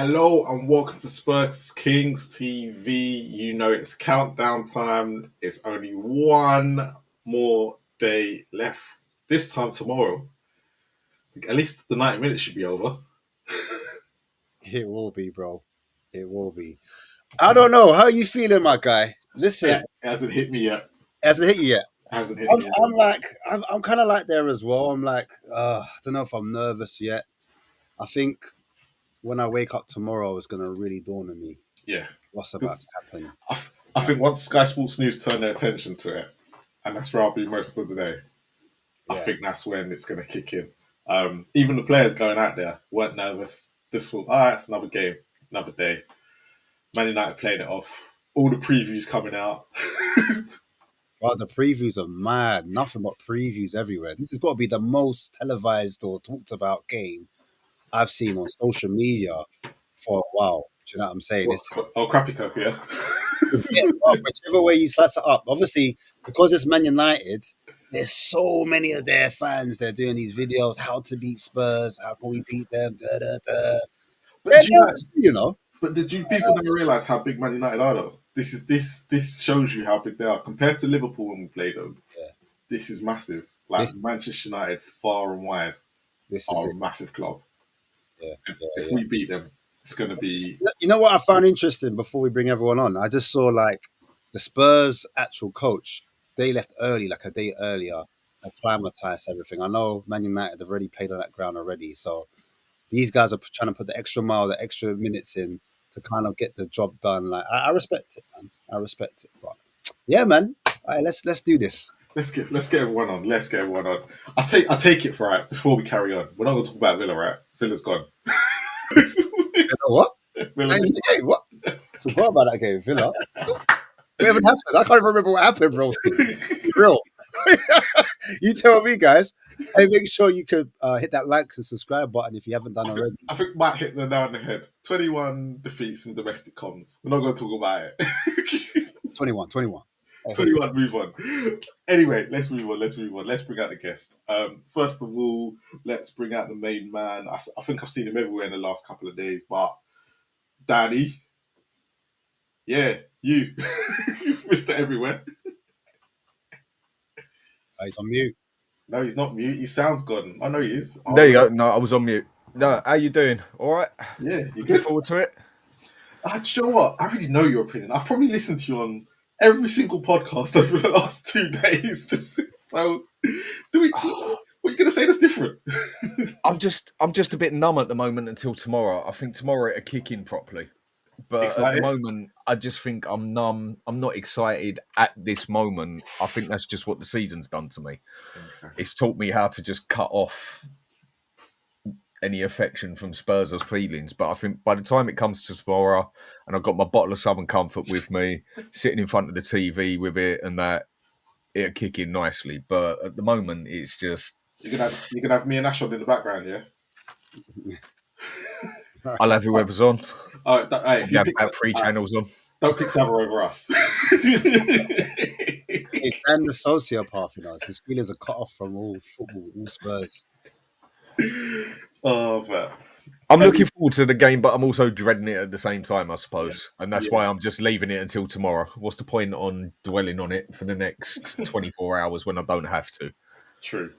Hello and welcome to Spurs Kings TV. You know it's countdown time. It's only one more day left. This time tomorrow. At least the 90 minutes should be over. It will be, bro. It will be. I don't know. How are you feeling, my guy? Listen, It hasn't hit me yet. hasn't hit you yet. Hasn't hit I'm, me yet. I'm like, I'm kind of like there as well. I'm like, I don't know if I'm nervous yet. I think when I wake up tomorrow, it's gonna really dawn on me Yeah. what's about to happen. I think once Sky Sports News turn their attention to it, and that's where I'll be most of the day, I Yeah. think that's when it's going to kick in. Even the players going out there weren't nervous. This will, all right, it's another game, another day. Man United playing it off. All the previews coming out. Oh, the previews are mad. Nothing but previews everywhere. This has got to be the most televised or talked about game I've seen on social media for a while. Do you know what I'm saying? It's Crappy Cup, yeah. yeah, whichever way you slice it up. Obviously, because it's Man United, there's so many of their fans. They're doing these videos, how to beat Spurs, how can we beat them? Da, da, da. But You know. But did you people never realise how big Man United are though? This shows you how big they are compared to Liverpool when we played them. Yeah. This is massive. Like Manchester United, far and wide, This is are a it. massive club. Yeah. If we beat them, it's going to be. You know what I found interesting before we bring everyone on? I just saw like the Spurs actual coach. They left early, like a day earlier, to acclimatise everything. I know Man United have already played on that ground already, so these guys are trying to put the extra mile, the extra minutes in to kind of get the job done. Like I respect it, man. I respect it. But yeah, man. All right, let's do this. Let's get everyone on. Let's get everyone on. I take it for right before we carry on. We're not going to talk about Villa, right? Villa's gone. You know what? Villa. Hey, what? Forgot about that game, Villa. What even happened? I can't remember what happened, bro. Real. You tell me, guys. Hey, make sure you could hit that like and subscribe button if you haven't done already. I think Matt hit the nail on the head. 21 defeats in domestic comms. We're not going to talk about it. 21. 21, move on. Anyway, let's move on. Let's bring out the guest. First of all, let's bring out the main man. I think I've seen him everywhere in the last couple of days, but Danny. Yeah, you. Mr. Everywhere. He's on mute. No, he's not mute. He sounds gone. I know he is. There you go. No, I was on mute. No, how you doing? All right? Yeah, you Looking good? forward to it? Do you know what? I already know your opinion. I've probably listened to you on every single podcast over the last 2 days. Just so, what are you going to say that's different? I'm just a bit numb at the moment until tomorrow. I think tomorrow it'll kick in properly. But Excited? at the moment, I just think I'm numb. I'm not excited at this moment. I think that's just what the season's done to me. Okay. It's taught me how to just cut off any affection from Spurs' feelings. But I think by the time it comes to tomorrow, and I've got my bottle of Southern Comfort with me, sitting in front of the TV with it, and that it'll kick in nicely. But at the moment, it's just You're gonna have me and Ash on in the background, yeah. I'll have whoever's on. If you have pick about 3 channels on. Don't pick Sava over us. And the sociopath, you know, his feelings are cut off from all football, all Spurs. Oh, man. I'm looking forward to the game, but I'm also dreading it at the same time, I suppose. Yeah. And that's why I'm just leaving it until tomorrow. What's the point on dwelling on it for the next 24 hours when I don't have to? True.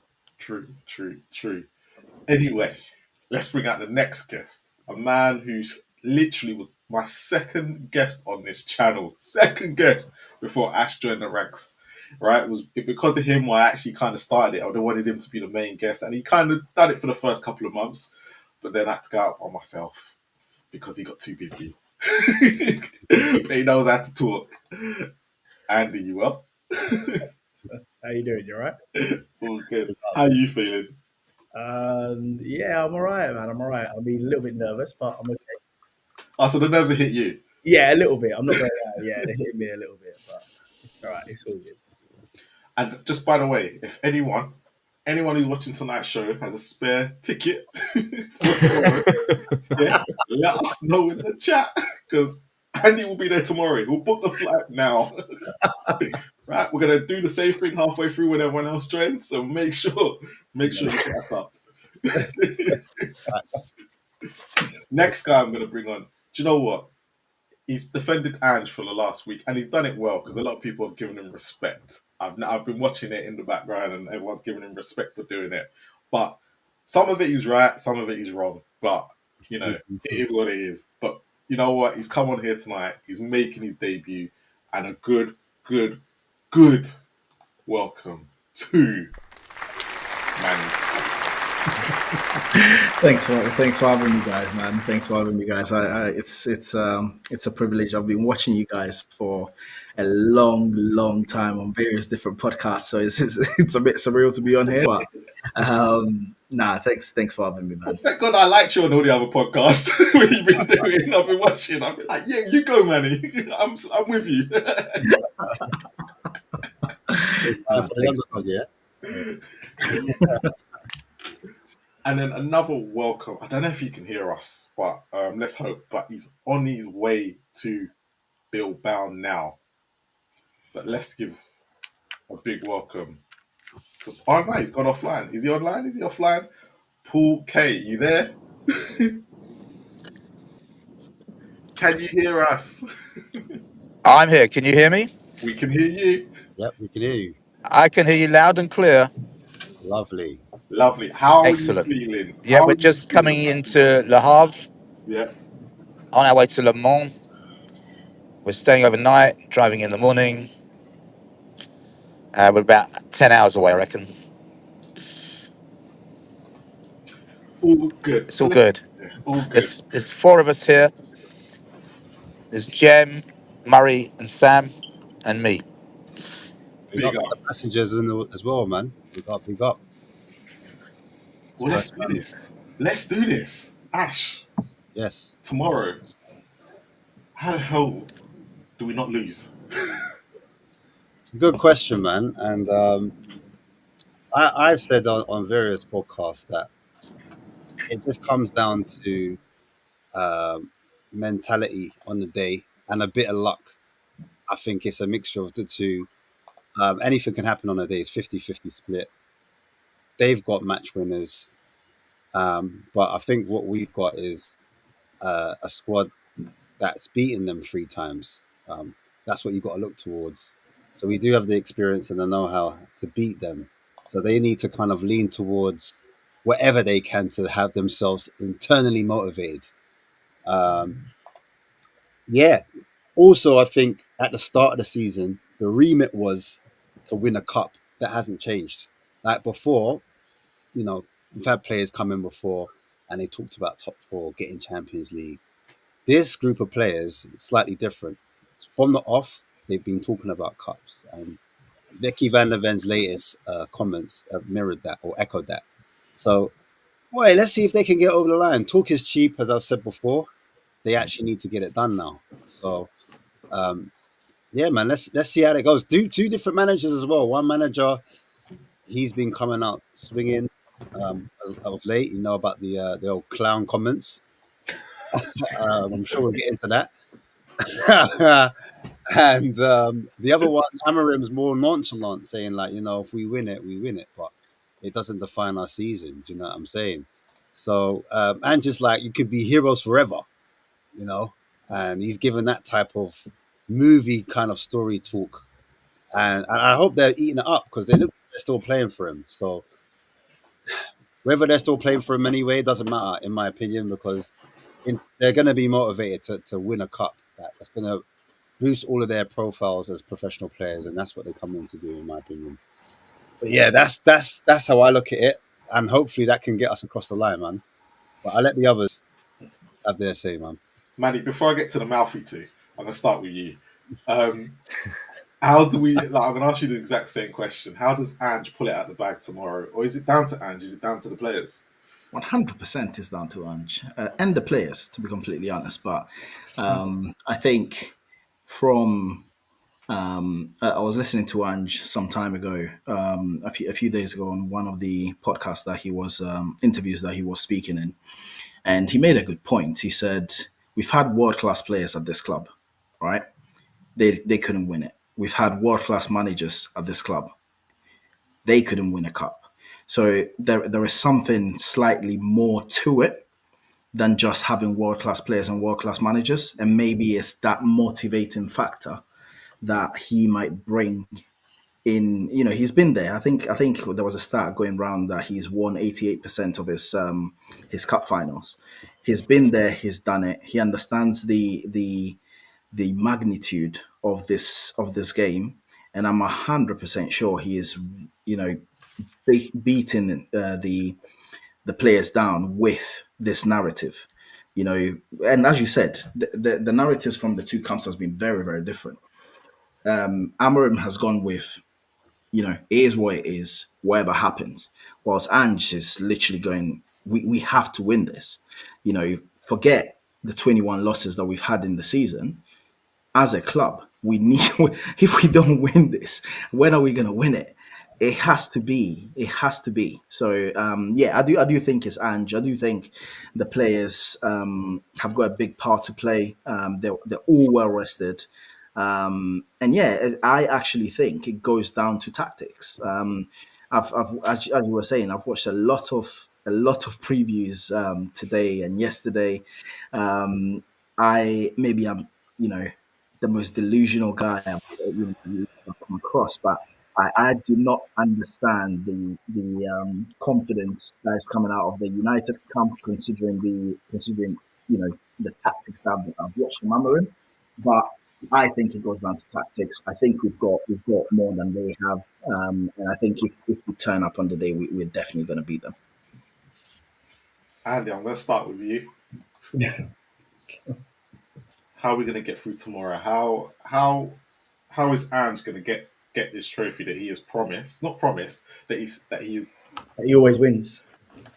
Anyway, let's bring out the next guest. A man who's literally was my second guest on this channel. Second guest before Ash joined the ranks. Right? It was because of him I actually kind of started it. I would have wanted him to be the main guest. And he kind of done it for the first couple of months. But then I had to go out on myself because he got too busy. But he knows how to talk. Andy, you up? How you doing? You all right? All good. How are you feeling? Yeah, I'm all right, man. I'm all right. I'll be a little bit nervous, but I'm okay. Oh, so the nerves have hit you? Yeah, a little bit. I'm not going to lie. Yeah, they hit me a little bit, but it's all right. It's all good. And just by the way, if anyone who's watching tonight's show has a spare ticket, yeah, let us know in the chat because Andy will be there tomorrow. We'll book the flight now. Right, we're gonna do the same thing halfway through when everyone else joins. So make sure you back up. Next guy I'm going to bring on. Do you know what? He's defended Ange for the last week, and he's done it well because a lot of people have given him respect. I've been watching it in the background, and everyone's giving him respect for doing it. But some of it he's right, some of it he's wrong. But it is what it is. But you know what? He's come on here tonight. He's making his debut, and a good welcome to Manny. Thanks for having me, guys, man. Thanks for having me, guys. It's a privilege. I've been watching you guys for a long time on various different podcasts, so it's a bit surreal to be on here. But thanks for having me, man. Well, thank God I liked you on all the other podcasts what you've been doing. I've been watching. I've been like, yeah, you go, Manny. I'm with you. And then another welcome. I don't know if he can hear us, but let's hope. But he's on his way to Bilbao now. But let's give a big welcome to. Oh no, he's gone offline. Is he online? Is he offline? Paul K, you there? Can you hear us? I'm here. Can you hear me? We can hear you. Yep, we can hear you. I can hear you loud and clear. Lovely. Lovely. How Excellent. are you feeling? Yeah, we're just coming into Le Havre. Yeah. On our way to Le Mans. We're staying overnight, driving in the morning. We're about 10 hours away, I reckon. All good. It's all good. All good. There's four of us here. There's Jem, Murray, and Sam, and me. We got the passengers as well, man. We got big up. Well, let's do this. Let's do this. Ash. Yes. Tomorrow. How the hell do we not lose? Good question, man. And I've said on various podcasts that it just comes down to mentality on the day and a bit of luck. I think it's a mixture of the two. Anything can happen on a day. It's 50-50 split. They've got match winners. But I think what we've got is a squad that's beaten them 3 times. That's what you've got to look towards. So we do have the experience and the know-how to beat them. So they need to kind of lean towards whatever they can to have themselves internally motivated. Yeah. Also, I think at the start of the season, the remit was to win a cup. That hasn't changed. Like before, we've had players come in before and they talked about top 4, getting Champions League. This group of players is slightly different. From the off, they've been talking about cups. And Vicky van der Ven's latest comments have mirrored that or echoed that. So, boy, let's see if they can get over the line. Talk is cheap, as I've said before. They actually need to get it done now. So, yeah, man, let's see how it goes. Two different managers as well. One manager, he's been coming out swinging of late. You know about the old clown comments. I'm sure we'll get into that. And the other one, Amarim's more nonchalant, saying like, if we win it, we win it, but it doesn't define our season. Do you know what I'm saying? So, and just like you could be heroes forever, and he's given that type of movie kind of story talk, and I hope they're eating it up because they look like they're still playing for him. So whether they're still playing for him anyway doesn't matter, in my opinion, because they're going to be motivated to win a cup. That's going to boost all of their profiles as professional players, and that's what they come in to do, in my opinion. But yeah, that's how I look at it, and hopefully that can get us across the line, man. But I'll let the others have their say, man. Manny, before I get to the mouthy two, I'm gonna start with you. How do we? I'm gonna ask you the exact same question. How does Ange pull it out the bag tomorrow, or is it down to Ange? Is it down to the players? 100% is down to Ange and the players, to be completely honest. But I think from I was listening to Ange some time ago, a few days ago, on one of the podcasts that he was interviews that he was speaking in, and he made a good point. He said, "We've had world-class players at this club, right? They couldn't win it. We've had world-class managers at this club. They couldn't win a cup. So there is something slightly more to it than just having world-class players and world-class managers. And maybe it's that motivating factor that he might bring in. He's been there. I think there was a stat going around that he's won 88% of his cup finals. He's been there, he's done it. He understands the magnitude of this game, and I'm 100% sure he is, beating the players down with this narrative. And as you said, the narratives from the two camps has been very, very different. Amorim has gone with, it is what it is, whatever happens. Whilst Ange is literally going, we have to win this. Forget the 21 losses that we've had in the season. As a club, we need, if we don't win this, when are we going to win it? It has to be. It has to be. So yeah, I do think it's Ange. I do think the players have got a big part to play. They're all well rested. And yeah, I actually think it goes down to tactics. As you were saying, I've watched a lot of previews today and yesterday. I'm the most delusional guy I've come across, but I do not understand the confidence that is coming out of the United camp, considering the tactics that I've watched from Amorim. But I think it goes down to tactics. I think we've got more than they have, and I think if we turn up on the day, we're definitely going to beat them. Andy, I'm going to start with you. How are we going to get through tomorrow? How is Ange going to get this trophy that he has promised? Not promised, that He always wins.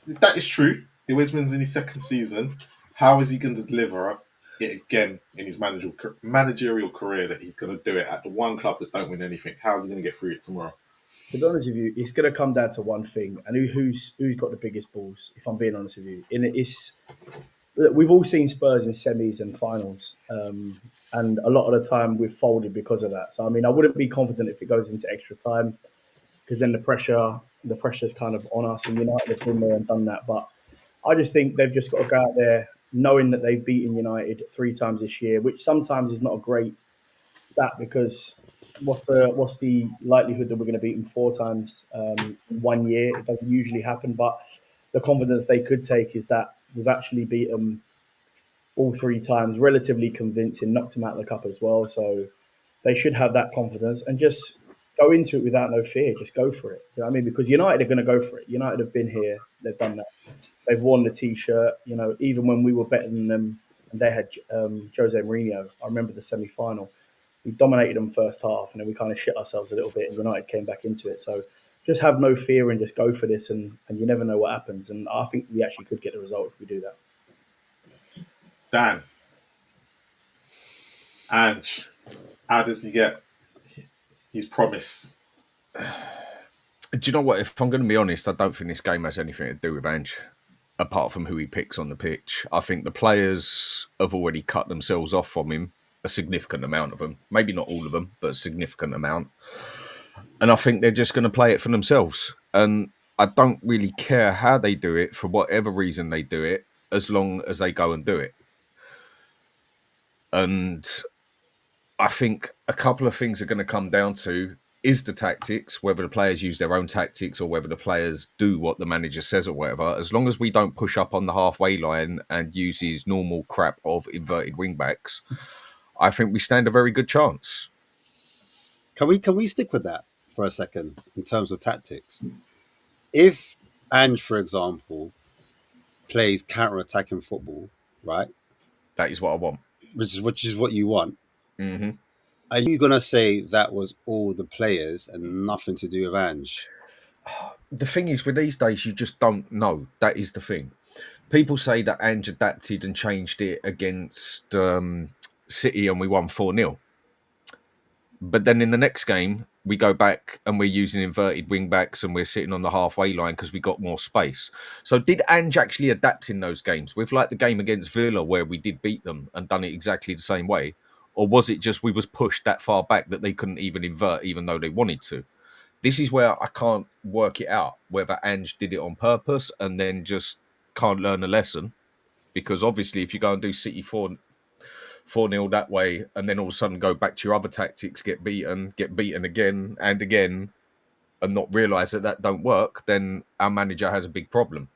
that is true. He always wins in his second season. How is he going to deliver it again in his managerial career, that he's going to do it at the one club that don't win anything? How is he going to get through it tomorrow? To be honest with you, it's going to come down to one thing, and who's got the biggest balls. If I'm being honest with you, we've all seen Spurs in semis and finals, and a lot of the time we've folded because of that. So I mean, I wouldn't be confident if it goes into extra time, because then the pressure's kind of on us, and United have been there and done that. But I just think they've just got to go out there knowing that they've beaten United 3 times this year, which sometimes is not a great stat, because what's the likelihood that we're going to beat them 4 times in 1 year? It doesn't usually happen, but the confidence they could take is that we've actually beat them all 3 times, relatively convincing, knocked them out of the cup as well. So they should have that confidence and just go into it without no fear. Just go for it. You know what I mean? Because United are going to go for it. United have been here. They've done that. They've worn the T-shirt. Even when we were better than them and they had Jose Mourinho, I remember the semi-final. We dominated them first half, and then we kind of shit ourselves a little bit, and United came back into it. So just have no fear and just go for this, and you never know what happens. And I think we actually could get the result if we do that. Dan, Ange, how does he get his promise? Do you know what? If I'm going to be honest, I don't think this game has anything to do with Ange, apart from who he picks on the pitch. I think the players have already cut themselves off from him, a significant amount of them. Maybe not all of them, but a significant amount. And I think they're just going to play it for themselves. And I don't really care how they do it, for whatever reason they do it, as long as they go and do it. And I think a couple of things are going to come down to is the tactics, whether the players use their own tactics or whether the players do what the manager says or whatever. As long as we don't push up on the halfway line and use his normal crap of inverted wing backs, I think we stand a very good chance. Can we stick with that for a second in terms of tactics? If Ange, for example, plays counter-attacking football, right? That is what I want. Which is what you want. Mm-hmm. Are you going to say that was all the players and nothing to do with Ange? The thing is, with these days, you just don't know. That is the thing. People say that Ange adapted and changed it against City and we won 4-0. But then in the next game, we go back and we're using inverted wing backs and we're sitting on the halfway line because we got more space. So did Ange actually adapt in those games? With like the game against Villa where we did beat them and done it exactly the same way? Or was it just we was pushed that far back that they couldn't even invert even though they wanted to? This is where I can't work it out, whether Ange did it on purpose and then just can't learn a lesson, Because obviously, if you go and do City 4-0 that way, and then all of a sudden go back to your other tactics, get beaten again and again, and not realise that don't work, then our manager has a big problem.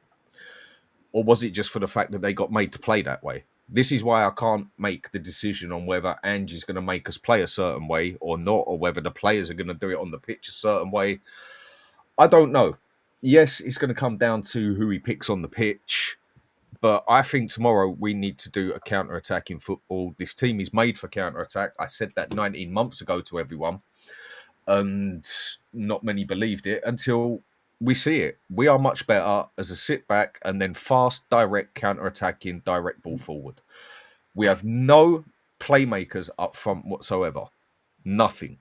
Or was it just for the fact that they got made to play that way? This is why I can't make the decision on whether Ange is going to make us play a certain way or not, or whether the players are going to do it on the pitch a certain way. I don't know. Yes, it's going to come down to who he picks on the pitch. But I think tomorrow we need to do a counter-attack in football. This team is made for counter-attack. I said that 19 months ago to everyone, and not many believed it until we see it. We are much better as a sit-back and then fast, direct counter-attacking, direct ball forward. We have no playmakers up front whatsoever. Nothing.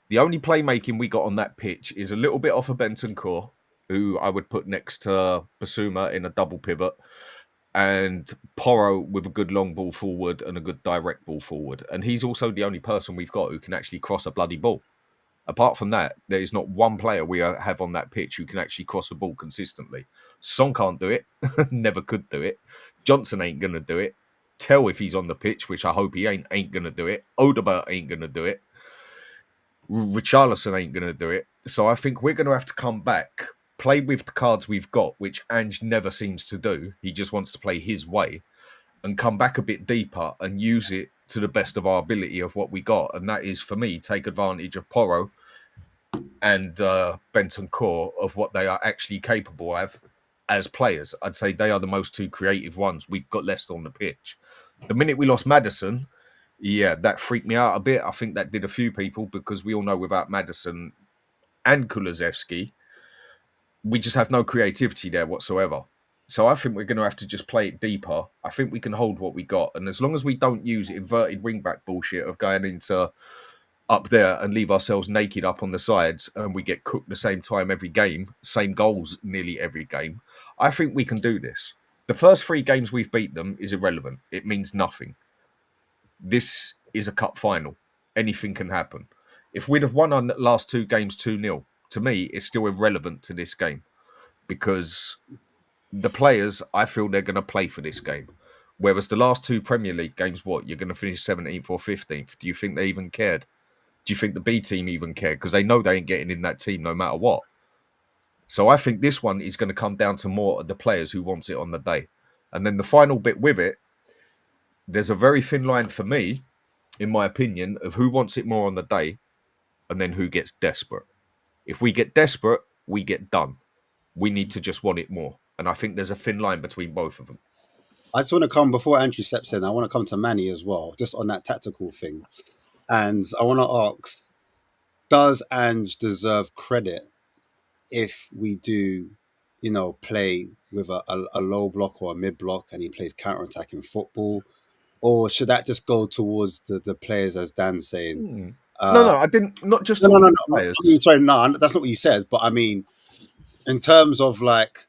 The only playmaking we got on that pitch is a little bit off of Bentancur, who I would put next to Basuma in a double pivot, and Porro with a good long ball forward and a good direct ball forward. And he's also the only person we've got who can actually cross a bloody ball. Apart from that, there is not one player we have on that pitch who can actually cross a ball consistently. Son can't do it. Never could do it. Johnson ain't going to do it. Tell if he's on the pitch, which I hope he ain't going to do it. Odegaard ain't going to do it. Richarlison ain't going to do it. So I think we're going to have to come back, play with the cards we've got, which Ange never seems to do. He just wants to play his way, and come back a bit deeper and use it to the best of our ability of what we got. And that is, for me, take advantage of Porro and Bentancur of what they are actually capable of as players. I'd say they are the most two creative ones we've got left on the pitch. The minute we lost Maddison, yeah, that freaked me out a bit. I think that did a few people, because we all know without Maddison and Kulusevski, we just have no creativity there whatsoever. So I think we're going to have to just play it deeper. I think we can hold what we got. And as long as we don't use inverted wing-back bullshit of going into up there and leave ourselves naked up on the sides, and we get cooked the same time every game, same goals nearly every game, I think we can do this. The first 3 games we've beat them is irrelevant. It means nothing. This is a cup final. Anything can happen. If we'd have won our last 2 games 2-0, to me, it's still irrelevant to this game, because the players, I feel they're going to play for this game. Whereas the last 2 Premier League games, what? You're going to finish 17th or 15th. Do you think they even cared? Do you think the B team even cared? Because they know they ain't getting in that team no matter what. So I think this one is going to come down to more of the players who wants it on the day. And then the final bit with it, there's a very thin line for me, in my opinion, of who wants it more on the day and then who gets desperate. If we get desperate, we get done. We need to just want it more. And I think there's a thin line between both of them. I just want to come, before Andrew steps in, I want to come to Manny as well, just on that tactical thing. And I want to ask, does Ange deserve credit if we do, play with a low block or a mid block and he plays counter-attacking football? Or should that just go towards the players, as Dan's saying? No, I didn't. Not just no. players. I mean, sorry, no, that's not what you said. But I mean, in terms of like,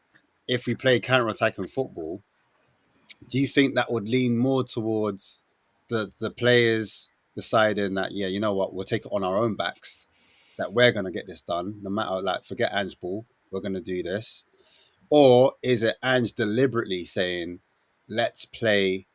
if we play counter-attacking football, do you think that would lean more towards the players deciding that, yeah, you know what, we'll take it on our own backs, that we're going to get this done, no matter, like, forget Ange ball, we're going to do this? Or is it Ange deliberately saying, let's play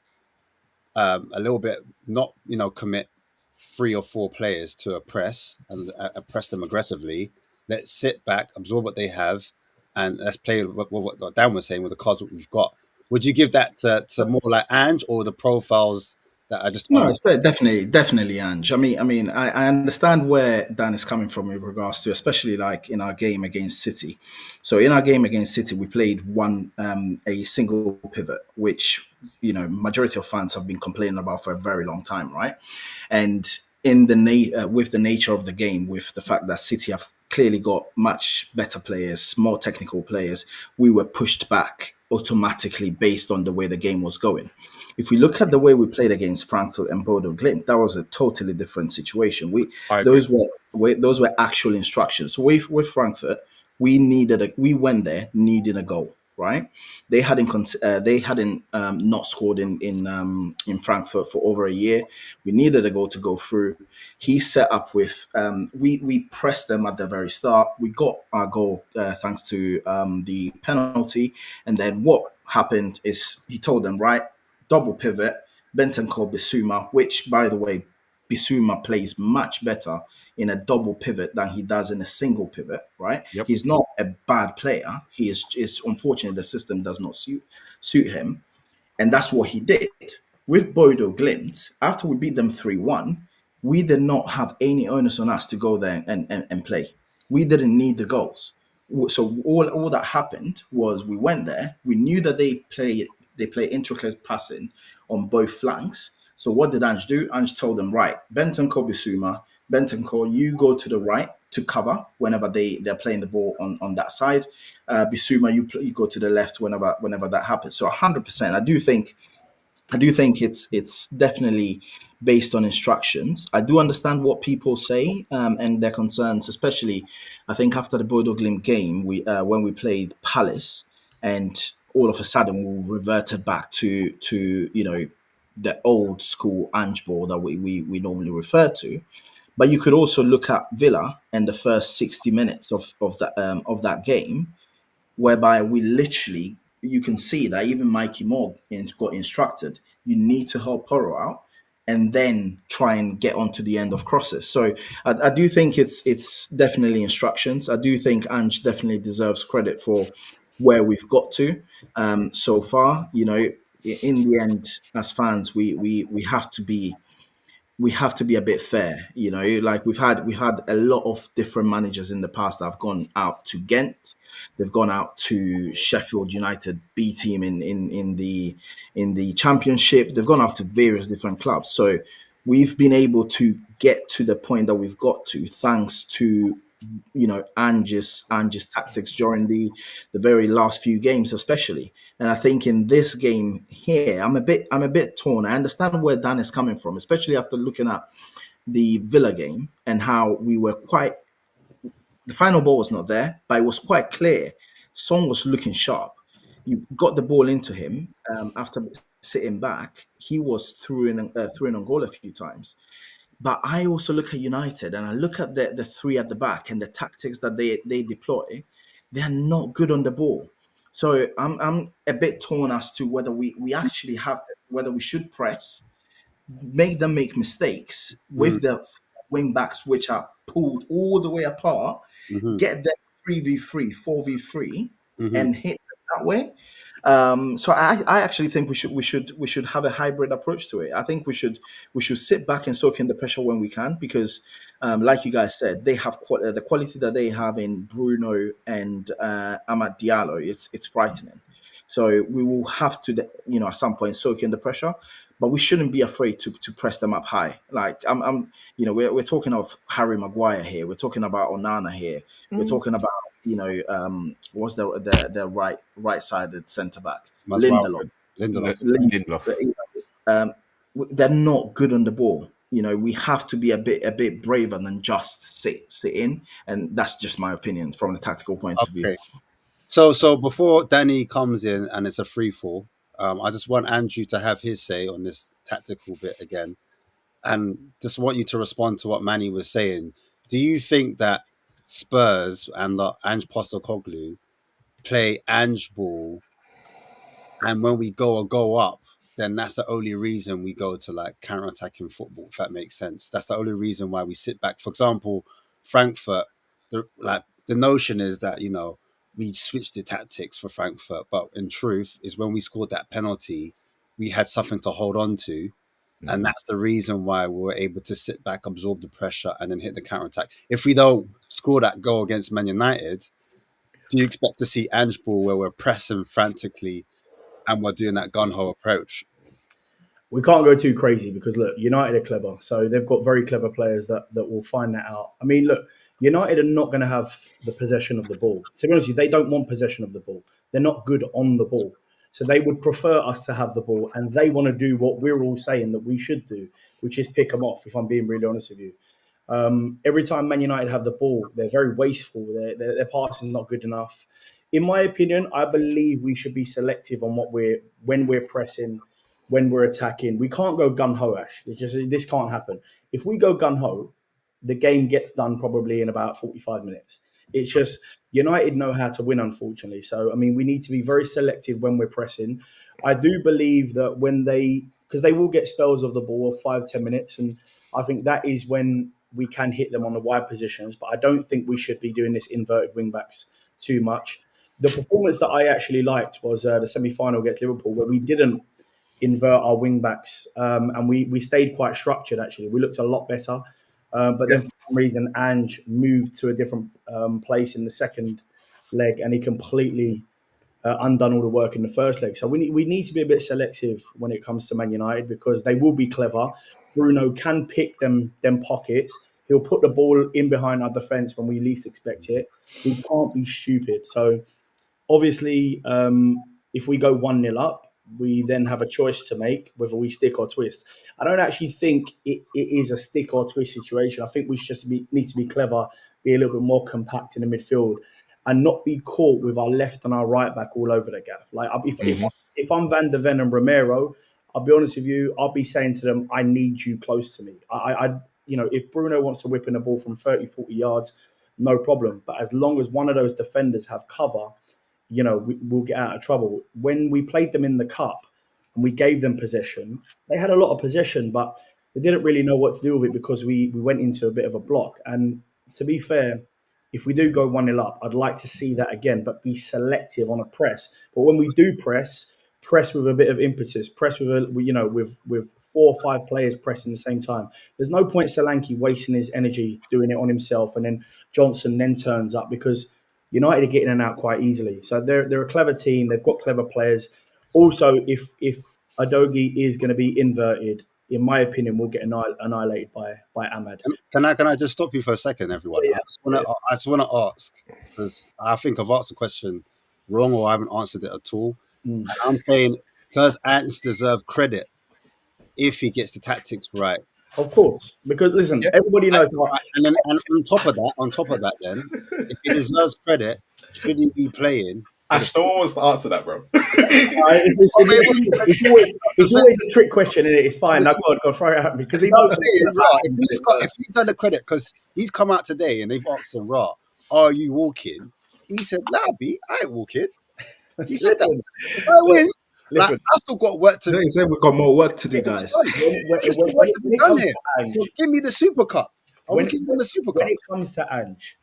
a little bit, not, commit 3 or 4 players to a press and press them aggressively. Let's sit back, absorb what they have, and let's play what Dan was saying with the cards that we've got. Would you give that to more like Ange, or the profiles that are just No, honest? it's definitely Ange. I understand where Dan is coming from with regards to, especially like in our game against City. So in our game against City, we played a single pivot, which majority of fans have been complaining about for a very long time, right? And in the with the nature of the game, with the fact that City have clearly got much better players, more technical players, we were pushed back automatically based on the way the game was going. If we look at the way we played against Frankfurt and Bodo Glimt, that was a totally different situation. Those were actual instructions. So with Frankfurt, we went there needing a goal, right? They hadn't not scored in Frankfurt for over a year. We needed a goal to go through. He set up with we pressed them at the very start. We got our goal thanks to the penalty, and then what happened is he told them, right, double pivot, Bentancur Bissouma, which, by the way, Bissouma plays much better in a double pivot than he does in a single pivot, right? Yep. He's not a bad player. He is unfortunately the system does not suit him. And that's what he did. With Bodo Glimt, after we beat them 3-1, we did not have any onus on us to go there and play. We didn't need the goals. So all that happened was we went there. We knew that they play intricate passing on both flanks. So what did Ange do? Ange told them, right, Bentancur Bissouma, Bentancur, you go to the right to cover whenever they're playing the ball on that side. Bissouma, you go to the left whenever that happens. So 100%. I do think it's definitely based on instructions. I do understand what people say and their concerns, especially I think after the Bodo Glimt game, we when we played Palace, and all of a sudden we reverted back to the old school Ange ball that we normally refer to. But you could also look at Villa and the first 60 minutes of that game, whereby we literally, you can see that even Mikey Moore got instructed, you need to help Poro out and then try and get onto the end of crosses. So I do think it's definitely instructions. I do think Ange definitely deserves credit for where we've got to so far. In the end, as fans, we have to be a bit fair, like we've had a lot of different managers in the past that have gone out to Ghent, they've gone out to Sheffield United B team in the championship, they've gone out to various different clubs. So we've been able to get to the point that we've got to thanks to Ange's tactics during the very last few games, especially. And I think in this game here, I'm a bit torn. I understand where Dan is coming from, especially after looking at the Villa game and how we were quite. The final ball was not there, but it was quite clear. Song was looking sharp. You got the ball into him after sitting back. He was through in on goal a few times. But I also look at United and I look at the three at the back and the tactics that they deploy. They're not good on the ball. So I'm a bit torn as to whether we actually have, whether we should press, make them make mistakes with the wing backs, which are pulled all the way apart, get them 3v3, 4v3, and hit them that way. So I actually think we should have a hybrid approach to it. I think we should sit back and soak in the pressure when we can, because like you guys said, they have the quality that they have in Bruno and Amad Diallo. It's frightening. So we will have to at some point soak in the pressure, but we shouldn't be afraid to press them up high. Like we're talking of Harry Maguire here. We're talking about Onana here. We're talking about what's the right-sided centre back, Lindelof. Lindelof. They're not good on the ball. We have to be a bit braver than just sit in, and that's just my opinion from the tactical point of view. Okay. So before Danny comes in and it's a free fall, I just want Andrew to have his say on this tactical bit again, and just want you to respond to what Manny was saying. Do you think that Spurs and the Ange Postecoglou play Ange ball, and when we go up, then that's the only reason we go to like counter-attacking football, if that makes sense? That's the only reason why we sit back. For example, Frankfurt, the notion is that we switched the tactics for Frankfurt, but in truth is when we scored that penalty, we had something to hold on to. And that's the reason why we were able to sit back, absorb the pressure, and then hit the counter-attack. If we don't score that goal against Man United, do you expect to see Ange ball where we're pressing frantically and we're doing that gun-ho approach? We can't go too crazy because, look, United are clever. So they've got very clever players that will find that out. I mean, look, United are not going to have the possession of the ball. To be honest with you, they don't want possession of the ball. They're not good on the ball. So they would prefer us to have the ball, and they want to do what we're all saying that we should do, which is pick them off, if I'm being really honest with you. Every time Man United have the ball, they're very wasteful. Their passing is not good enough. In my opinion, I believe we should be selective on when we're pressing, when we're attacking. We can't go gun-ho, Ash. This can't happen. If we go gun-ho, the game gets done probably in about 45 minutes. It's just United know how to win, unfortunately. So, I mean, we need to be very selective when we're pressing. I do believe that because they will get spells of the ball of 5-10 minutes, and I think that is when we can hit them on the wide positions. But I don't think we should be doing this inverted wing backs too much. The performance that I actually liked was the semi-final against Liverpool, where we didn't invert our wing backs, and we stayed quite structured. Actually, we looked a lot better. But then for some reason, Ange moved to a different place in the second leg, and he completely undone all the work in the first leg. So we need to be a bit selective when it comes to Man United, because they will be clever. Bruno can pick them pockets. He'll put the ball in behind our defence when we least expect it. He can't be stupid. So obviously, if we go 1-0 up, we then have a choice to make whether we stick or twist. I don't actually think it is a stick or twist situation. I think we should need to be clever, be a little bit more compact in the midfield, and not be caught with our left and our right back all over the gap. Like if I'm Van de Ven and Romero, I'll be honest with you, I'll be saying to them, I need you close to me. If Bruno wants to whip in the ball from 30, 40 yards, no problem. But as long as one of those defenders have cover, we'll get out of trouble. When we played them in the cup and we gave them possession, they had a lot of possession, but they didn't really know what to do with it because we went into a bit of a block. And to be fair, if we do go 1-0 up, I'd like to see that again, but be selective on a press. But when we do press with a bit of impetus, press with 4 or 5 players pressing at the same time. There's no point Solanke wasting his energy doing it on himself, and then Johnson then turns up, because United are getting in and out quite easily. So they're a clever team. They've got clever players. Also, if Adogi is going to be inverted, in my opinion, we'll get annihilated by Ahmad. Can I just stop you for a second, everyone? Yeah. I just want to ask, because I think I've asked the question wrong, or I haven't answered it at all. And I'm saying, does Ange deserve credit if he gets the tactics right? Of course, because listen, everybody knows. And then on top of that, then, if he deserves credit, should he be playing? Ash, no one wants to answer that, bro. It's always a trick question, and it's fine. Now, go throw it at me, because he knows. If he's done the credit, because he's come out today and they've asked him, "Right, are you walking?" He said, "Nah, B, I ain't walking." He said that. If I win, I've still got work to do. He said we've got more work to do, guys. Give me the Super Cup. When it comes to Ange,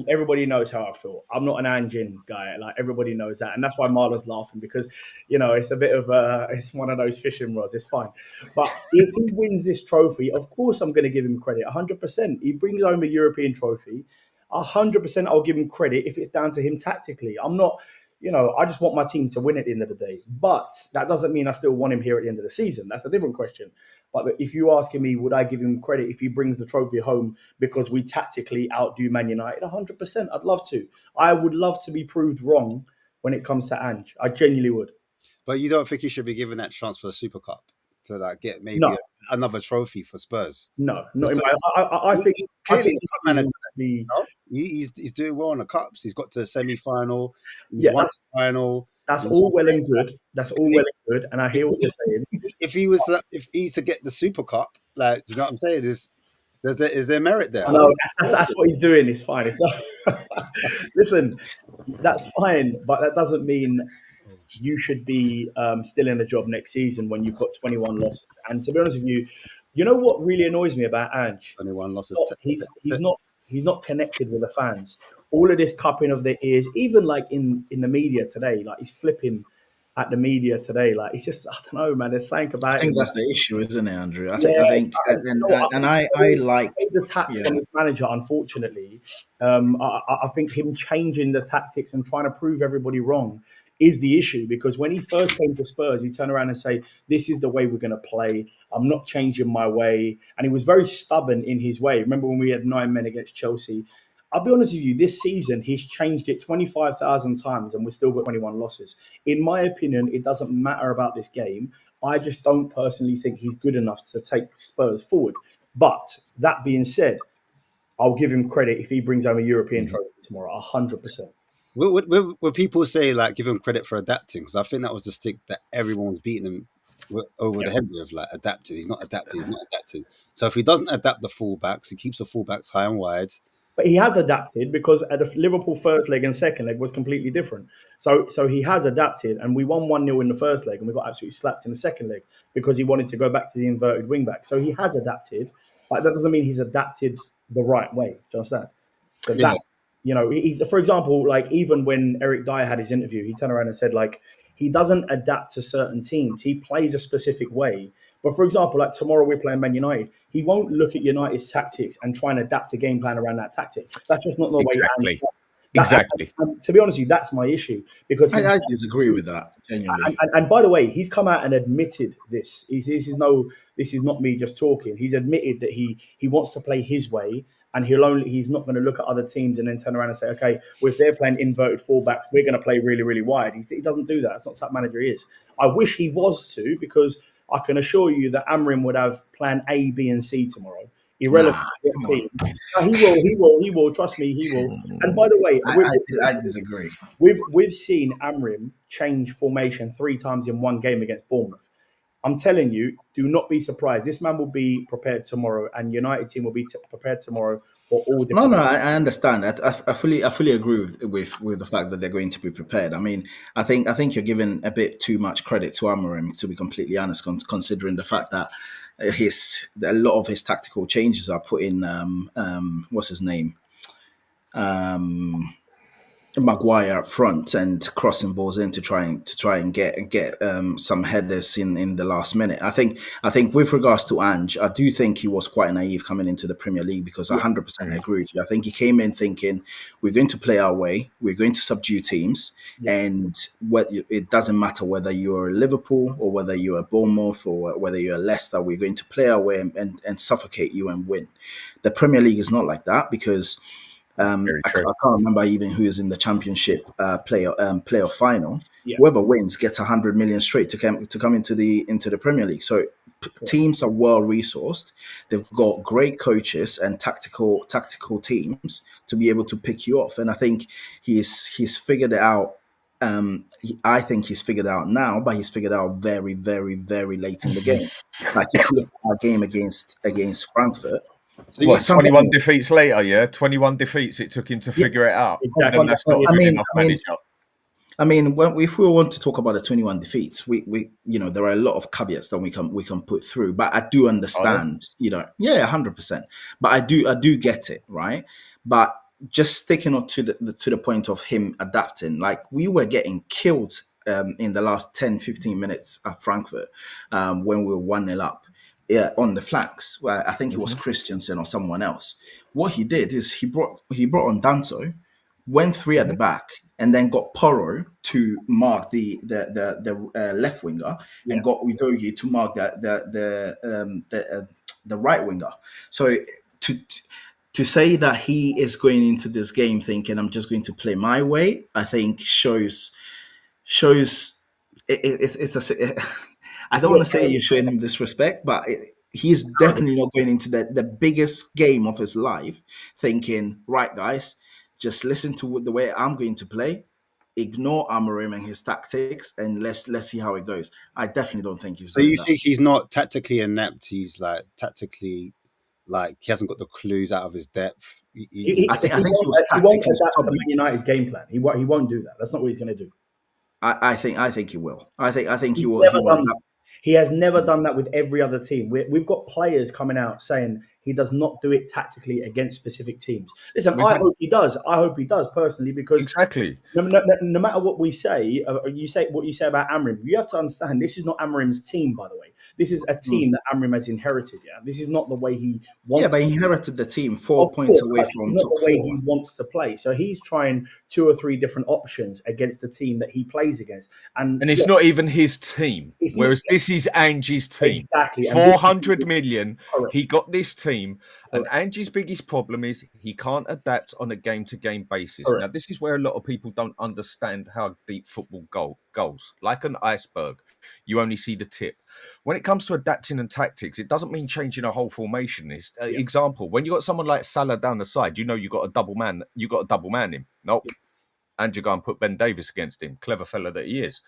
everybody knows how I feel. I'm not an Ange guy. Like, everybody knows that. And that's why Marlon's laughing, because, it's a bit of it's one of those fishing rods. It's fine. But if he wins this trophy, of course I'm going to give him credit, 100%. He brings home a European trophy. 100% I'll give him credit if it's down to him tactically. I'm not... I just want my team to win at the end of the day. But that doesn't mean I still want him here at the end of the season. That's a different question. But if you're asking me, would I give him credit if he brings the trophy home because we tactically outdo Man United? 100%. I'd love to. I would love to be proved wrong when it comes to Ange. I genuinely would. But you don't think he should be given that chance for the Super Cup to get maybe another trophy for Spurs? No, not in I think clearly he's doing well in the cups. He's got to the semi-final. He's won the final. That's all well and good. And I hear what you're saying. If he's to get the Super Cup, like, do you know what I'm saying? Is there merit there? No, that's what he's doing. It's fine. It's not. Listen, that's fine, but that doesn't mean you should be still in the job next season when you've got 21 losses. And to be honest with you, you know what really annoys me about Ange? 21 losses. He's not connected with the fans. All of this cupping of their ears, even like in the media today, like he's flipping at the media today. Like, it's just, I don't know, man. There's something about it. I think that's the issue, isn't it, Andrew? I like the tax from his manager. Unfortunately, I think him changing the tactics and trying to prove everybody wrong is the issue, because when he first came to Spurs, he turned around and say, "This is the way we're going to play. I'm not changing my way." And he was very stubborn in his way. Remember when we had 9 men against Chelsea? I'll be honest with you, this season, he's changed it 25,000 times and we've still got 21 losses. In my opinion, it doesn't matter about this game. I just don't personally think he's good enough to take Spurs forward. But that being said, I'll give him credit if he brings home a European trophy tomorrow, 100%. Will people say, like, give him credit for adapting? Because I think that was the stick that everyone was beating him over the head with, like, adapted. He's not adapted. So if he doesn't adapt the fullbacks, he keeps the fullbacks high and wide. But he has adapted because at the Liverpool first leg and second leg was completely different. So he has adapted, and we won 1-0 in the first leg, and we got absolutely slapped in the second leg because he wanted to go back to the inverted wing back. So he has adapted, but that doesn't mean he's adapted the right way. Do you understand? So Yeah. that, he's, for example, like even when Eric Dyer had his interview, he turned around and said, like, he doesn't adapt to certain teams. He plays a specific way. But for example, like tomorrow we're playing Man United. He won't look at United's tactics and try and adapt a game plan around that tactic. That's just not the way. Exactly. And to be honest with you, that's my issue because I disagree with that genuinely. and by the way, he's come out and admitted this. This is not me just talking. He's admitted that he wants to play his way, and he's not going to look at other teams and then turn around and say, okay, well, if they're playing inverted fullbacks, we're going to play really, really wide. He doesn't do that. That's not the type of manager he is. I wish he was to, because I can assure you that Amrim would have plan A, B, and C tomorrow. Irrelevant team. He will. Trust me, he will. And by the way, I disagree. We've seen Amrim change formation 3 times in one game against Bournemouth. I'm telling you, do not be surprised. This man will be prepared tomorrow, and United team will be prepared tomorrow for all different. No, I understand that. I fully agree with the fact that they're going to be prepared. I mean, I think you're giving a bit too much credit to Amorim, to be completely honest, considering the fact that a lot of his tactical changes are put in what's his name, Maguire up front and crossing balls in to try and get some headers in the last minute. I think with regards to Ange, I do think he was quite naive coming into the Premier League, because I 100% agree with you. I think he came in thinking we're going to play our way, we're going to subdue teams, and it doesn't matter whether you're Liverpool or whether you're a Bournemouth or whether you're Leicester, we're going to play our way and suffocate you and win. The Premier League is not like that, because I can't remember even who is in the Championship playoff final. Yeah. Whoever wins gets 100 million straight to come into the Premier League. So teams are well resourced. They've got great coaches and tactical teams to be able to pick you off. And I think he's figured it out. I think he's figured it out now, but he's figured it out very, very, very late in the game. Like if you look at our game against Frankfurt. So 21 defeats later, yeah? 21 defeats it took him to figure it out. Exactly. That's not good enough manager. I mean, if we want to talk about the 21 defeats, we there are a lot of caveats that we can put through. But I do understand, 100%. But I do get it, right? But just sticking on to the point of him adapting, like we were getting killed in the last 10, 15 minutes at Frankfurt when we were 1-0 up. Yeah, on the flanks, where I think it was Christensen or someone else. What he did is he brought on Danso, went 3 at the back, and then got Porro to mark the left winger, and got Udogie to mark the right winger. So to say that he is going into this game thinking I'm just going to play my way, I think shows it's a. I don't want to say you're showing him disrespect, but he's definitely not going into the biggest game of his life thinking, right, guys, just listen to the way I'm going to play, ignore Amorim and his tactics, and let's see how it goes. I definitely don't think he's. So you think he's not tactically inept? He's like tactically, like he hasn't got the clues out of his depth. I think he was tactically stubborn. United's game plan. He won't do that. That's not what he's going to do. I think he will. I think he will. He has never done that with every other team. We've got players coming out saying he does not do it tactically against specific teams. Listen, I hope he does. I hope he does personally, because exactly no matter what we say, you say what you say about Amrim. You have to understand this is not Amrim's team, by the way. This is a team that Amrim has inherited. Yeah, this is not the way he wants. Yeah, but he inherited the team 4 points away from not the way he wants to play. So he's trying 2 or 3 different options against the team that he plays against, and it's not even his team. Whereas this is Ange's team. Exactly, 400 million. Correct. He got this team, and Ange's biggest problem is he can't adapt on a game-to-game basis. Correct. Now, this is where a lot of people don't understand how deep football goes. Like an iceberg, you only see the tip. When it comes to adapting and tactics, it doesn't mean changing a whole formation. Example, when you got someone like Salah down the side, you got a double man. You got to double man him. Nope. And you go and put Ben Davies against him. Clever fella that he is.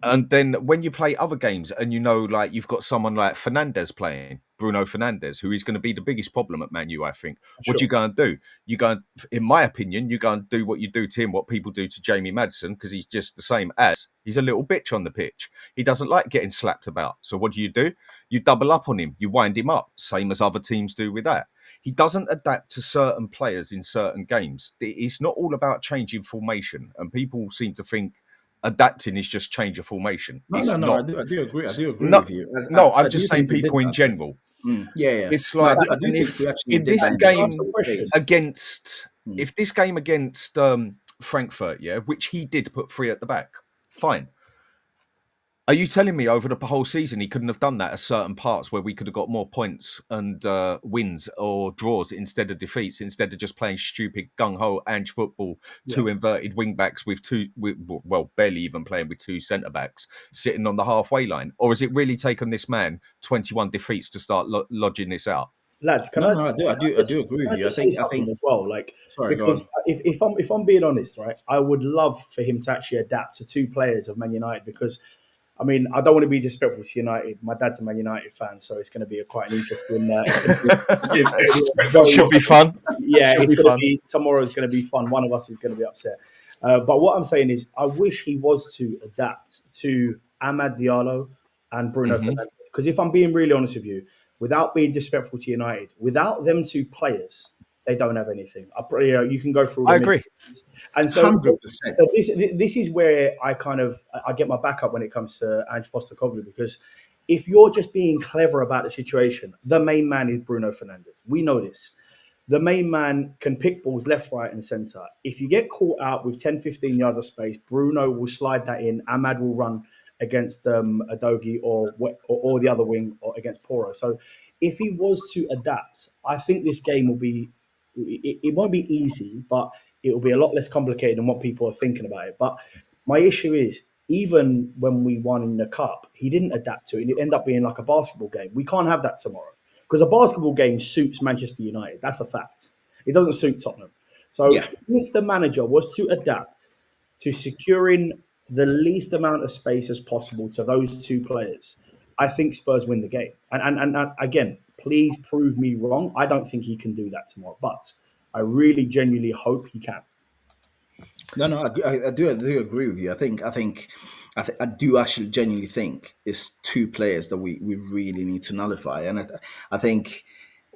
And then when you play other games and you know, like you've got someone like Fernandes playing, Bruno Fernandes, who is going to be the biggest problem at Man U, I think. What Sure. you go and do? You go and, in my opinion, you go and do what you do to him, what people do to Jamie Maddison, because he's just the same as he's a little bitch on the pitch. He doesn't like getting slapped about. So what do? You double up on him. You wind him up, same as other teams do with that. He doesn't adapt to certain players in certain games. It's not all about changing formation, and people seem to think adapting is just change of formation. No, It's no, no. not. I do agree. I do agree No, with you. no, I'm I do just saying think we did people in that. general. Yeah, yeah. It's No, like, I do and think if we actually in did this that. game Answer the question. against, if this game against Frankfurt, yeah, which he did put 3 at the back, fine. Are you telling me over the whole season he couldn't have done that at certain parts where we could have got more points and wins or draws instead of defeats, instead of just playing stupid gung-ho Ange football, 2 inverted wing-backs with barely even playing with 2 centre-backs sitting on the halfway line? Or has it really taken this man 21 defeats to start lodging this out? Lads, No, I do agree with you. I think as well, like, Sorry, go because on. if I'm being honest, right, I would love for him to actually adapt to 2 players of Man United, because I mean, I don't want to be disrespectful to United. My dad's a Man United fan, so it's going to be quite an interesting. Should be fun. Yeah, Should it's be going to fun. be tomorrow's going to be fun. One of us is going to be upset. But what I'm saying is, I wish he was to adapt to Amad Diallo and Bruno Fernandes. Because if I'm being really honest with you, without being disrespectful to United, without them 2 players, they don't have anything. You can go through. I agree. And so, 100%. so this is where I get my back up when it comes to Ange Postecoglou, because if you're just being clever about the situation, the main man is Bruno Fernandes. We know this. The main man can pick balls left, right, and centre. If you get caught out with 10, 15 yards of space, Bruno will slide that in. Ahmad will run against Adogi or the other wing or against Poro. So if he was to adapt, I think this game will be, it won't be easy, but it will be a lot less complicated than what people are thinking about it. But my issue is, even when we won in the cup, he didn't adapt to it. It ended up being like a basketball game. We can't have that tomorrow, because a basketball game suits Manchester United. That's a fact. It doesn't suit Tottenham. So if the manager was to adapt to securing the least amount of space as possible to those 2 players, I think Spurs win the game. And again, please prove me wrong. I don't think he can do that tomorrow, but I really genuinely hope he can. No, I do agree with you. I do actually genuinely think it's 2 players that we really need to nullify. And I think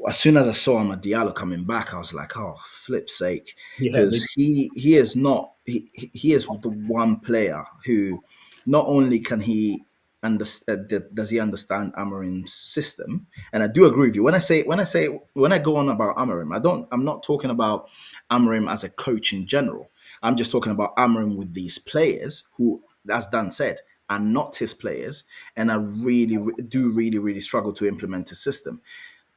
as soon as I saw Amad Diallo coming back, I was like, oh, flip's sake, because he is the one player who not only can he does he understand Amorim's system, and I do agree with you when I go on about Amorim, I'm not talking about Amorim as a coach in general. I'm just talking about Amorim with these players who, as Dan said, are not his players and are really struggle to implement his system.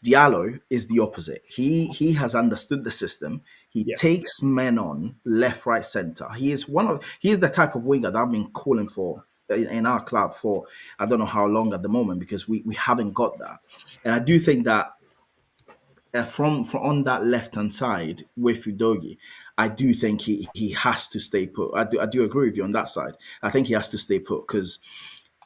Diallo is the opposite. He has understood the system. He takes men on left, right, center. He is the type of winger that I've been calling for in our club for I don't know how long at the moment, because we haven't got that. And I do think that from on that left hand side with Udogi, I do think he has to stay put. I do agree with you on that side. I think he has to stay put, because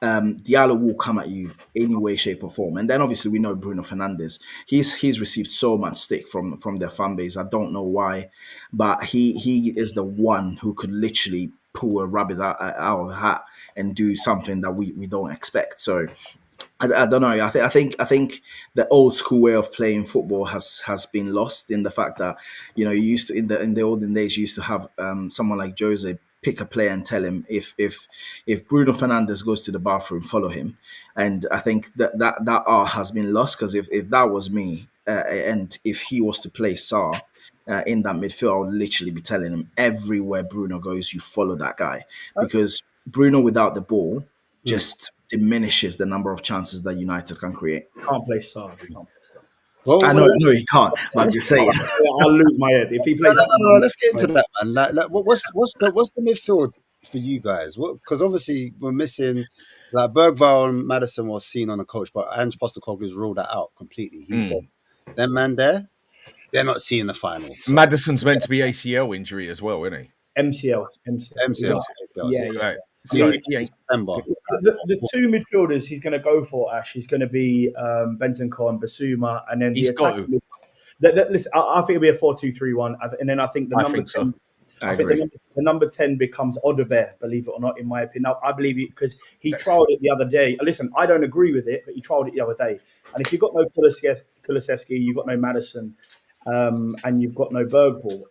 Diallo will come at you any way, shape, or form. And then obviously we know Bruno Fernandes. He's received so much stick from their fan base. I don't know why, but he is the one who could literally pull a rabbit out of a hat and do something that we don't expect. So I don't know. I think the old school way of playing football has been lost in the fact that, you used to in the olden days you used to have someone like Jose pick a player and tell him if Bruno Fernandes goes to the bathroom, follow him. And I think that art has been lost, because if that was me and if he was to play Sarr in that midfield, I would literally be telling him everywhere Bruno goes, you follow that guy, because Bruno without the ball just diminishes the number of chances that United can create. Can't play Sarr. Well, I know he can't, but I'm just saying. I'll lose my head if he plays. No, let's get into that, man. Like, what's the midfield for you guys? Because obviously we're missing, like, Bergvall and Maddison was seen on the coach, but Ange Postecoglou's ruled that out completely. He said, "Them man there, they're not seeing the final." So. Maddison's meant to be ACL injury as well, isn't he? MCL. MCL. Yeah. So he ain't. September. The two midfielders he's going to go for, Ash, he's going to be Bentancur and Basuma, and then He's the got attack. to. Listen, I think it'll be a 4-2-3-1, and then I think the I number think so. 10. I think the number 10 becomes Odobert, believe it or not, in my opinion. Now, I believe it because he trialled it the other day. Listen, I don't agree with it, but he trialled it the other day. And if you've got no Kulusevski, you've got no Maddison, and you've got no Bergvall,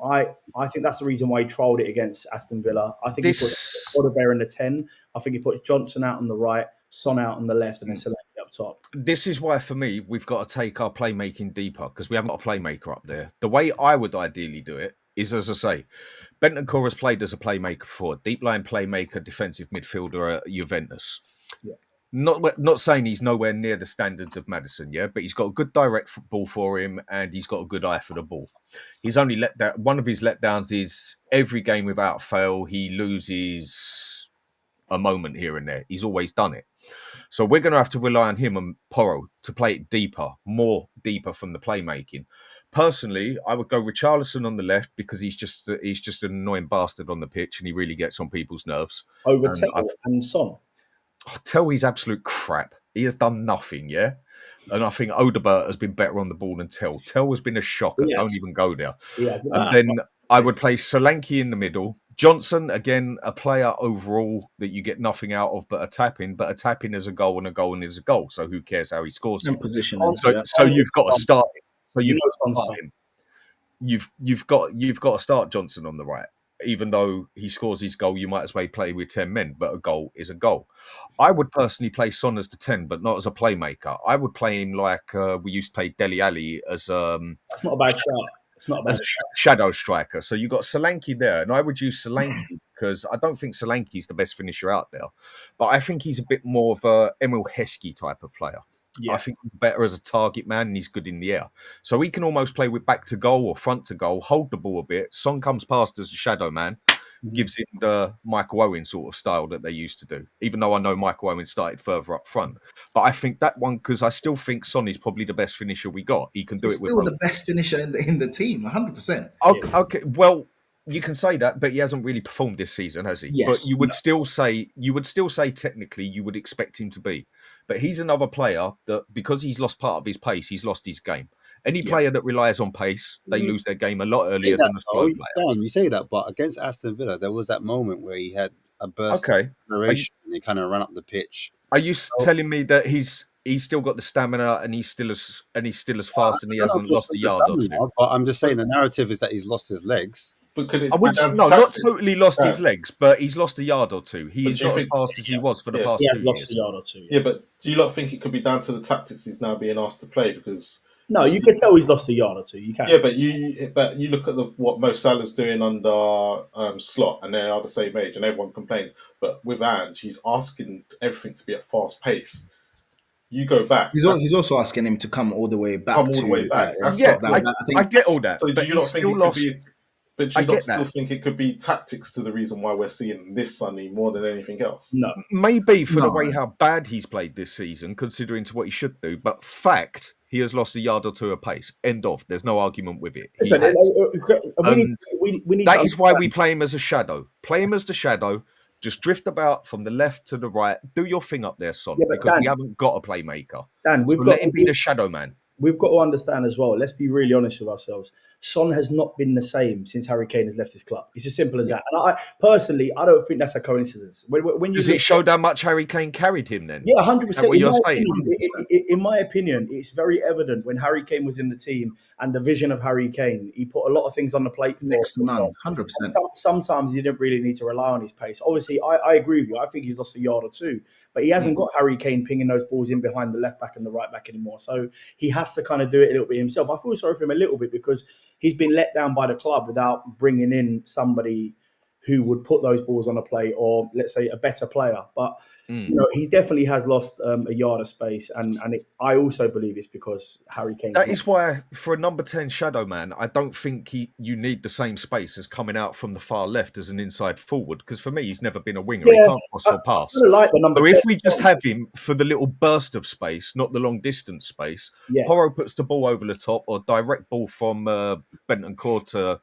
I think that's the reason why he trialled it against Aston Villa. I think he put Odobert in the 10. I think he put Johnson out on the right, Son out on the left, and then Solanke up top. This is why, for me, we've got to take our playmaking deeper because we haven't got a playmaker up there. The way I would ideally do it is, as I say, Bentancur has played as a playmaker before, deep line playmaker, defensive midfielder at Juventus. Yeah. Not saying he's nowhere near the standards of Maddison, yeah, but he's got a good direct football for him and he's got a good eye for the ball. He's only let that one of his letdowns is every game without fail, he loses a moment here and there. He's always done it. So we're going to have to rely on him and Porro to play it deeper, more deeper from the playmaking. Personally, I would go Richarlison on the left because he's just an annoying bastard on the pitch and he really gets on people's nerves. Over Tell and Son. Tell he's absolute crap. He has done nothing, yeah? And I think Odobert has been better on the ball than Tell. Tell has been a shocker. Yes. Don't even go there. Yeah, and then I would play Solanke in the middle. Johnson, again, a player overall that you get nothing out of but a tap-in is a goal and a goal is a goal. So who cares how he scores it? So you've got to start him. So you've got to start him. You've got to start Johnson on the right. Even though he scores his goal, you might as well play with 10 men, but a goal is a goal. I would personally play Son as the 10, but not as a playmaker. I would play him like we used to play Dele Alli as that's not a bad shot. It's not a bad shadow striker. So you've got Solanke there, and I would use Solanke because I don't think Solanke's the best finisher out there, but I think he's a bit more of a Emil Heskey type of player. Yeah. I think he's better as a target man and he's good in the air. So he can almost play with back to goal or front to goal, hold the ball a bit. Son comes past as a shadow man, gives him the Michael Owen sort of style that they used to do, even though I know Michael Owen started further up front. But I think that one, because I still think Son is probably the best finisher we got. He can do it with still the best finisher in the team, 100%. Okay, well, you can say that, but he hasn't really performed this season, has he? Yes, but you would still say technically you would expect him to be. But he's another player that because he's lost part of his pace, he's lost his game. Any player that relies on pace, they lose their game a lot earlier than a slow player. Dan, you say that, but against Aston Villa, there was that moment where he had a burst of inspiration and he kind of ran up the pitch. Are you telling me that he's still got the stamina and he's still as fast and he hasn't lost a yard or two? But I'm just saying the narrative is that he's lost his legs. But could it not totally lost his legs, but he's lost a yard or two. He is not as fast as he was for the past 2 years. Lost a yard or two. Yeah, but do you not think it could be down to the tactics he's now being asked to play? Because no, you can tell he's lost a yard or two. You can. Yeah, but you look at what Mo Salah's doing under Slot, and they are the same age, and everyone complains. But with Ange, he's asking everything to be at fast pace. You go back. He's also asking him to come all the way back. I get all that. So do you not think it could be? But do you not still think it could be tactics to the reason why we're seeing this Sonny more than anything else? No. Maybe for the way how bad he's played this season, considering to what he should do. But fact, he has lost a yard or two of pace. End of. There's no argument with it. That is why we play him as a shadow. Play him as the shadow. Just drift about from the left to the right. Do your thing up there, Son, because Dan, we haven't got a playmaker. Dan, let him be the shadow man. We've got to understand as well, let's be really honest with ourselves. Son has not been the same since Harry Kane has left his club. It's as simple as that. And I personally don't think that's a coincidence. Does it show how much Harry Kane carried him then? Yeah, 100%. What you're saying? In my opinion, it's very evident when Harry Kane was in the team and the vision of Harry Kane, he put a lot of things on the plate. Next to none, 100%. Sometimes he didn't really need to rely on his pace. Obviously, I agree with you. I think he's lost a yard or two, but he hasn't got Harry Kane pinging those balls in behind the left back and the right back anymore. So he has to kind of do it a little bit himself. I feel sorry for him a little bit because he's been let down by the club without bringing in somebody who would put those balls on a plate or, let's say, a better player. But he definitely has lost a yard of space. And I also believe it's because Harry Kane... That is why, for a number 10 shadow man, I don't think you need the same space as coming out from the far left as an inside forward. Because for me, he's never been a winger. He can't cross or pass. Like the number so if we just have him for the little burst of space, not the long distance space, Porro puts the ball over the top or direct ball from Bentancur to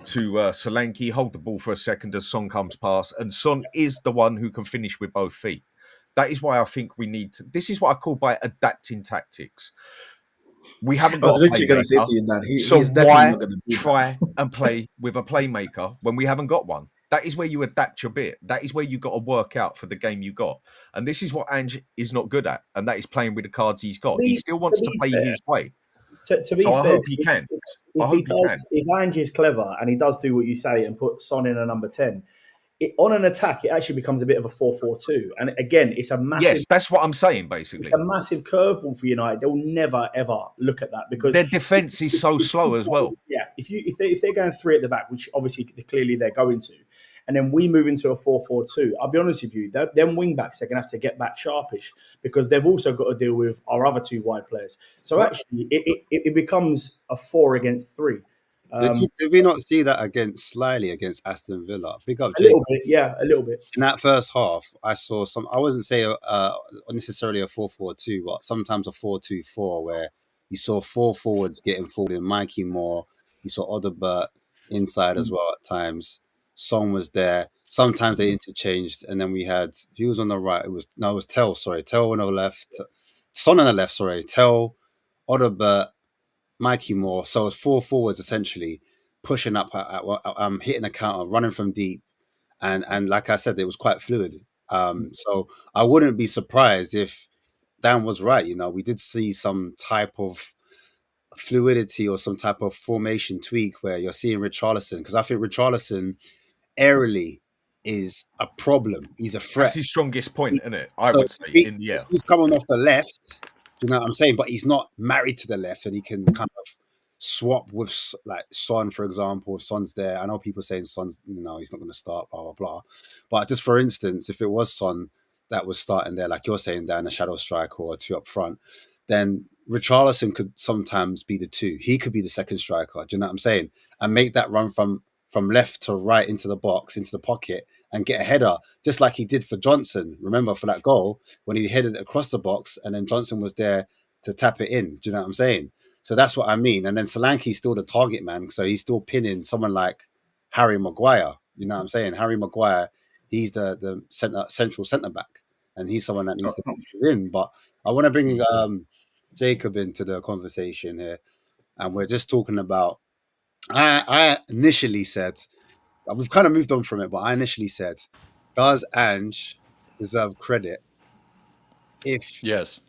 Solanke, hold the ball for a second as Son comes past, and Son is the one who can finish with both feet. That is why I think we need to. This is what I call by adapting tactics. We haven't I was got a literally going to say playmaker, to you that so he's definitely why not going to do that. try and play with a playmaker when we haven't got one? That is where you adapt your bit. That is where you got to work out for the game you got. And this is what Ange is not good at, and that is playing with the cards he's got. He still wants to play his way. To be So I fair, hope he can. I hope he can. If Ange is clever and he does do what you say and put Son in a number 10, on an attack, it actually becomes a bit of a 4-4-2. And again, it's a massive... Yes, that's what I'm saying, basically. It's a massive curveball for United. They'll never, ever look at that because... Their defence is so slow as well. Yeah, if they're going 3 at the back, which obviously clearly they're going to, and then we move into a 4-4-2, I'll be honest with you, them wing-backs are going to have to get back sharpish because they've also got to deal with our other 2 wide players. So actually, it becomes a 4 against 3. Did we not see that slyly against Aston Villa? Big up, a little bit, yeah, a little bit. In that first half, I saw some. I wasn't saying necessarily a 4-4-2, but sometimes a 4-2-4, where you saw 4 forwards getting forward in Mikey Moore. You saw Odobert inside as well at times. Son was there. Sometimes they interchanged, and then we had. If he was on the right, it was Tell. Sorry, Tell on the left. Son on the left. Sorry, Tell, Odobert, Mikey Moore. So it's 4 forwards essentially pushing up, hitting a counter, running from deep, and like I said, it was quite fluid. So I wouldn't be surprised if Dan was right. You know, we did see some type of fluidity or some type of formation tweak where you're seeing Richarlison, because I think Richarlison aerially is a problem. He's a threat. That's his strongest point, isn't it? I would say in the air. He's coming off the left. Do you know what I'm saying? But he's not married to the left, and he can kind of swap with like Son, for example. If Son's there, I know people saying Son's, he's not going to start, blah blah blah. But just for instance, if it was Son that was starting there, like you're saying, down a shadow striker or 2 up front, then Richarlison could sometimes be the 2. He could be the second striker. Do you know what I'm saying? And make that run from left to right into the box, into the pocket, and get a header, just like he did for Johnson. Remember, for that goal, when he headed it across the box, and then Johnson was there to tap it in. Do you know what I'm saying? So that's what I mean. And then Solanke's still the target man, so he's still pinning someone like Harry Maguire. You know what I'm saying? Harry Maguire, he's the central centre back, and he's someone that needs to put in. But I want to bring Jacob into the conversation here, and we're just talking about. I initially said, we've kind of moved on from it, but I initially said, does Ange deserve credit? Yes.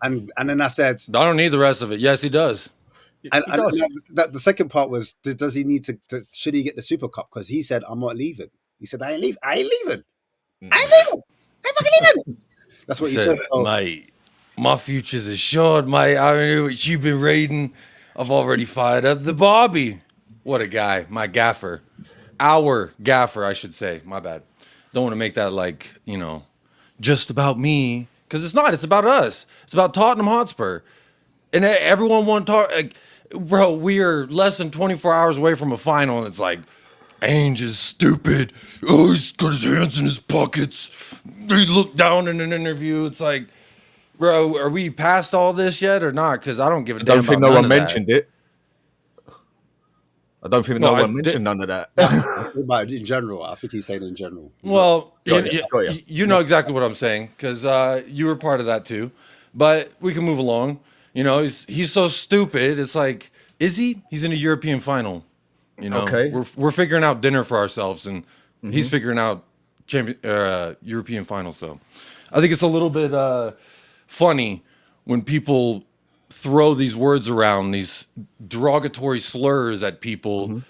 And then I said, I don't need the rest of it. Yes, he does. And the second part was, does he need to should he get the Super Cup? Because he said, I'm not leaving. He said, I ain't leaving. I ain't leaving. I ain't fucking leaving. That's what he said. So, mate, my future's assured, mate. I mean, what you've been raiding, I've already fired up the Bobby. What a guy. My gaffer. Our gaffer, I should say. My bad. Don't want to make that like, just about me. Because it's not. It's about us. It's about Tottenham Hotspur. And everyone want to talk. Bro, we are less than 24 hours away from a final, and it's like, Ainge is stupid. Oh, he's got his hands in his pockets. He looked down in an interview. It's like, bro, are we past all this yet or not? Because I don't give a damn. I don't think no one mentioned it. I don't think no one mentioned none of that. But in general, I think he's saying in general. Well, you know exactly what I'm saying, because you were part of that too. But we can move along. He's so stupid. It's like, is he? He's in a European final. Okay. We're figuring out dinner for ourselves, and he's figuring out European final. So I think it's a little bit funny when people throw these words around, these derogatory slurs at people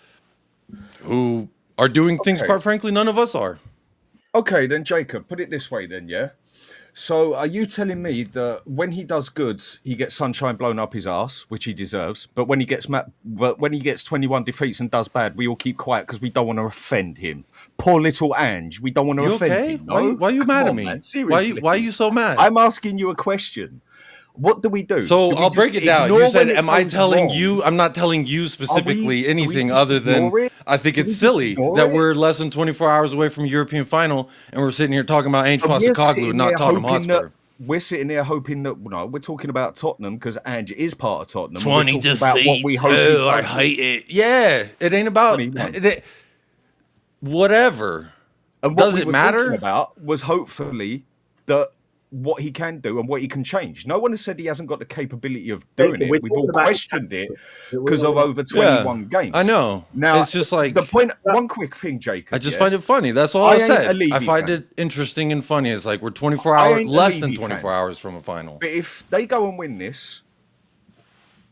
who are doing things, quite frankly, none of us are. Okay, then Jacob, put it this way then, yeah? So are you telling me that when he does good, he gets sunshine blown up his ass, which he deserves, but when he gets 21 defeats and does bad, we all keep quiet because we don't want to offend him? Poor little Ange, we don't want to offend him. No? Why are you mad at me? Man, seriously. Why are you so mad? I'm asking you a question. What do we do? So I'll break it down. You said, am I telling you? I'm not telling you specifically anything other than I think it's silly that we're less than 24 hours away from a European final and we're sitting here talking about Ange Postecoglou, not Tottenham Hotspur. we're sitting there hoping that we're talking about Tottenham because Ange is part of Tottenham. 20 We're talking about what we defeats. hope he Oh, I does. hate it. Yeah, it ain't about 21. whatever. And what Does we it were matter? talking about was hopefully that what he can do and what he can change. No one has said he hasn't got the capability of doing Jacob, we're it. We've all talking about questioned it We're because of talking over 21 games. I know. Now, It's just like the point. One quick thing, Jacob. I just find it funny. That's all I ain't said. a Levy I find fan. it interesting and funny. It's like we're 24 I hours, ain't a less than Levy 24 fan. hours from a final. But if they go and win this,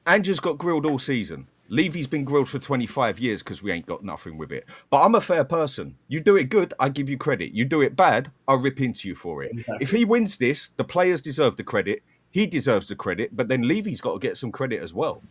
Ange's got grilled all season. Levy's been grilled for 25 years because we ain't got nothing with it. But I'm a fair person. You do it good, I give you credit. You do it bad, I'll rip into you for it. Exactly. If he wins this, the players deserve the credit. He deserves the credit. But then Levy's got to get some credit as well.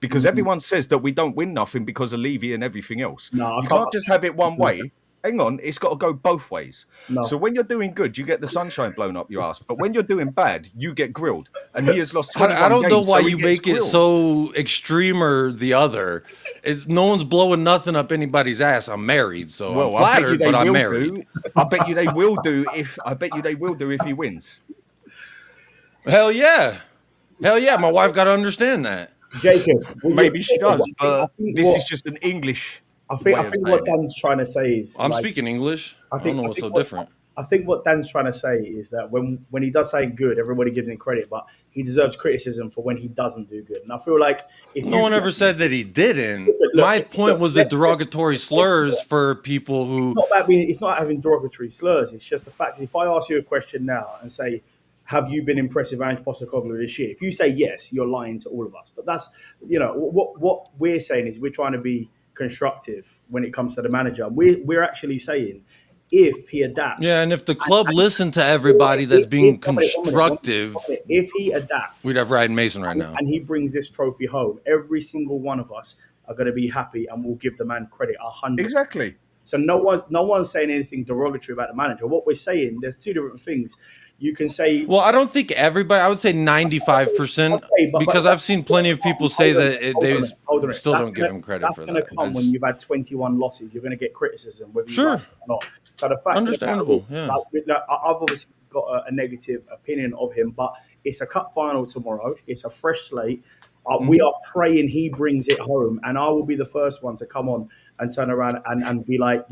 Because everyone says that we don't win nothing because of Levy and everything else. No, you can't just have it one way. Hang on, it's got to go both ways. No. So when you're doing good, you get the sunshine blown up your ass. But when you're doing bad, you get grilled. And he has lost 21 I don't know games, why so he you gets make it grilled. so extreme or the other. No one's blowing nothing up anybody's ass. I'm married, so I'm flattered, but I'm married. I bet you they will do if he wins. Hell yeah. Hell yeah. My wife got to understand that. Jacob. Maybe she does, but I think this what- is just an English. I think way of what saying it. Dan's trying to say is I'm like, speaking English. I don't know what's so what- different. I think what Dan's trying to say is that when he does something good, everybody gives him credit, but he deserves criticism for when he doesn't do good. And I feel like if No one ever said that he didn't. Listen, look, My point look, was the let's- derogatory slurs for people who. it's not having derogatory slurs. It's just the fact that if I ask you a question now and say, have you been impressed with Ange Postecoglou this year? If you say yes, you're lying to all of us. But that's, what we're saying is we're trying to be constructive when it comes to the manager. We're actually saying if he adapts. Yeah, and if the club listened to everybody that's being constructive, if he adapts, we'd have Ryan Mason right now. and he brings this trophy home, every single one of us are going to be happy and we'll give the man credit 100%. Exactly. So no one's saying anything derogatory about the manager. What we're saying, there's two different things. You can say, Well, I don't think everybody. I would say 95%, Okay, but- because I've seen plenty of people say that hold on. still That's don't give gonna- him credit That's for going to that. come when you've had 21 losses. You're going to get criticism, whether you Sure. like it or not. So the fact Understandable, of the matter yeah. is, like, I've obviously got a negative opinion of him, but it's a cup final tomorrow. It's a fresh slate. We are praying he brings it home, and I will be the first one to come on and turn around and be like,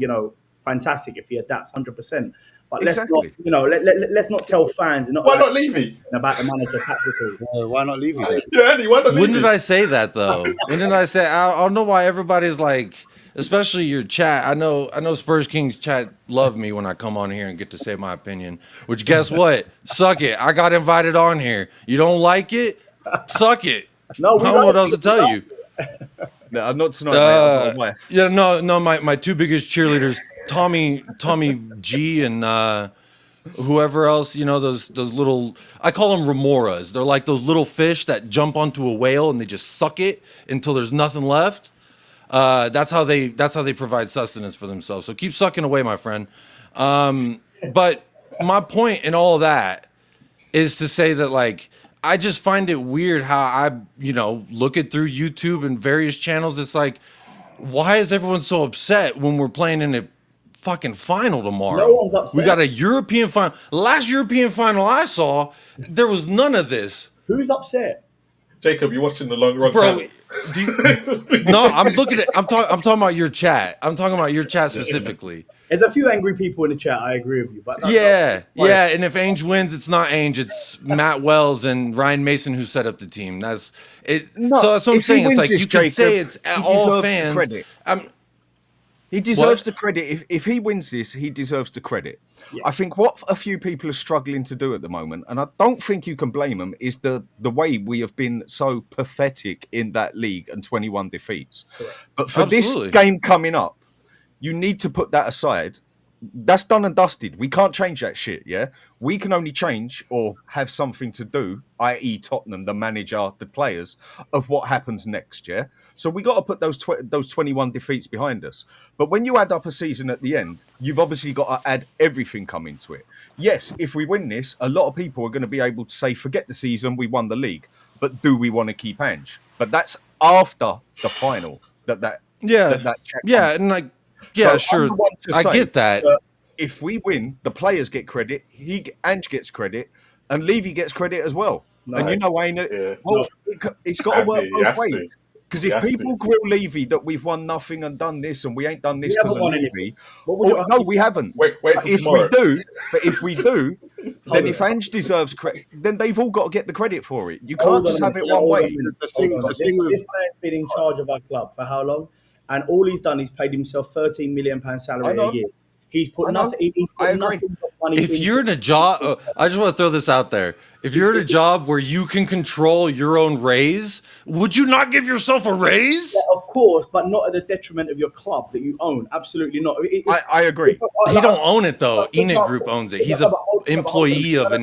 fantastic if he adapts 100%. But Exactly. let's not tell fans and Why not Levy? about the manager tactically. Why not Levy then? Yeah, Andy, why not When Levy? did I say that though? When did I say? I don't know why everybody's like, especially your chat. I know Spurs Kings chat love me when I come on here and get to say my opinion. Which guess what? Suck it. I got invited on here. You don't like it? Suck it. No, I don't know what else to tell you. No, not tonight, mate. I've got a wife. Yeah, no. My two biggest cheerleaders, Tommy G and whoever else. Those little. I call them remoras. They're like those little fish that jump onto a whale and they just suck it until there's nothing left. That's how they provide sustenance for themselves. So keep sucking away, my friend. But my point in all of that is to say that, like, I just find it weird how I, look it through YouTube and various channels. It's like, why is everyone so upset when we're playing in a fucking final tomorrow? No one's upset. We got a European final. Last European final I saw, there was none of this. Who's upset? Jacob, you're watching the long run. Bro, channel. no, I'm looking at. I'm talking about your chat. I'm talking about your chat specifically. There's a few angry people in the chat. I agree with you, but that's Yeah. not- And if Ainge wins, it's not Ainge. It's Matt Wells and Ryan Mason who set up the team. That's it. No, so that's what I'm if he saying. It's wins like this, you can Jacob, say it's he all deserves the fans. credit. He deserves the credit. If he wins this, he deserves the credit. Yeah. I think what a few people are struggling to do at the moment, and I don't think you can blame them, is the way we have been so pathetic in that league and 21 defeats. Correct. But for Absolutely. this game coming up, you need to put that aside. That's done and dusted. We can't change that shit, yeah? We can only change or have something to do, i.e. Tottenham, the manager, the players, of what happens next, yeah? So we got to put those 21 defeats behind us. But when you add up a season at the end, you've obviously got to add everything come into it. Yes, if we win this, a lot of people are going to be able to say, forget the season, we won the league. But do we want to keep Ange? But that's after the final that check Yeah, comes. and like, yeah, So sure. I'm the one to I say get that. If we win, the players get credit. Ange gets credit. and Levy gets credit as well. No. And you know, Wayne, Yeah. well, it's got to work Andy, he both has ways. to. Because He if has people to. grill Levy that we've won nothing and done this and we ain't done this We because haven't of won Levy, anything. What would you- no, we haven't. Wait But till if tomorrow. we do, then on. if Ange deserves credit, then they've all got to get the credit for it. You Hold can't on just a have minute, it one hold on a way. minute, The hold thing- on. the thing with- This man's been in charge of our club for how long? And all he's done is paid himself £13 million I salary know. a year. He's put I know. nothing. He's I put agree. nothing but money. If into you're in a job, I just want to throw this out there. If you're in a job where you can control your own raise, would you not give yourself a raise? Yeah, of course, but not at the detriment of your club that you own. Absolutely not. I agree. He don't own it though. For example, Enid Group owns it. He's yeah, an but hold on, employee of a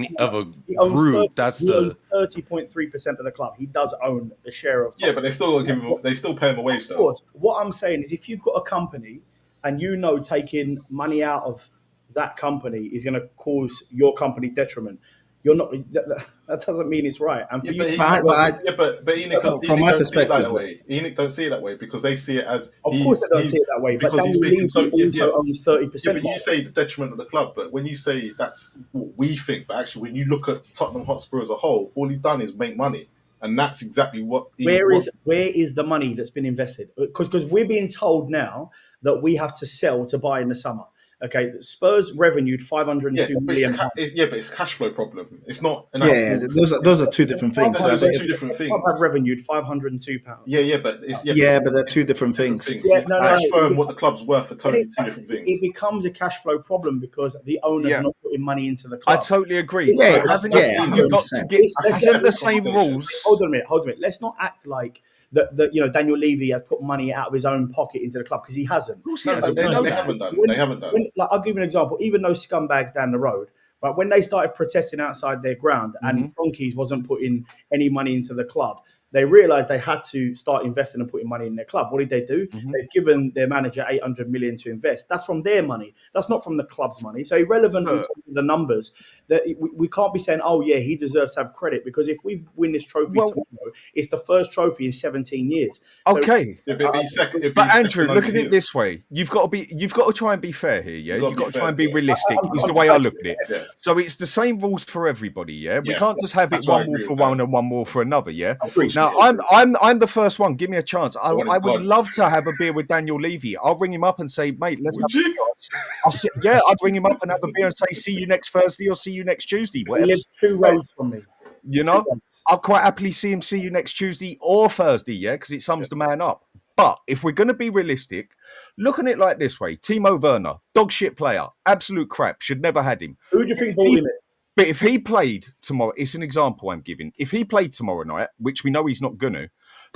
He owns group. 30, That's he the owns 30.3% of the club. He does own a share of. Yeah, but they still give him. They still pay him a wage Of though. course. What I'm saying is, if you've got a company and you know taking money out of that company is going to cause your company detriment, you're not. That doesn't mean it's right. And for Yeah, you, but Enoch, From my don't see it perspective- that way. Enoch don't see it that way because they see it as. of course, they don't see it that way. But because he's Daniel making Levy so. also owns 30%. Yeah, but you say the detriment of the club, but when you say that's what we think, but actually when you look at Tottenham Hotspur as a whole, all he's done is make money, and that's exactly what. Where is the money that's been invested? Because we're being told now that we have to sell to buy in the summer. Okay, Spurs revenued £502 million. but it's a cash flow problem. It's not. Yeah, those are two different things. Those are two different things. Club have revenued £502. Yeah, but it's But they're two different things. Yeah, no, cash no, flow and what the club's worth are totally two different It things. becomes a cash flow problem because the owner's Yeah. not putting money into the I club. totally agree. Yeah, But that's- you've got to 100%. get Let's set get the same rules. Hold on a minute. Let's not act like that. Daniel Levy has put money out of his own pocket into the club because he hasn't. Of course, No, he hasn't. they We know that. haven't done. When- They haven't done. Like, I'll give you an example. Even those scumbags down the road, right? When they started protesting outside their ground and Donkeys wasn't putting any money into the club, they realised they had to start investing and putting money in their club. What did they do? They've given their manager 800 million to invest. That's from their money. That's not from the club's money. So irrelevant in terms of the numbers, that we can't be saying, oh yeah, he deserves to have credit, because if we win this trophy tomorrow, it's the first trophy in 17 years. So, Okay. It'd be second. It'd be But Andrew, second look at under it his. this way: you've got to try and be fair here. Yeah, You've you've gotta got be to try fair and be to it. realistic. Is the way I look at it. Yeah. So it's the same rules for everybody. Yeah, we Yeah. can't just have it That's why I one more agree for with one that. and one more for another. Yeah. Unfortunately, Now I agree. I'm the first one. Give me a chance. I want him would gone. love to have a beer with Daniel Levy. I'll ring him up and say, mate, let's Would have a you? beer. I'd ring him up and have a beer and say, see you next Thursday or see you next Tuesday. he Whatever. lives 2 rows from me. You know, 2 rows. I'll quite happily see him see you next Tuesday or Thursday, yeah, because it sums the man up. But if we're going to be realistic, look at it like this way: Timo Werner, dog shit player, absolute crap, should never had him. Who do you think bought him in? But if he played tomorrow, it's an example I'm giving. If he played tomorrow night, which we know he's not going to,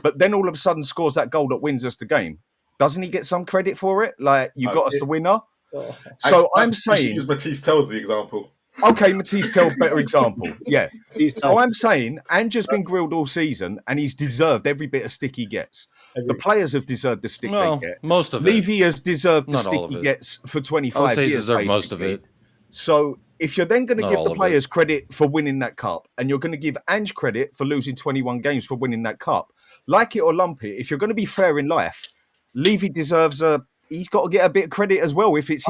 but then all of a sudden scores that goal that wins us the game, doesn't he get some credit for it? Like, you got us the winner. Oh. So I'm We should saying, use Matisse tells the example. okay, Matisse tells better example. Yeah. He's So I'm saying Ange has been grilled all season and he's deserved every bit of stick he gets. The Agreed. players have deserved the stick Well, they get. most of it. Levy has deserved the Not stick all of he it. gets for I 25 would say he years. deserved most of basically. it. So if you're then going to Not give all the of players credit for winning that cup, and you're going to give Ange credit for losing 21 games for winning that cup, like it or lump it, if you're going to be fair in life, Levy deserves he's got to get a bit of credit as well. If it's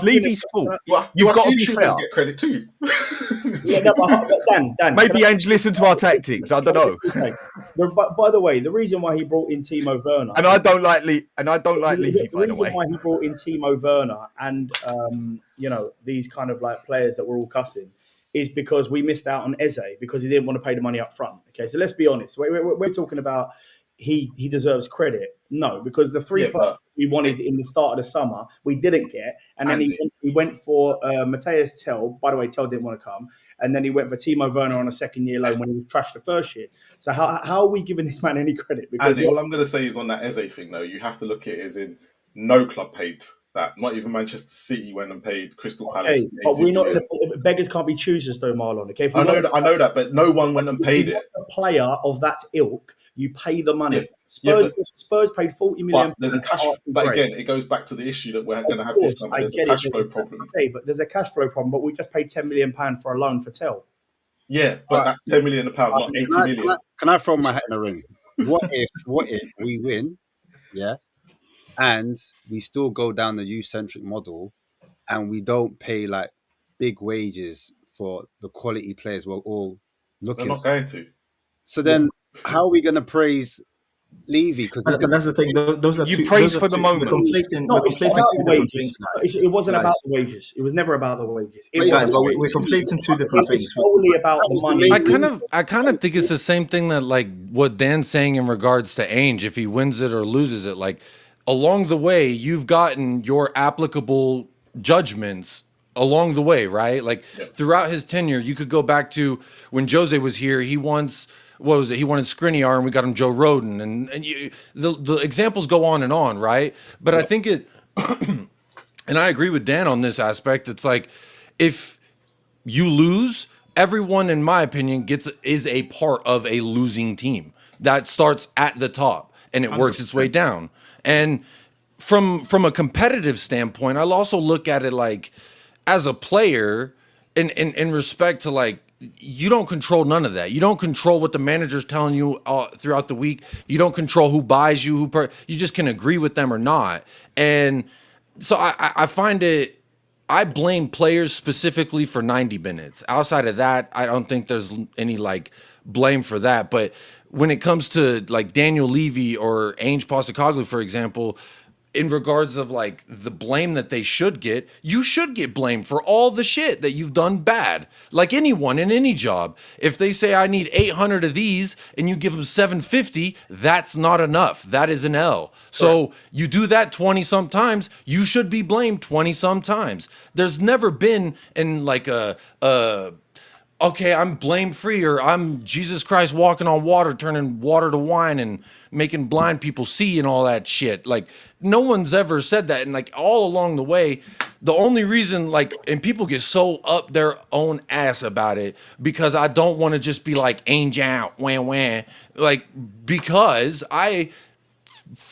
Levy's fault, Well, you've got to be YouTubers fair. get credit too. Yeah, no, but Dan, Maybe Ange listened to our tactics. I don't know. But by the way, the reason why he brought in Timo Werner, And I don't like Levy, by the reason way. why he brought in Timo Werner and these kind of like players that were all cussing, is because we missed out on Eze because he didn't want to pay the money up front. Okay, so let's be honest. We're talking about he deserves credit. No, because the three Yeah, but- players we wanted in the start of the summer we didn't get, and then Andy. he went for Matthias Tell. By the way, Tell didn't want to come, and then he went for Timo Werner on a second-year loan when he was trashed the first year. So how are we giving this man any credit? Because Andy, all I'm going to say is on that Eze thing, though, you have to look at it as in no club paid that. Not even Manchester City went and paid Crystal Palace. okay, but 80 we're not million. beggars can't be choosers, though, Marlon. Okay, if we I want know that, but no one went and paid it. a player of that ilk, you pay the money. Yeah, Spurs paid 40 million. But there's a cash. But again, it goes back to the issue that we're going to have this summer. There's a cash flow problem. Okay, but there's a cash flow problem. But we just paid £10 million for a loan for Tell. Yeah, but that's £10 million, not 80 million. Can I throw my hat in the ring? What if we win, yeah, and we still go down the youth-centric model, and we don't pay like big wages for the quality players we're all They're looking not at. going to. So then, how are we going to praise Levy? Because he's But that's the thing. Those are You two. praise Those are for the two. moment. No, We're it's not conflating about two the different wages. things, It wasn't about guys. the wages. It was never about the wages. It But was guys, But we're conflating two different things. It's solely about That the was the money. main I kind of think it's the same thing that like what Dan's saying in regards to Ainge. If he wins it or loses it, like along the way, you've gotten your applicable judgments along the way, right? Like throughout his tenure, you could go back to when Jose was here. He once what was it? He wanted Skriniar, and we got him Joe Roden, and the examples go on, right? But I think it, and I agree with Dan on this aspect. It's like if you lose, everyone, in my opinion, is a part of a losing team that starts at the top and it works its way down. And from a competitive standpoint, I'll also look at it like as a player, in respect to like you don't control none of that. You don't control what the manager's telling you throughout the week. You don't control who buys you, you just can agree with them or not. And so I find it. I blame players specifically for 90 minutes. Outside of that, I don't think there's any like blame for that. But when it comes to like Daniel Levy or Ainge Postecoglou, for example, in regards of like the blame that they should get, you should get blamed for all the shit that you've done bad. Like anyone in any job, if they say I need 800 of these and you give them 750, that's not enough. That is an L. So you do that 20 sometimes, you should be blamed 20 sometimes. There's never been in like a okay, I'm blame free, or I'm Jesus Christ walking on water, turning water to wine and making blind people see and all that shit. Like, no one's ever said that. And like all along the way, the only reason like, and people get so up their own ass about it because I don't want to just be like, Ainge out, wah. Like, because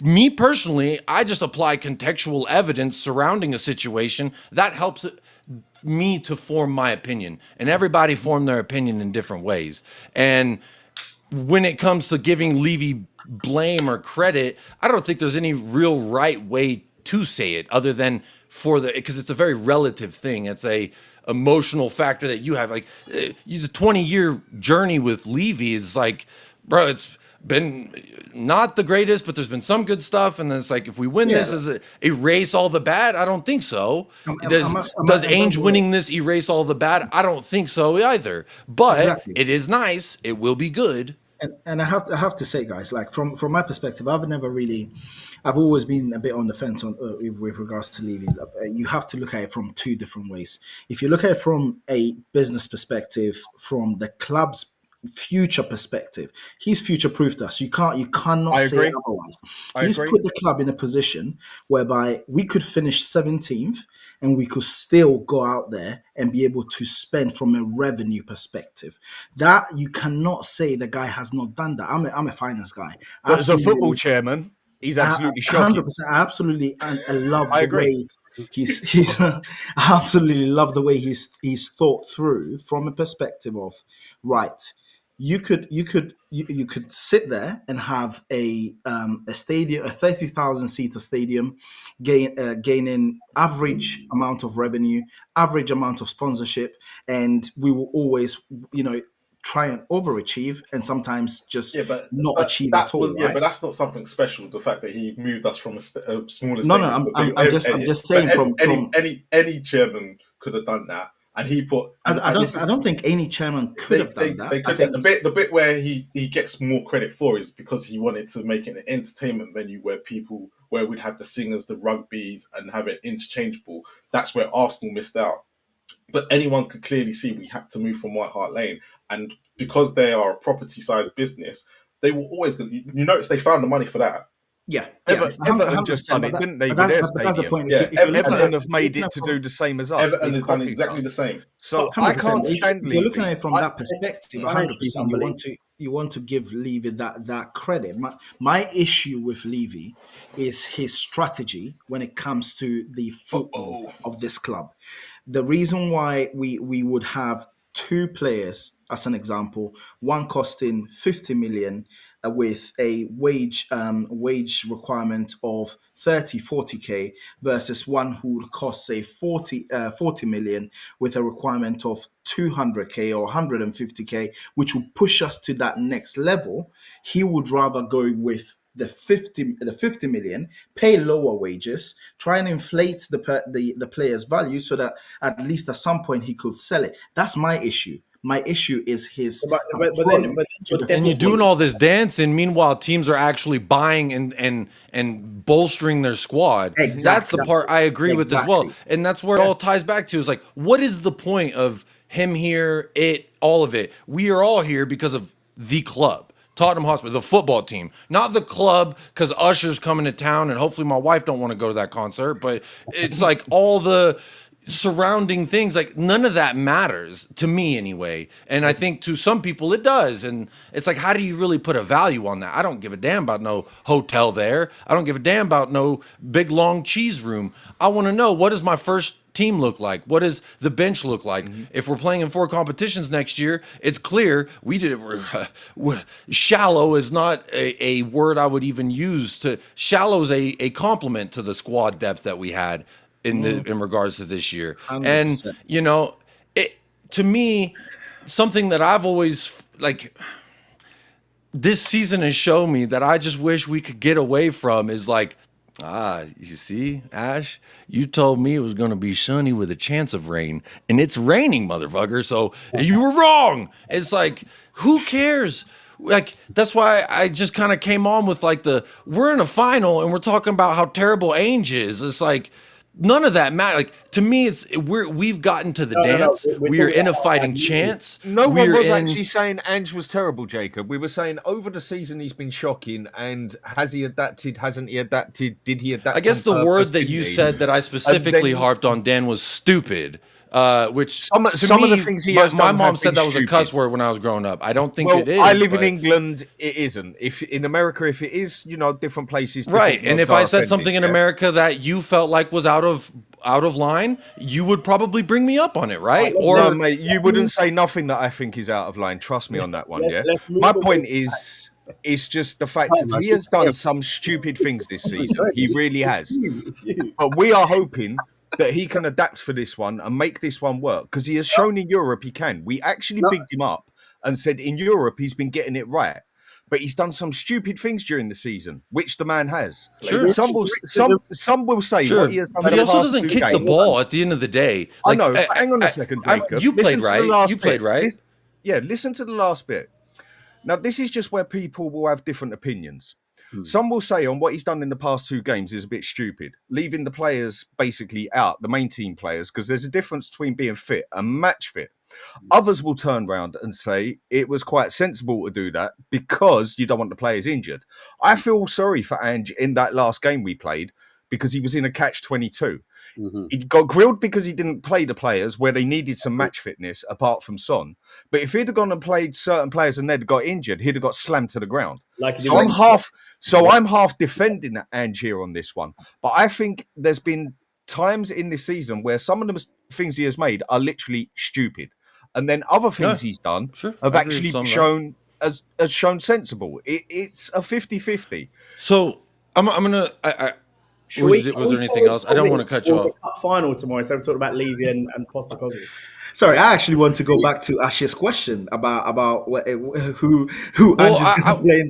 me personally, I just apply contextual evidence surrounding a situation that helps me to form my opinion, and everybody form their opinion in different ways. And when it comes to giving Levy blame or credit, I don't think there's any real right way to say it other than for the, because it's a very relative thing. It's a emotional factor that you have. Like the 20-year journey with Levy is like, bro, it's been not the greatest, but there's been some good stuff. And then it's like, if we win this, does it erase all the bad? I don't think so. Does Ainge winning this erase all the bad? I don't think so either. But it is nice. It will be good. And I have to say, guys, like from my perspective, I've always been a bit on the fence on with regards to Levy. You have to look at it from two different ways. If you look at it from a business perspective, from the club's future perspective, he's future-proofed us. You cannot say otherwise. He's put the club in a position whereby we could finish 17th and we could still go out there and be able to spend from a revenue perspective. That you cannot say the guy has not done that. I'm a finance guy. But as a football chairman, he's absolutely shocking. 100%, absolutely, and I love the way he's I absolutely love the way he's thought through from a perspective of right. You could sit there and have a stadium, a 30,000 seater stadium, gaining average amount of revenue, average amount of sponsorship, and we will always, try and overachieve and sometimes just not achieve at all. But that's not something special. The fact that he moved us from a smaller. No, I'm just saying from any chairman could have done that. And he put. And I don't think any chairman could have done that. They could, the bit where he gets more credit for is because he wanted to make it an entertainment venue where we'd have the singers, the rugbies, and have it interchangeable. That's where Arsenal missed out. But anyone could clearly see we had to move from White Hart Lane, and because they are a property side business, they were always going. You notice they found the money for that. Yeah, Everton just done it, didn't they? With their stadium. Everton have made it to do the same as us. Everton has done exactly the same. So I can't stand Levy. You're looking at it from that perspective. 100%. You want to give Levy that credit. My issue with Levy is his strategy when it comes to the football of this club. The reason why we would have two players as an example, one costing 50 million with a wage requirement of 40k versus one who would cost say 40 million with a requirement of 200k or 150k, which will push us to that next level. He would rather go with the 50 million, pay lower wages, try and inflate the player's value so that at least at some point he could sell it. That's my issue. My issue is his approach to the And you're football. doing all this dancing. Meanwhile, teams are actually buying and bolstering their squad. That's Exactly. the part I agree with as well. Exactly. And that's where it all ties back to is like, what is the point of him here, all of it? We are all here because of the club. Tottenham Hotspur, the football team, not the club, because Usher's coming to town, and hopefully my wife don't want to go to that concert. But it's like all the surrounding things, like none of that matters to me anyway. And I think to some people it does. And it's like, how do you really put a value on that? I don't give a damn about no hotel there. I don't give a damn about no big long cheese room. I want to know, what does my first team look like? What does the bench look like? If we're playing in 4 competitions next year, it's clear shallow is not a word I would even use. Shallow is a compliment to the squad depth that we had in regards to this year. 100%. And you know, it to me, something that I've always like, this season has shown me that I just wish we could get away from is like, you see, Ash, you told me it was going to be sunny with a chance of rain, and it's raining, motherfucker. So you were wrong. It's like, who cares? Like, that's why I just kind of came on with like we're in a final and we're talking about how terrible Ainge is. It's like, none of that matter. Like, to me, we've gotten to the dance. We are in a fighting chance. No one was actually saying Ange was terrible, Jacob. We were saying over the season he's been shocking, and has he adapted? Hasn't he adapted? Did he adapt? I guess the word that you said that I specifically harped on, Dan, was stupid. Which some of the things he has my done mom have said been that was a cuss stupid. word when I was growing up. I don't think Well, it is. I live in but- England. It isn't. If in America, if it is, different places. Right. different And if words I are said offended, something in yeah. America that you felt like was out of line, you would probably bring me up on it, right? No, mate, you wouldn't say nothing that I think is out of line. Trust me on that one. Let's move My away point from is, it's just the fact that he has done some stupid things this season. He really has. It's you. But we are hoping that he can adapt for this one and make this one work, because he has shown in Europe he can. We actually bigged him up and said in Europe he's been getting it right. But he's done some stupid things during the season, which the man has. Sure. Some will say Sure, what he has done. but in he the also past doesn't 2 kick the games. ball at the end of the day. I know. But hang on a second, Jacob. You played Listen to the right. last You played bit. right. Listen to the last bit. Now, this is just where people will have different opinions. Some will say on what he's done in the past 2 games is a bit stupid, leaving the players basically out, the main team players, because there's a difference between being fit and match fit. Others will turn around and say it was quite sensible to do that because you don't want the players injured. I feel sorry for Ange in that last game we played because he was in a catch-22. He got grilled because he didn't play the players where they needed some match fitness apart from Son. But if he'd have gone and played certain players and they'd got injured, he'd have got slammed to the ground. I'm half defending Ange here on this one. But I think there's been times in this season where some of the things he has made are literally stupid. And then other things he's done have actually shown sensible. It's a 50-50. So I'm gonna. Was there anything else? I don't want to cut you off. Final tomorrow, instead of talking about Levy and Postecoglou. Sorry, I actually want to go back to Ash's question about who. Well,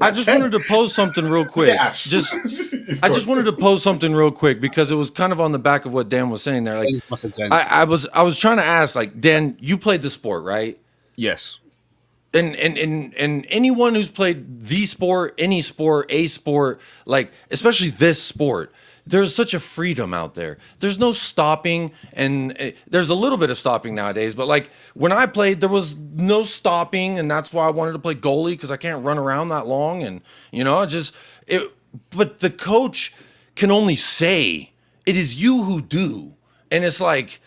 I just wanted to pose something real quick. I just wanted to pose something real quick because it was kind of on the back of what Dan was saying there. Like, I was trying to ask, like, Dan, you played the sport, right? Yes. And anyone who's played the sport, any sport, a sport, like especially this sport, there's such a freedom out there. There's no stopping, and there's a little bit of stopping nowadays. But like when I played, there was no stopping, and that's why I wanted to play goalie because I can't run around that long, and But the coach can only say it is you who do, and it's like.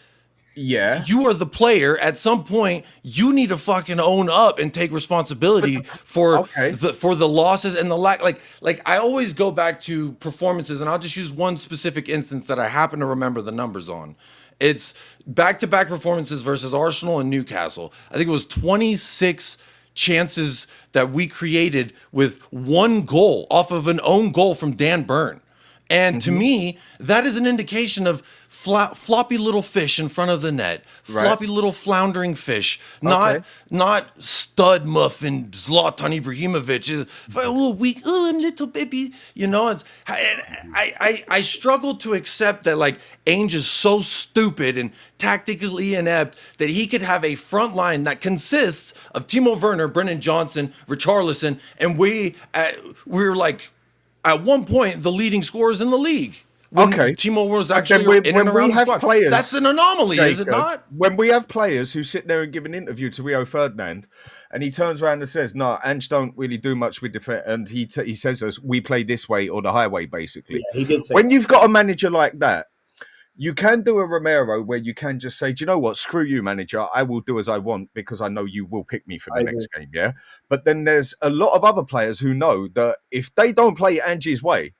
Yeah, you are the player. At some point, you need to fucking own up and take responsibility for the losses and the lack. Like I always go back to performances, and I'll just use one specific instance that I happen to remember the numbers on. It's back-to-back performances versus Arsenal and Newcastle. I think it was 26 chances that we created with one goal off of an own goal from Dan Burn. And to me, that is an indication of floppy little fish in front of the net, floppy little floundering fish, not stud muffin Zlatan Ibrahimovic. Is a little weak, I'm little baby. You know, I struggle to accept that like Ainge is so stupid and tactically inept that he could have a front line that consists of Timo Werner, Brennan Johnson, Richarlison, and we're like at one point the leading scorers in the league. When Timo was actually in and around the squad. Players, that's an anomaly, Jacob, is it not? When we have players who sit there and give an interview to Rio Ferdinand, and he turns around and says, "No, Ange don't really do much with defense," and he says us, "We play this way or the highway," basically. Yeah, he did say when you've got a manager like that, you can do a Romero where you can just say, "Do you know what? Screw you, manager. I will do as I want because I know you will pick me for the next game." Yeah, but then there's a lot of other players who know that if they don't play Ange's way,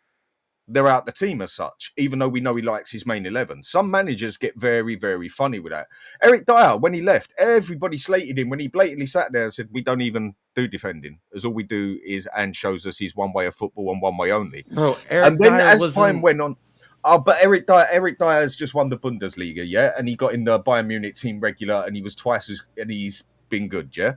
they're out the team as such, even though we know he likes his main 11. Some managers get very, very funny with that. Eric Dyer, when he left, everybody slated him when he blatantly sat there and said, "We don't even do defending, as all we do is," and shows us his one way of football and one way only. Bro, Eric and then Dyer as time went on, but Eric Dyer has just won the Bundesliga, yeah? And he got in the Bayern Munich team regular, and he was and he's been good, yeah?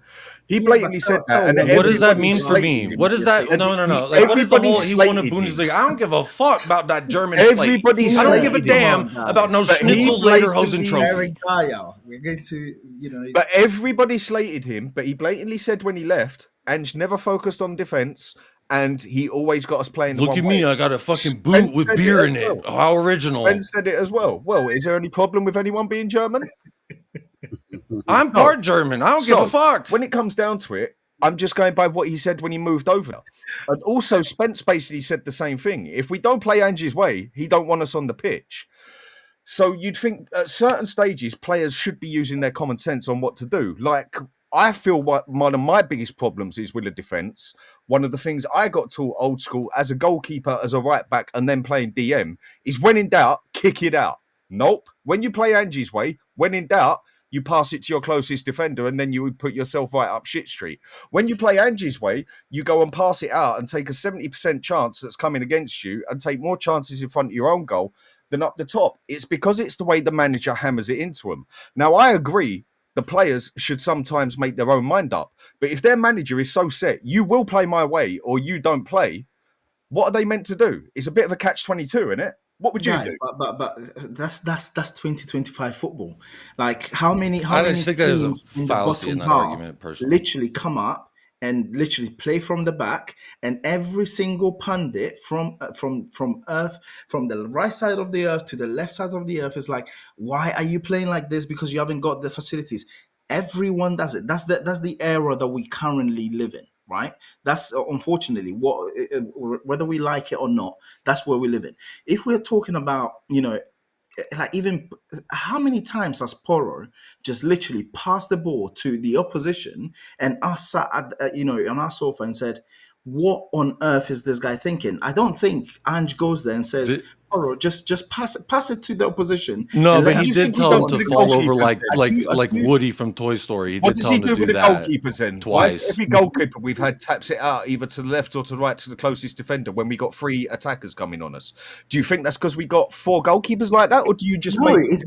He blatantly said that. And what does that mean for me? What is that? No. Like, what is the whole he won a Bundesliga? I don't give a fuck about that German plate. I don't give a damn about no Schnitzel Lederhosen trophy. We're going to, But everybody slated him, but he blatantly said when he left, Ange never focused on defense, and he always got us playing. Look at me, I got a fucking boot with beer in it. How original. Ben said it as well. Well, is there any problem with anyone being German? I'm part German. I don't give a fuck. When it comes down to it, I'm just going by what he said when he moved over. And also, Spence basically said the same thing. If we don't play Ange's way, he don't want us on the pitch. So you'd think at certain stages, players should be using their common sense on what to do. Like, I feel one of my biggest problems is with the defence. One of the things I got taught old school as a goalkeeper, as a right back, and then playing DM is when in doubt, kick it out. Nope. When you play Ange's way, when in doubt, you pass it to your closest defender and then you would put yourself right up shit street. When you play Ange's way, you go and pass it out and take a 70% chance that's coming against you and take more chances in front of your own goal than up the top. It's because it's the way the manager hammers it into them. Now, I agree the players should sometimes make their own mind up. But if their manager is so set, you will play my way or you don't play, what are they meant to do? It's a bit of a catch-22, isn't it? What would you do? But that's 2025 football. Like how many think there's teams a in the fallacy in bottom that half argument, personally. literally come up and literally play from the back, and every single pundit from Earth, from the right side of the Earth to the left side of the Earth is like, why are you playing like this? Because you haven't got the facilities. Everyone does it. That's the era that we currently live in. Right, that's unfortunately what, whether we like it or not, that's where we live in. If we're talking about, like even how many times has Porro just literally passed the ball to the opposition and us sat at, on our sofa and said, "What on earth is this guy thinking?" I don't think Ange goes there and says, "Porro, just pass it to the opposition." No, but he did tell him to fall over like Woody from Toy Story. He What did does tell he him do to do with the that goalkeepers then? twice. Every goalkeeper we've had taps it out either to the left or to the right to the closest defender when we got 3 attackers coming on us. Do you think that's because we got 4 goalkeepers like that, or do you just No, make it's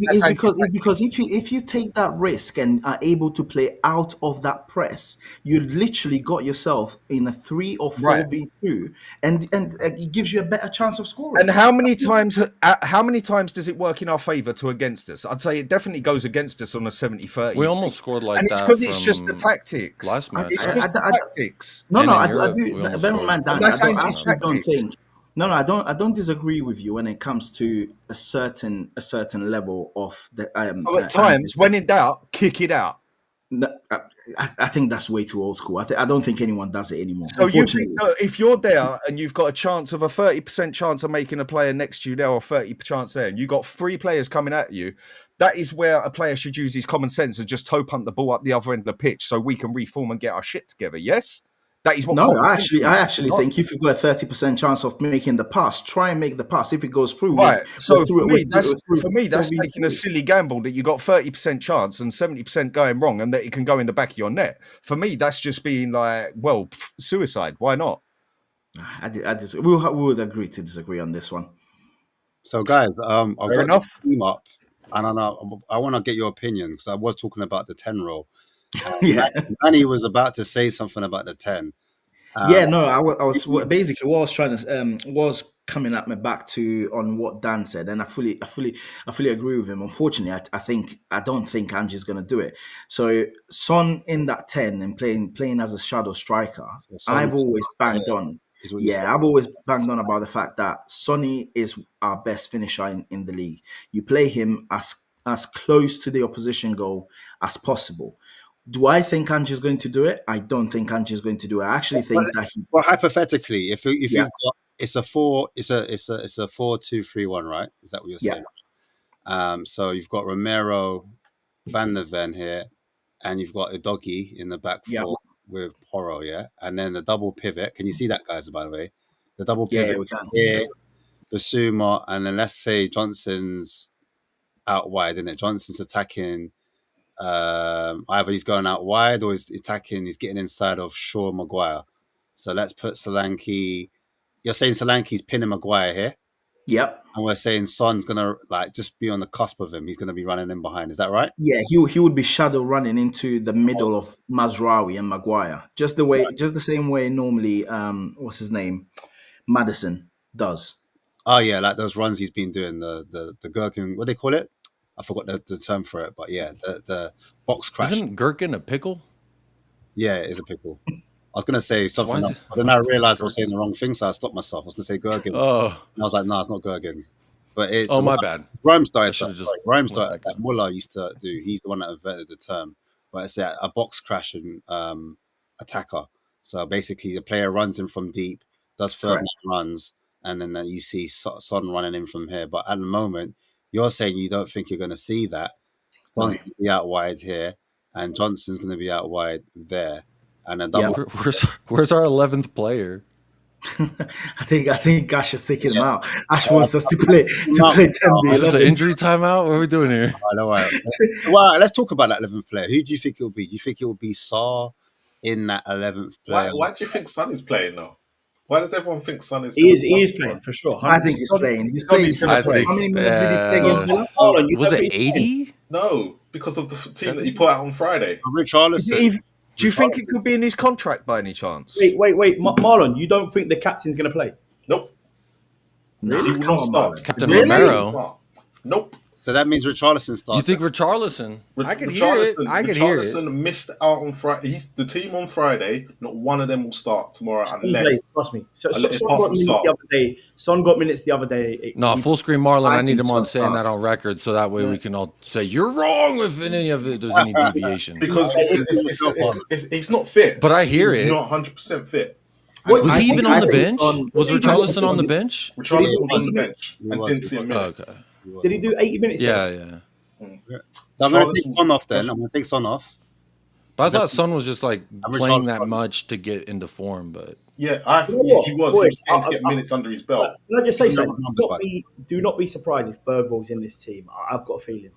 because if you take that risk and are able to play out of that press, you literally got yourself in a 3 or 4v2, and it gives you a better chance of scoring. And how many times does it work in our favour to against us? I'd say it definitely goes against us on a 70-30. We almost scored like and that. it's because it's just the tactics. Last match. It's just the tactics. No, I Europe, do. we almost Bear in scored. mind, Dan, That's I Ange's actually don't tactics. think. No, I don't disagree with you when it comes to a certain level of the. So at times, when in doubt, kick it out. I think that's way too old school. I don't think anyone does it anymore. So you think if you're there and you've got a chance of a 30% chance of making a player next to you there or 30% chance there, and you've got 3 players coming at you, that is where a player should use his common sense and just toe punt the ball up the other end of the pitch so we can reform and get our shit together, yes? That is what. No, Klopp I thinks, actually not. think if you've got a 30% chance of making the pass, try and make the pass. If it goes through, Right. So for me, that's through- taking a silly gamble that you got 30% chance and 70% going wrong, and that it can go in the back of your net. For me, that's just being like, well, suicide. Why not? we would agree to disagree on this one. So, guys, I've Fair got enough. the team up, and I want to get your opinion because I was talking about the 10 role. Yeah. Manny was about to say something about the 10. Yeah, no, I was basically what I was trying to was coming at my back to on what Dan said, and I fully agree with him. Unfortunately, I don't think Ange's going to do it. So Son in that 10 and playing as a shadow striker, Son I've always banged on. is what you said. Yeah, I've always banged on about the fact that Sonny is our best finisher in the league. You play him as close to the opposition goal as possible. Do I think Ange's going to do it? I don't think Ange's going to do it. I actually think that he. Well, hypothetically, if you've Yeah. got it's a 4-2-3-1, right? Is that what you're Yeah. saying? So you've got Romero, Van der Ven here, and you've got Udogie in the back Yeah. four with Porro, yeah, and then the double pivot. Can you see that, guys? By the way, the double Yeah, pivot we can. here, Basuma, and then let's say Johnson's out wide, isn't it? Johnson's attacking. Either he's going out wide or he's attacking. He's getting inside of Shaw Maguire. So let's put Solanke. You're saying Solanke's pinning Maguire here, Yep. and we're saying Son's gonna like just be on the cusp of him. He's gonna be running in behind. Is that right? Yeah, he would be shadow running into the middle of Mazraoui and Maguire, just the same way normally. What's his name, Madison does. Oh yeah, like those runs he's been doing. The gherkin. What do they call it? I forgot the term for it, but yeah, the box crash. Isn't gherkin a pickle? Yeah, it is a pickle. I was gonna say something why is else, but then I realized I was saying the wrong thing, so I stopped myself. I was gonna say gherkin. Oh, And I was like, no, it's not Gergen. But it's my bad. Rome started. I should've just Rome went started. back Like Muller used to do. He's the one that invented the term. But it's a box crashing attacker. So basically, the player runs in from deep, does third runs, and then you see Son running in from here. But at the moment, you're saying you don't think you're going to see that. Son's going to be out wide here, and Johnson's going to be out wide there, and then double. Where's our 11th player? I think Ash is taking him out. Ash wants us to play 10 Is this an injury timeout? What are we doing here? All right. Well, let's talk about that 11th player. Who do you think it will be? Do you think it will be Saar in that 11th player? Why do you think Son is playing now? Why does everyone think Son is? He is playing for sure. I think he's playing. He's playing. He's gonna play. How many minutes did he play against Villa? Marlon, you Was don't it think he's playing? 80? No, because of the team that he put out on Friday. Richarlison. Do you think it could be in his contract by any chance? Wait. Marlon, you don't think the captain's going to play? Nope. Really? He will not start. Captain Really? Romero. Nope. So that means Richarlison starts. You think Richarlison? I can hear it. I can hear it. Richarlison missed out on Friday. The team on Friday. Not one of them will start tomorrow He unless. plays, trust me. So, Unless Son apart got from minutes Son. the other day. Son got minutes the other day. No, full screen Marlon. I need think him on Son saying that starts. on record, so that way we can all say you're wrong if any of it there's any deviation. Because he's not fit. But I hear He's it. not 100% fit. What- Was I he think- even I on the think bench? Son- Was Richarlison on the bench? Richarlison was on the bench He and was. didn't see a Oh, minute. okay. Did he do 80 minutes? Yeah, then? yeah. So I'm going to take Son off then. I'm going to take Son off. But I thought Son was just like I'm playing Richarlison. that much to get into form, but Yeah, You know what? he was. Boys, He was getting to get minutes under his belt. Can I just say He's something? not numbers back. Do not be surprised if Bergvall's in this team. I've got a feeling.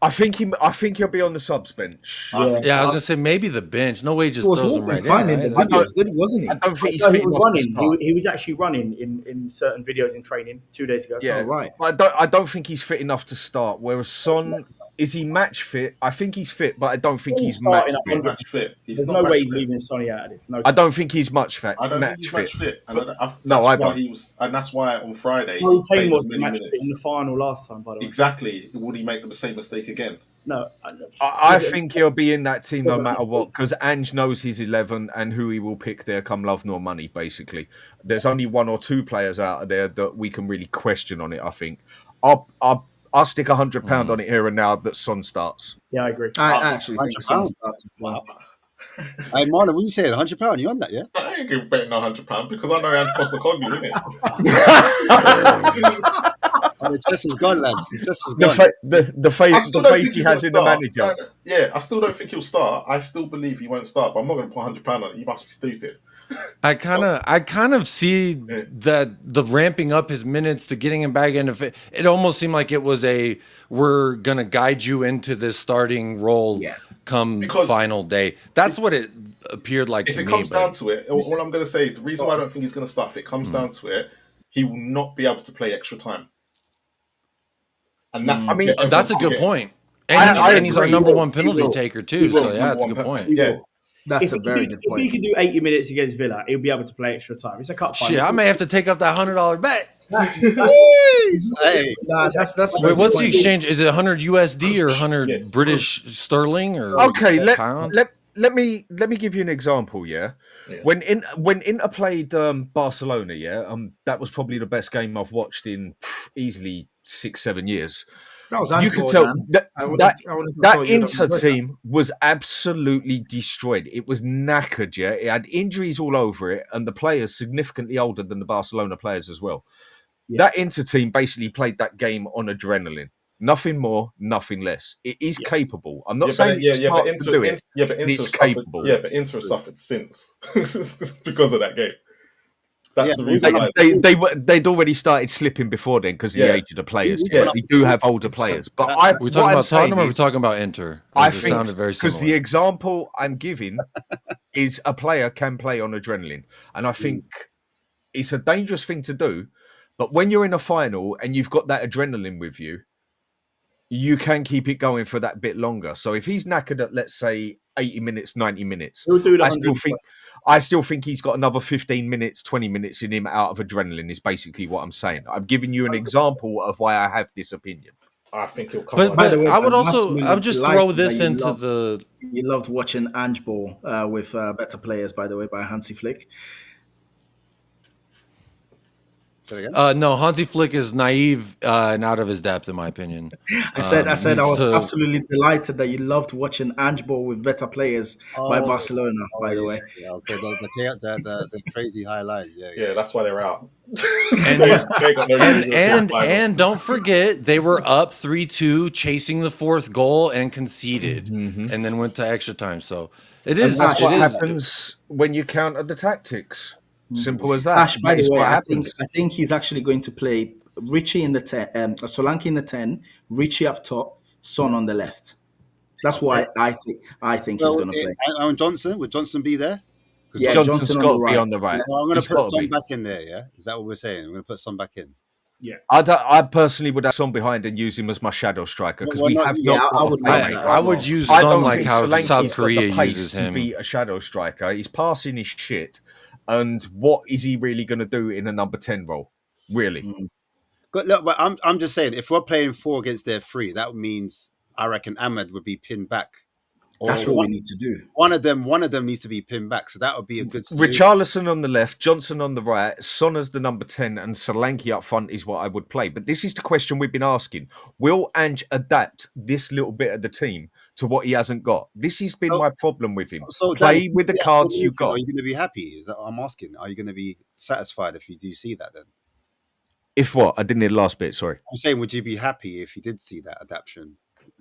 I think he'll be on the subs bench. Yeah. yeah, I was gonna say maybe the bench. No way, he just He was throws him walking right fine in in. the Right? videos, wasn't he? I don't think he's No, he fit was enough to running. start. He was actually running in certain videos in training 2 days ago. Yeah, Oh, right. But I don't think he's fit enough to start. Whereas Son, is he match fit? I think he's fit, but I don't think he's match starting fit. Match fit. He's There's not no match way he's fit. leaving Sonny out of this. No, I don't think he's match fit. I don't think he's match fit. And that's I why don't. he was, and that's why on Friday Harry he played Kane was as the many match fit minutes. in the final last time, by the way. Exactly. Would he make the same mistake again? No, I think he'll be in that team no matter what, because Ange knows his 11 and who he will pick there come love nor money, basically. There's only one or two players out there that we can really question on it, I think. I'll stick £100 on it here and now that Son starts. Yeah, I agree. I actually think £100. Son starts as well. Hey, Marlon, what you saying? £100? You on that, yeah? I ain't giving betting £100 because I know Ange Postecoglou, innit? The chest is gone, lads. The chest is The gone. the I faith still don't think he he's has gonna in the start. manager. Yeah, I still don't think he'll start. I still believe he won't start, but I'm not going to put £100 on it. You must be stupid. I kind of see Yeah. that the ramping up his minutes to getting him back into it almost seemed like it was we're gonna guide you into this starting role Yeah. come Because final day. That's what it appeared like if to it me. comes but- down to it, all I'm going to say is the reason why I don't think he's going to start, if it comes down to it, he will not be able to play extra time. And that's I mean, That's a good point. And I he's our agree. number He one will. penalty He will. taker He too. will. So yeah, that's a Number good one point. Yeah. That's a very good If he point. could do 80 minutes against Villa, he'll be able to play extra time. It's a cup final. Shit, I may have to take up that $100 bet. Hey, Nah, that's a Wait, very what's good the point. exchange? Is it 100 USD or 100 Yeah. British sterling or Okay, pound? let me give you an example. Yeah, Yeah. when Inter played Barcelona, yeah, that was probably the best game I've watched in easily 6-7 years. That was You could handball, tell Dan. that I would've that, thought you'd that have Inter enjoyed that. team was absolutely destroyed. It was knackered. Yeah, it had injuries all over it, and the players significantly older than the Barcelona players as well. Yeah. That Inter team basically played that game on adrenaline. Nothing more, nothing less. It is capable. I'm not saying it's smart to do it. but but Inter it's suffered. capable. Yeah, but Inter has suffered since because of that game. That's Yeah, the we reason went why. They'd already started slipping before then because of the Yeah. age of the players. We went Yeah, up we do have older players, but I. Are we what talking I'm about saying Tottenham or are we is, talking about Inter? I It think sounded very because the similar. example I'm giving is a player can play on adrenaline, and I think it's a dangerous thing to do. But when you're in a final and you've got that adrenaline with you, you can keep it going for that bit longer. So if he's knackered at, let's say, 80 minutes, 90 minutes, He'll do the I 100. still think he's got another 15 minutes, 20 minutes in him out of adrenaline is basically what I'm saying. I'm giving you an example of why I have this opinion. I think he'll come But on. By the but way, I would Dan, also that's I would just really throw delighted this that you into loved- the You loved watching Ange Ball with Better Players, by the way, by Hansi Flick. say it again. no, Hansi Flick is naive and out of his depth, in my opinion. I said I needs was to- absolutely delighted that you loved watching Ange Ball with Better Players by Barcelona, by the way. Yeah, okay, the crazy high line. Yeah, Yeah, that's why they're out. And- They got no reason to And fight them. don't forget they were up 3-2, chasing the fourth goal and conceded, Mhm. and then went to extra time. So it And is. that's It what is. happens when you counter the tactics. Simple as that. Ash, by That the is way, what I think happens. he's actually going to play Richie in the 10, Solanke in the 10, Richie up top, Son on the left. That's why I think he's Well, going to play. Aaron Johnson, would Johnson be there? 'Cause Yeah, Johnson's Johnson on got the to be right. on the right. Well, I'm going He's to put gotta Son be. back in there. Yeah, is that what we're saying? We're going to put Son back in. I personally would have Son behind and use him as my shadow striker because Well, we not have using- not I got a would player. like that. I would use I Son don't like think how Solanke's South got Korea the pace uses to him. be a shadow striker. His passing is shit, and what is he really going to do in a number 10 role? Really? But look, but I'm just saying, if we're playing 4 against their 3, that means I reckon Ahmed would be pinned back. That's Or what we need to do. one of them needs to be pinned back. So that would be a good solution. Richarlison on the left, Johnson on the right, Son as the number 10, and Solanke up front is what I would play. But this is the question we've been asking. Will Ange adapt this little bit of the team to what he hasn't got? This has been my problem with him. So Play Dan, with the yeah, cards you got. Are you going to be happy? Is that what I'm asking? Are you going to be satisfied if you do see that then? If what? I didn't hear the last bit, sorry. I'm saying, would you be happy if you did see that adaptation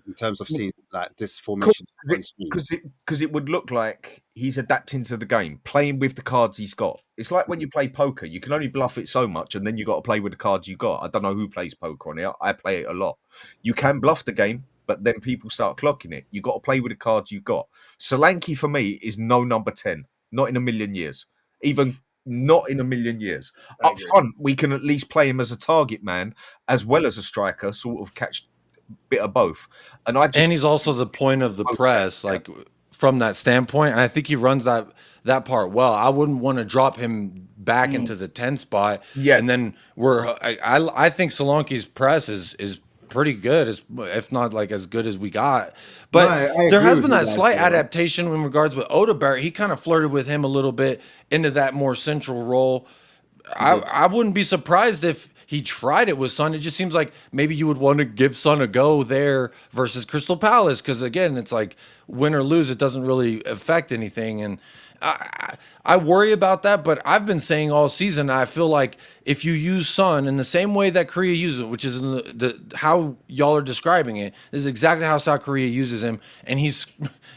in terms of seeing like this formation on screen? Because it would look like he's adapting to the game, playing with the cards he's got. It's like when you play poker, you can only bluff it so much, and then you got to play with the cards you got. I don't know who plays poker on it. I play it a lot. You can bluff the game, but then people start clocking it. You got to play with the cards you got. Solanke for me is no number 10, not in a million years, even not in a million years. Up front, we can at least play him as a target man as well as a striker, sort of catch a bit of both. And He's also the point of the press, like from that standpoint. And I think he runs that part well. I wouldn't want to drop him back into the 10 spot. Yeah. And then I think Solanke's press is pretty good, if not like as good as we got. But No, I there agree has with been you that guys, slight yeah. adaptation in regards with Odegaard. He kind of flirted with him a little bit into that more central role. I wouldn't be surprised if he tried it with Son. It just seems like maybe you would want to give Son a go there versus Crystal Palace, because again, it's like win or lose, it doesn't really affect anything. And I worry about that, but I've been saying all season, I feel like if you use Son in the same way that Korea uses it, which is in the how y'all are describing it, is exactly how South Korea uses him, and he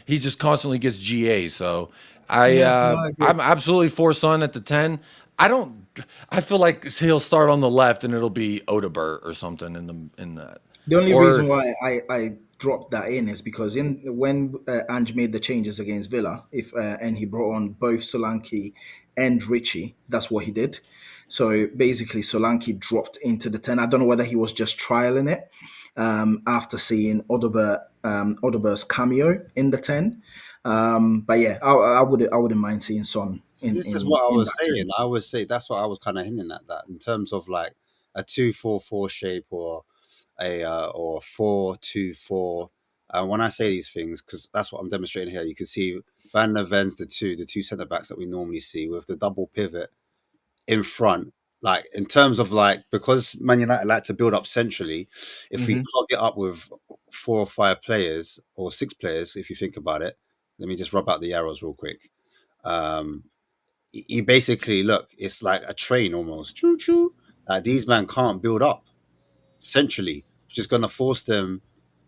just constantly gets GA. So I agree. I'm absolutely for Son at the 10. I feel like he'll start on the left and it'll be Odebert or something in that. The only Or reason why I dropped that in is because when Ange made the changes against Villa, and he brought on both Solanke and Richie, that's what he did. So basically, Solanke dropped into the 10. I don't know whether he was just trialing it after seeing Odebert's cameo in the 10. But yeah, I wouldn't mind seeing Son So in. this is what I in was that 10. saying. I would say that's what I was kind of hinting at, that in terms of like a 2-4-4 shape or a 4-2-4. When I say these things, because that's what I'm demonstrating here, you can see Van der Ven's the two centre backs that we normally see with the double pivot in front. Like in terms of like, because Man United like to build up centrally, if we clog it up with 4 or 5 players or 6 players, if you think about it, let me just rub out the arrows real quick. You basically look, it's like a train almost. Choo choo. These men can't build up centrally, which is going to force them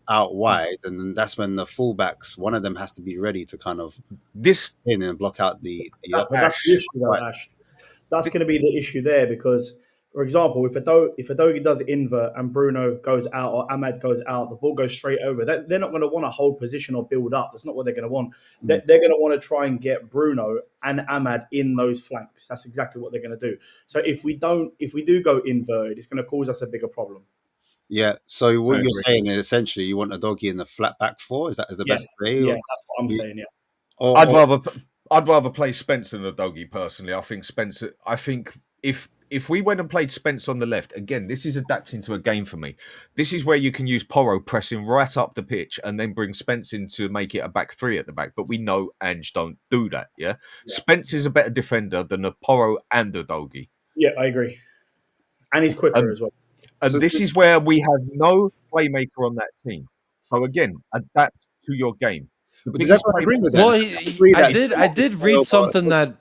out wide, and then that's when the fullbacks, one of them has to be ready to kind of This in and block out the But that's the issue, though, right. Ash. That's going to be the issue there because, for example, if Adogi does invert and Bruno goes out or Ahmad goes out, the ball goes straight over. They're not going to want to hold position or build up. That's not what they're going to want. They're going to want to try and get Bruno and Ahmad in those flanks. That's exactly what they're going to do. So if we do go inverted, it's going to cause us a bigger problem. Yeah. So what I you're agree. saying is essentially you want a doggy in the flat back 4. Is that the Yeah, best way? yeah, Or, that's what I'm saying. Yeah. or, I'd rather play Spence than a doggy personally. I think if we went and played Spence on the left, again, this is adapting to a game for me. This is where you can use Porro pressing right up the pitch and then bring Spence in to make it a back 3 at the back. But we know Ange don't do that. Yeah, Spence is a better defender than a Porro and a doggy. Yeah, I agree. And he's quicker as well. And So this is where we have no playmaker on that team. So again, adapt to your game. but does everyone agree with that? Well, I did read something that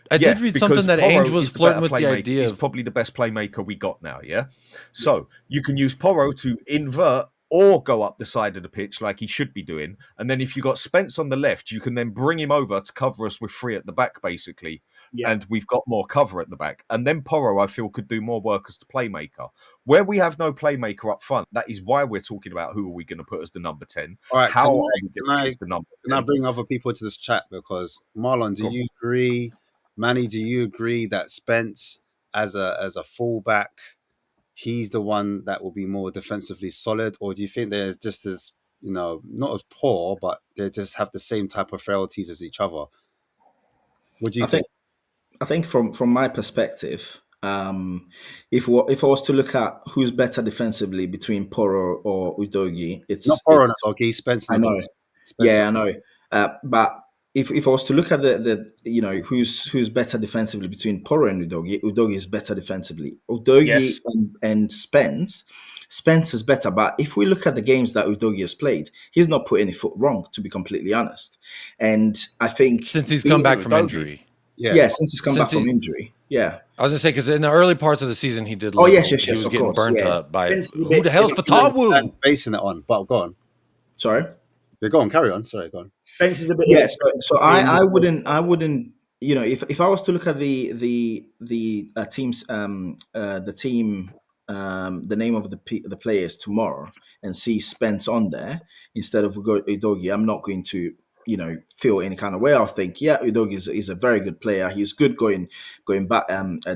because Porro Ainge was is the flirting better with the playmaker. idea He's of probably the best playmaker we got now, yeah? So you can use Porro to invert or go up the side of the pitch like he should be doing. And then if you got Spence on the left, you can then bring him over to cover us with 3 at the back, basically. Yeah. And we've got more cover at the back. And then Porro, I feel, could do more work as the playmaker. Where we have no playmaker up front, that is why we're talking about who are we going to put as the number 10. All right, How are we going to put as the number 10? Can I bring other people into this chat? Because Marlon, do you agree? Manny, do you agree that Spence as a fullback, he's the one that will be more defensively solid, or do you think they're just as, not as poor, but they just have the same type of frailties as each other? What do you think? I think from my perspective, if I was to look at who's better defensively between Porro or Udogi, Not Porro and Doggy, Spence. I know. Yeah, I know. But if I was to look at the who's better defensively between Porro and Udogi is better defensively. Udogi and Spence is better. But if we look at the games that Udogi has played, he's not put any foot wrong, to be completely honest. And I think since he's come back from injury. Yeah, since he's come back from injury. Yeah. I was going to say, because in the early parts of the season, he did. Oh, yes, he was getting burnt up by who the hell's Fatawu? Basing it on, but go on. Sorry. Yeah, go on, carry on. Sorry, go on. Spence is a bit. Yeah, so I wouldn't. If I was to look at the teams, the team, the name of the players tomorrow and see Spence on there instead of Udogi, I'm not going to feel any kind of way. I'll think, yeah, Udogi is a very good player. He's good going back,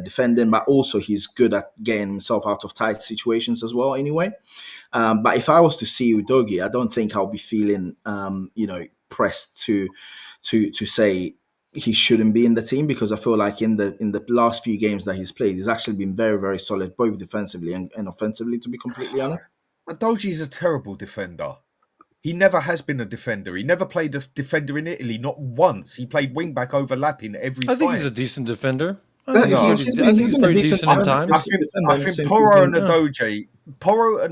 defending, but also he's good at getting himself out of tight situations as well. Anyway, but if I was to see Udogi, I don't think I'll be feeling, pressed to say he shouldn't be in the team, because I feel like in the last few games that he's played, he's actually been very, very solid, both defensively and offensively, to be completely honest. Doji is a terrible defender. He never has been a defender. He never played a defender in Italy, not once. He played wing back overlapping every time. I think he's a decent defender. No, I think he's pretty decent at times. I think Porro and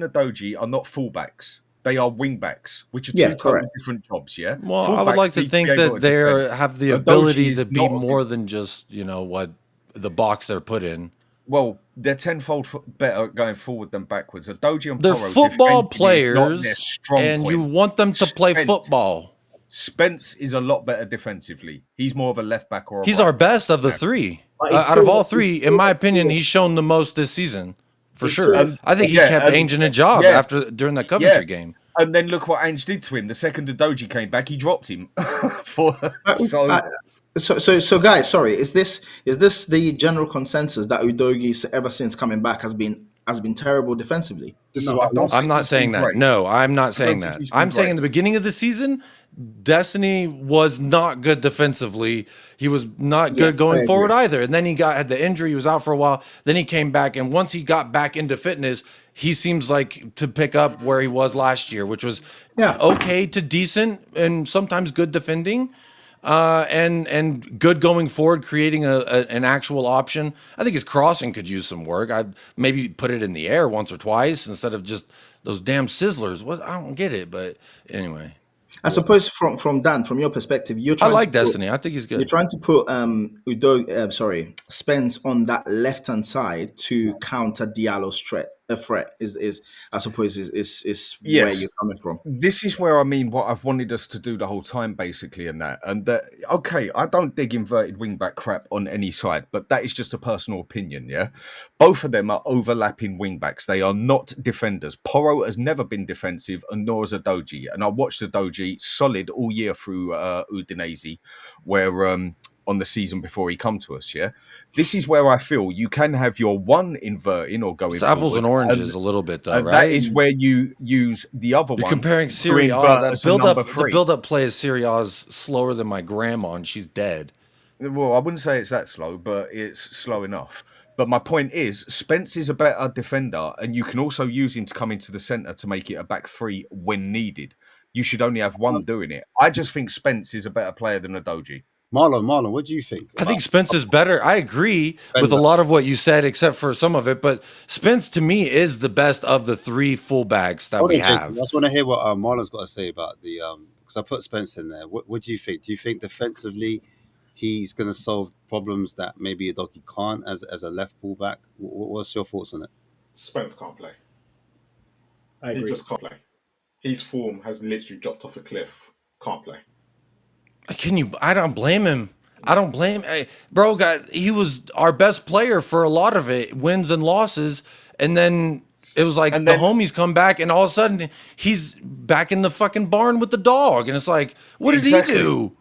Adoji are not fullbacks. they are wing backs, which are Yeah, two totally correct. different jobs. Yeah. Well, I would Fullbacks like to need be think able that to they defend. have the Udogie ability is to be not more than just, what the box they're put in. well, they're tenfold better going forward than backwards. Udogie and They're Porro football defensively is not their players, strong and you point. want them to play football. Spence is a lot better defensively. He's more of a left back or a He's right our back. best of the three. But he's Out of too- all three, in my opinion, too- he's shown the most this season, for He's sure. too- I think he yeah, kept Ainge in a job yeah, during that Coventry game. And then look what Ange did to him. The second Udogie came back, he dropped him. So guys, sorry, is this the general consensus that Udogie ever since coming back has been terrible defensively? This is No, what I don't I'm I'm not he's been saying that. great. No, I'm not saying think that. he's been I'm saying great. in the beginning of the season, Destiny was not good defensively. He was not good I going agree. forward either. And then he had the injury. He was out for a while. Then he came back, and once he got back into fitness, he seems like to pick up where he was last year, which was okay to decent and sometimes good defending. And good going forward, creating an actual option. I think his crossing could use some work. I'd maybe put it in the air once or twice instead of just those damn sizzlers. What, I don't get it, but anyway. I suppose from Dan, from your perspective, you're I trying like to put- Destiny. I think he's You're good. trying to put Spence on that left hand side to counter Diallo's threat. Is I suppose is where Yes. you're coming from. This is where I mean what I've wanted us to do the whole time, basically, and that. Okay, I don't dig inverted wingback crap on any side, but that is just a personal opinion, yeah? Both of them are overlapping wingbacks. They are not defenders. Porro has never been defensive, and nor has Udogie. And I watched Udogie solid all year through Udinese, where on the season before he come to us, yeah? This is where I feel you can have your one inverting or going It's apples forward, and oranges a little bit, though, and right? that is where you use the other You're one. comparing to Serie A. invert That as a number the three. build-up play of Serie A is slower than my grandma, and she's dead. Well, I wouldn't say it's that slow, but it's slow enough. But my point is, Spence is a better defender, and you can also use him to come into the centre to make it a back three when needed. You should only have one doing it. I just think Spence is a better player than Udogie. Marlon, what do you think? I think Spence is better. I agree with a lot of what you said, except for some of it. But Spence, to me, is the best of the three fullbacks that we have. I just want to hear what Marlon's got to say about the because I put Spence in there. What do you think? Do you think defensively he's going to solve problems that maybe Udogie can't as a left fullback? What's your thoughts on it? Spence can't play. I He agree. just can't play. His form has literally dropped off a cliff. Can't play. I don't blame him. I don't blame bro. He was our best player for a lot of it, wins and losses, and then it was like the homies come back, and all of a sudden he's back in the fucking barn with the dog, and it's like, what did he do?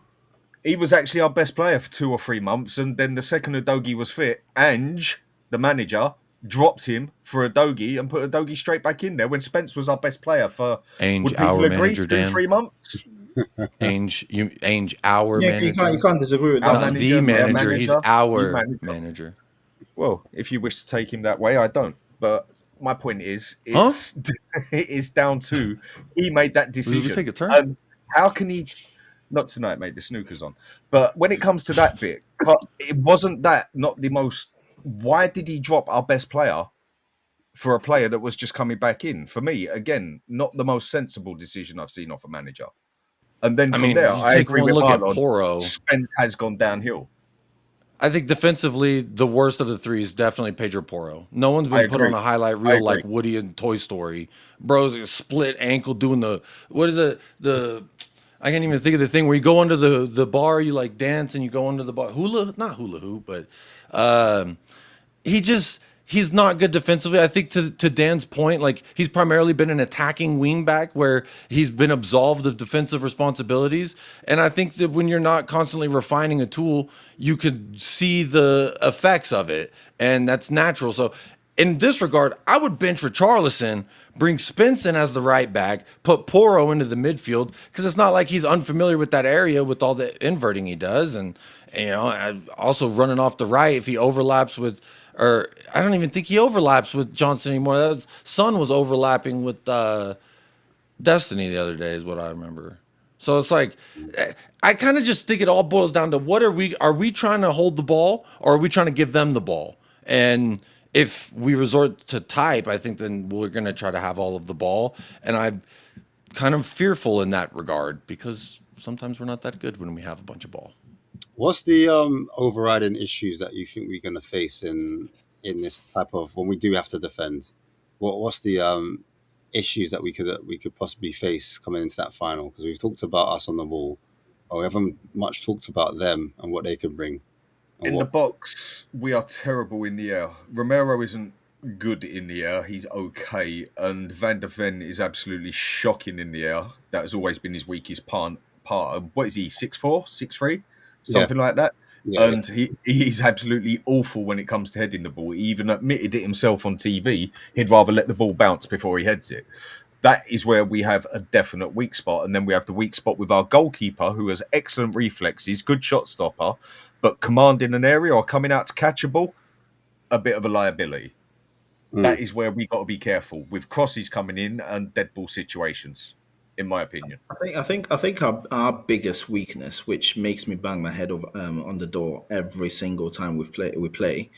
He was actually our best player for 2 or 3 months, and then the second Udogie was fit, Ange, the manager, dropped him for Udogie and put Udogie straight back in there when Spence was our best player for Ainge, would people our agree, manager, 2, Dan. 3 months? Ainge, our Yeah, manager. you can't disagree with Our that. Not manager, the their manager. He's manager, our the manager. manager. Well, if you wish to take him that way, I don't. But my point is, Huh? it is down to he made that decision. We take a turn. How can he? Not tonight, mate. The snooker's on. But when it comes to that bit, it wasn't that not the most. Why did he drop our best player for a player that was just coming back in? For me, again, not the most sensible decision I've seen off a manager. And then from there, you I take agree one with look at Marlon. Porro. Spence has gone downhill. I think defensively, the worst of the three is definitely Pedro Porro. No one's I been put agree. on a highlight I reel agree. like Woody in Toy Story. Bro's a split ankle doing what is it? I can't even think of the thing where you go under the bar, you like dance and you go under the bar. Not hula hoop, but he's not good defensively. I think to Dan's point, like he's primarily been an attacking wingback where he's been absolved of defensive responsibilities. And I think that when you're not constantly refining a tool, you could see the effects of it, and that's natural. So in this regard, I would bench Richarlison, bring Spence in as the right back, put Porro into the midfield, because it's not like he's unfamiliar with that area with all the inverting he does. And, also running off the right, if he overlaps with, or I don't even think he overlaps with Johnson anymore. Son was overlapping with Destiny the other day is what I remember. So it's like, I kind of just think it all boils down to are we trying to hold the ball or are we trying to give them the ball? And if we resort to type, I think then we're going to try to have all of the ball. And kind of fearful in that regard because sometimes we're not that good when we have a bunch of ball. What's the overriding issues that you think we're going to face in this type of when we do have to defend? What's the issues that we could possibly face coming into that final? Because we've talked about us on the ball, but we haven't much talked about them and what they can bring. In the box, we are terrible in the air. Romero isn't good in the air. He's okay. And Van der Ven is absolutely shocking in the air. That has always been his weakest part. What is he, 6'4", 6'3"? Something like that. Yeah, and he's absolutely awful when it comes to heading the ball. He even admitted it himself on TV. He'd rather let the ball bounce before he heads it. That is where we have a definite weak spot. And then we have the weak spot with our goalkeeper, who has excellent reflexes, good shot stopper, but commanding an area or coming out to catch a ball, a bit of a liability. That is where we got to be careful with crosses coming in and dead ball situations, in my opinion. I think our biggest weakness, which makes me bang my head on the door every single time we play,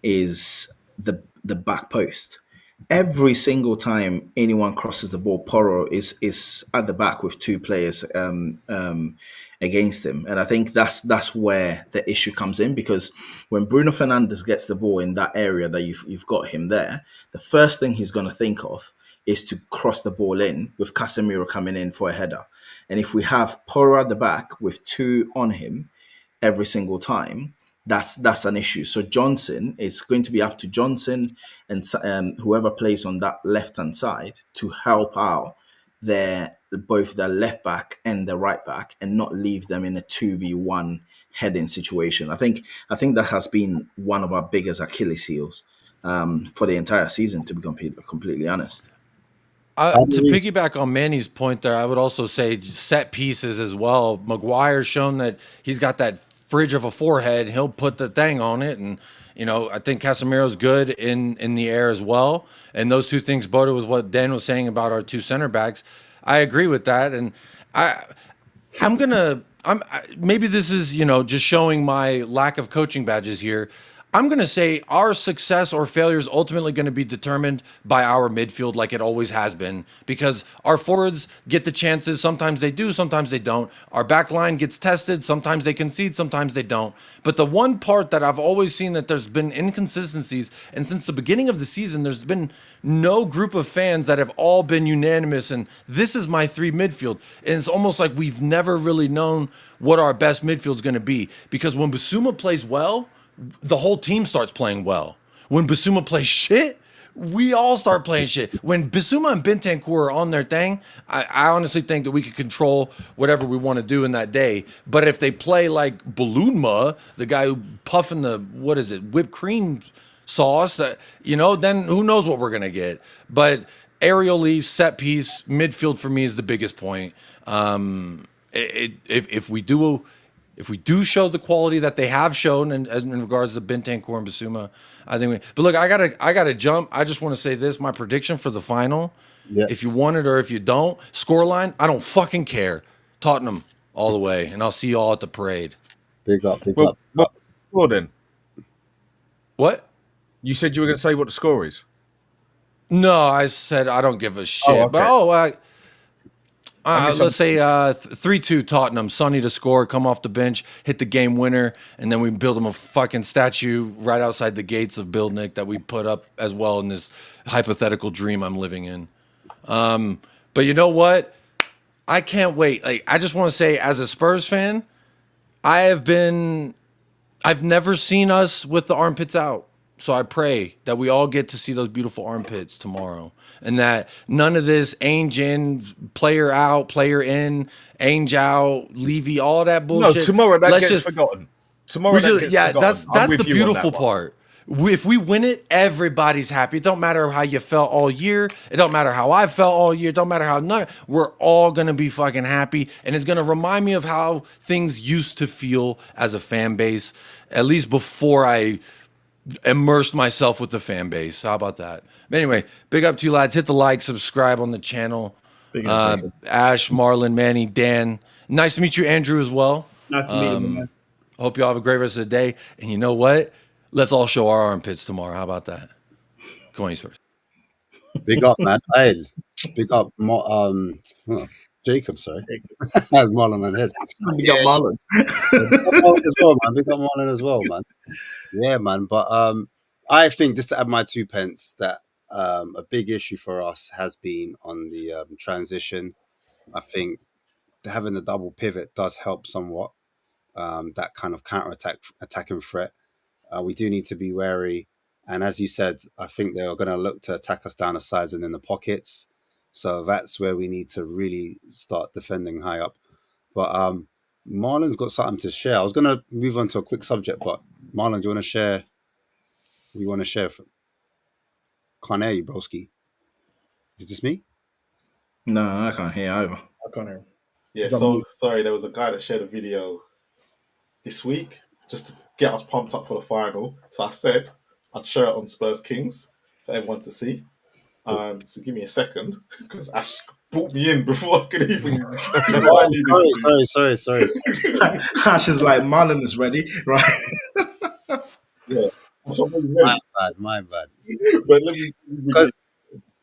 is the back post. Every single time anyone crosses the ball, Porro is at the back with two players against him, and I think that's where the issue comes in, because when Bruno Fernandes gets the ball in that area that you've got him there, the first thing he's going to think of is to cross the ball in with Casemiro coming in for a header. And if we have Porro at the back with two on him every single time, that's an issue. So Johnson, it's going to be up to Johnson and whoever plays on that left-hand side to help out both the left back and the right back and not leave them in a 2v1 heading situation. I think that has been one of our biggest Achilles heels for the entire season, to be completely honest. To piggyback on Manny's point there, I would also say set pieces as well. Maguire's shown that he's got that fridge of a forehead. He'll put the thing on it. And, I think Casemiro's good in the air as well. And those two things, Boda, was what Dan was saying about our two center backs. I agree with that. And maybe this is, just showing my lack of coaching badges here. I'm going to say our success or failure is ultimately going to be determined by our midfield, like it always has been, because our forwards get the chances. Sometimes they do, sometimes they don't. Our back line gets tested. Sometimes they concede, sometimes they don't. But the one part that I've always seen that there's been inconsistencies, and since the beginning of the season, there's been no group of fans that have all been unanimous, and this is my three midfield. And it's almost like we've never really known what our best midfield is going to be, because when Bissouma plays well, the whole team starts playing well. When Bissouma plays shit, we all start playing shit. When Bissouma and Bentancur are on their thing, I honestly think that we could control whatever we want to do in that day. But if they play like Balloonma, the guy who puffing the, whipped cream sauce, then who knows what we're going to get. But aerially, set piece, midfield for me is the biggest point. If we do show the quality that they have shown in regards to Bentancur and Bissouma, I think but look, I gotta jump. I just want to say this: my prediction for the final. Yeah. If you want it or if you don't, scoreline, I don't fucking care. Tottenham all the way, and I'll see you all at the parade. Big up. Well then. What? You said you were going to say what the score is. No, I said I don't give a shit. Oh, okay. But let's say 3-2 Tottenham. Sonny to score, come off the bench, hit the game winner, and then we build him a fucking statue right outside the gates of Bildnick that we put up as well in this hypothetical dream I'm living in. But you know what? I can't wait. I just want to say, as a Spurs fan, I've never seen us with the armpits out. So I pray that we all get to see those beautiful armpits tomorrow, and that none of this Ainge in, player out, player in, Ainge out, Levy, all that bullshit. No, tomorrow that gets forgotten. Tomorrow that gets forgotten. That's the beautiful part. If we win it, everybody's happy. It don't matter how you felt all year. It don't matter how I felt all year. It don't matter how we're all gonna be fucking happy, and it's gonna remind me of how things used to feel as a fan base, at least before I immersed myself with the fan base. How about that? But anyway, big up to you lads. Hit the like, subscribe on the channel. Ash, Marlon, Manny, Dan. Nice to meet you, Andrew, as well. Nice to meet you, man. Hope you all have a great rest of the day. And you know what? Let's all show our armpits tomorrow. How about that? Come on, you Spurs. Big up, man. Hey. Big up, Jacob. Sorry, Marlon on head. We got Marlon. Big up Marlon as well, man. Big up Marlon as well, man. Yeah, man. But I think, just to add my 2 pence, that a big issue for us has been on the transition. I think having the double pivot does help somewhat. That kind of attacking threat. We do need to be wary. And as you said, I think they are going to look to attack us down the sides and in the pockets. So that's where we need to really start defending high up. But Marlon's got something to share. I was going to move on to a quick subject, but Marlon, do you want to share? What you want to share? Can't hear you, broski. Is it just me? No, I can't hear either. I can't hear him. Yeah, He's on so mute. sorry, there was a guy that shared a video this week just to get us pumped up for the final. So I said I'd share it on Spurs Kings for everyone to see. So give me a second, because Ash brought me in before I could even. Sorry. Ash is like, Marlon is ready, right? Yeah, I'm already ready. My bad. But let me. Because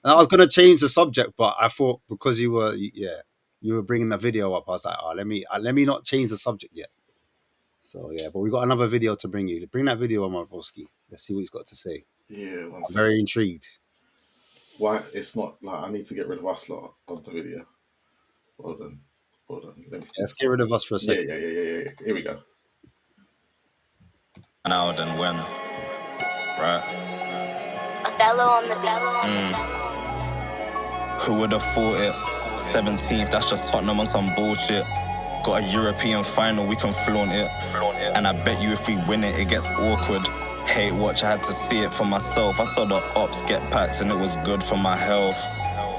I was going to change the subject, but I thought because you were bringing the video up, I was like, let me not change the subject yet. So yeah, but we got another video to bring you. Bring that video on, my broski. Let's see what he's got to say. Yeah, I'm very intrigued. Why it's not like I need to get rid of us lot on the video. Hold on. Let me see. Let's get rid of us for a second. Yeah. Here we go. Now then when, right? Othello on the bellow. Who would have thought it? 17th, that's just Tottenham on some bullshit. Got a European final, we can flaunt it. And I bet you if we win it, it gets awkward. Hate watch, I had to see it for myself. I saw the ops get packed and it was good for my health.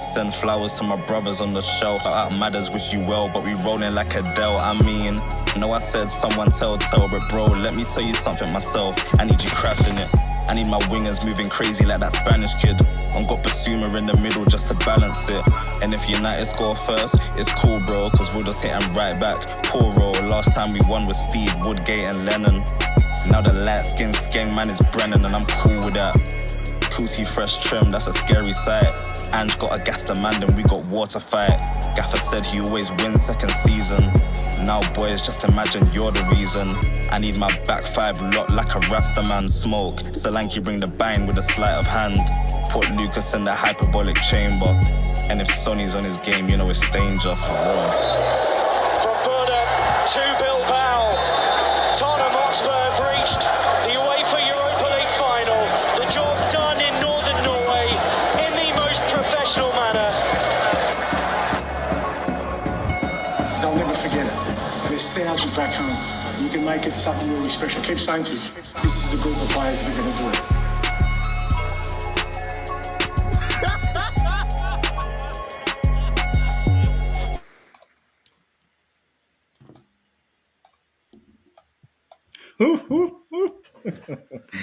Send flowers to my brothers on the shelf. Out matters, wish you well, but we rolling like Adele. I mean, no, I said someone tell, but bro, let me tell you something myself. I need you crashing it. I need my wingers moving crazy like that Spanish kid. I'm got Basuma in the middle just to balance it. And if United score first, it's cool, bro, cause we'll just hit them right back. Poor roll, last time we won with Steve, Woodgate and Lennon. Now the light-skinned skeng man is Brennan and I'm cool with that. Cootie fresh trim, that's a scary sight. Ange got a gas demand and we got water fight. Gaffer said he always wins second season. Now boys, just imagine you're the reason. I need my back five locked like a Rasta man. Smoke, Solanke bring the bang with a sleight of hand. Put Lucas in the hyperbolic chamber. And if Sonny's on his game, you know it's danger for real. From Buildup to Bilbao, Tottenham Hotspur have reached the UEFA Europa League final. The job done in northern Norway in the most professional manner. They'll never forget it. There's thousands back home. You can make it something really special. Keep saying to you, this is the group of players that are going to do it.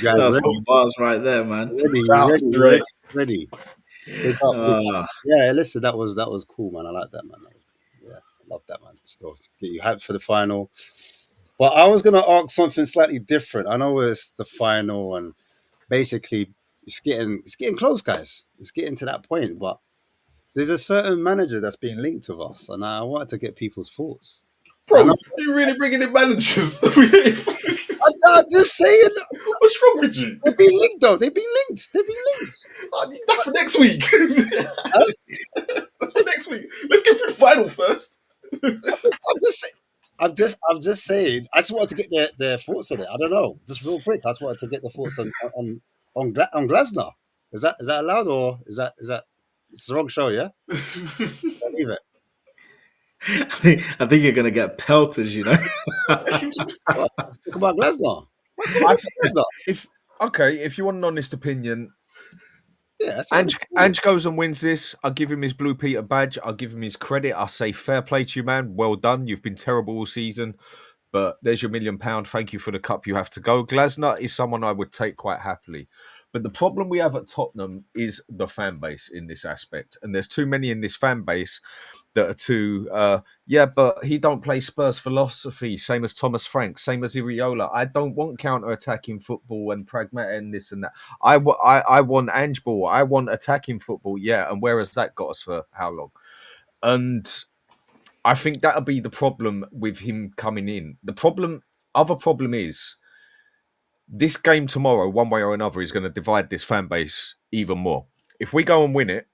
That's some bars right there, man. Ready. Yeah, listen, that was cool, man. I like that, man. I love that, man. Still get you hyped for the final. But I was gonna ask something slightly different. I know it's the final, and basically it's getting close, guys. It's getting to that point. But there's a certain manager that's being linked with us, and I wanted to get people's thoughts. Bro, are you really bringing in managers? I'm just saying. What's wrong with you? They've been linked, though. They've been linked. That's for next week. That's for next week. Let's get through the final first. I'm just saying. I just wanted to get their thoughts on it. I don't know. Just real quick. I just wanted to get the thoughts on Glasner. Is that allowed, or is that it's the wrong show? Yeah. Leave it. I think you're gonna get pelted, you know. Let's talk about Glasner. If you want an honest opinion, yeah, Ange goes and wins this. I'll give him his Blue Peter badge. I'll give him his credit. I'll say fair play to you, man. Well done. You've been terrible all season, but there's your £1 million. Thank you for the cup. You have to go. Glasner is someone I would take quite happily. But the problem we have at Tottenham is the fan base in this aspect. And there's too many in this fan base that are too, yeah, but he don't play Spurs philosophy, same as Thomas Frank, same as Iriola. I don't want counter-attacking football and pragmatic and this and that. I want Ange ball. I want attacking football, yeah, and where has that got us for how long? And I think that'll be the problem with him coming in. Other problem is, this game tomorrow, one way or another, is going to divide this fan base even more. If we go and win it,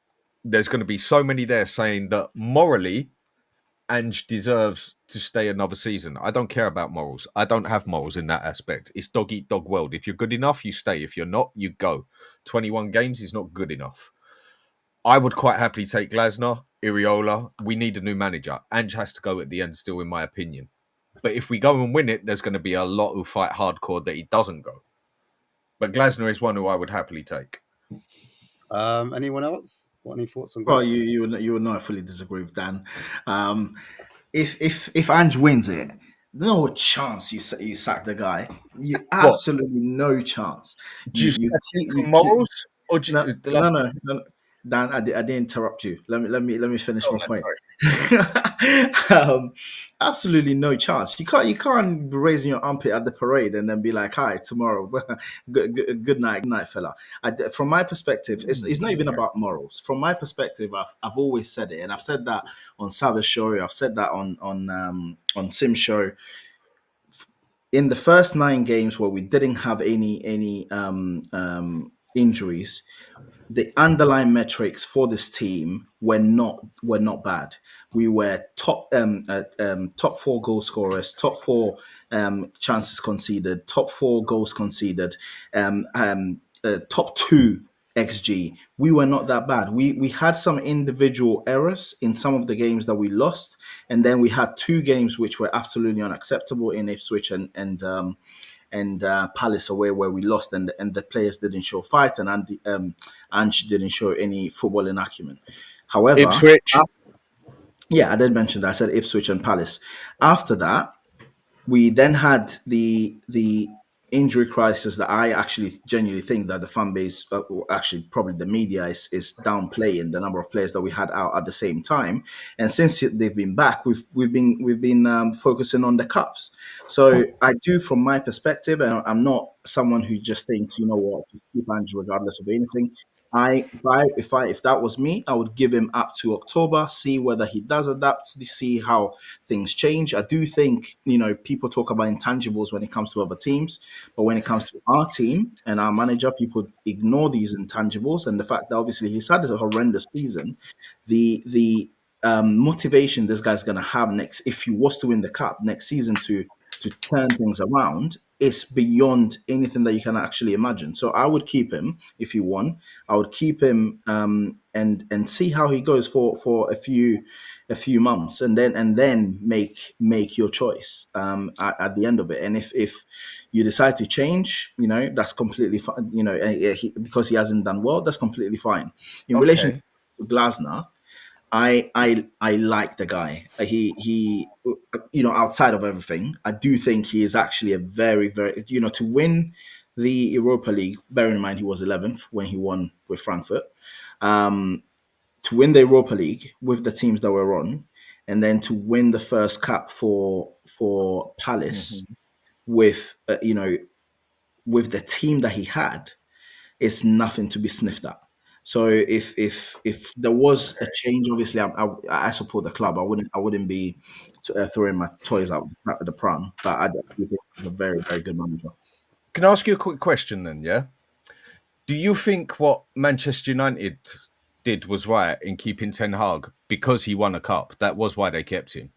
there's going to be so many there saying that morally, Ange deserves to stay another season. I don't care about morals. I don't have morals in that aspect. It's dog eat dog world. If you're good enough, you stay. If you're not, you go. 21 games is not good enough. I would quite happily take Glasner, Iriola. We need a new manager. Ange has to go at the end still, in my opinion. But if we go and win it, there's going to be a lot who fight hardcore that he doesn't go. But Glasner is one who I would happily take. Anyone else? What, any thoughts on Glasner? Well, you would know I fully disagree with Dan. If Ange wins it, no chance you sack the guy. You absolutely no chance. Do you morals or do you, no. Dan, I didn't interrupt you. Let me finish my point. Absolutely no chance. You can't be raising your armpit at the parade and then be like, "Hi, tomorrow, good night, fella." From my perspective, it's not even about morals. From my perspective, I've always said it, and I've said that on Savage Show. I've said that on Sim Show. In the first 9 games where we didn't have any injuries, the underlying metrics for this team were not bad. We were top 4 goal scorers, top 4 chances conceded, top 4 goals conceded, top 2 XG. We were not that bad. We had some individual errors in some of the games that we lost, and then we had 2 games which were absolutely unacceptable in Ipswich and Palace away, where we lost, and the players didn't show fight, and Ange didn't show any footballing acumen. However, Ipswich. I did mention that. I said Ipswich and Palace. After that, we then had the injury crisis that I actually genuinely think that the fan base, actually probably the media, is downplaying the number of players that we had out at the same time. And since they've been back, we've been focusing on the cups. So I do, from my perspective, and I'm not someone who just thinks, you know what, just keep Ange regardless of anything. If that was me, I would give him up to October, see whether he does adapt, see how things change. I do think, people talk about intangibles when it comes to other teams, but when it comes to our team and our manager, people ignore these intangibles, and the fact that obviously he's had a horrendous season. The motivation this guy's going to have next, if he was to win the cup next season, to turn things around, is beyond anything that you can actually imagine. So I would keep him if he won. I would keep him and see how he goes for a few months, and then make your choice at the end of it. And if you decide to change, that's completely fine. Because he hasn't done well, that's completely fine. In relation to Glasner, I like the guy. He outside of everything, I do think he is actually a very, very, to win the Europa League, bearing in mind he was 11th when he won with Frankfurt, to win the Europa League with the teams that were on, and then to win the first cup for Palace with with the team that he had, is nothing to be sniffed at. So if there was a change, obviously I support the club. I wouldn't be throwing my toys out the pram. But I think he's a very, very good manager. Can I ask you a quick question then? Yeah. Do you think what Manchester United did was right in keeping Ten Hag because he won a cup? That was why they kept him.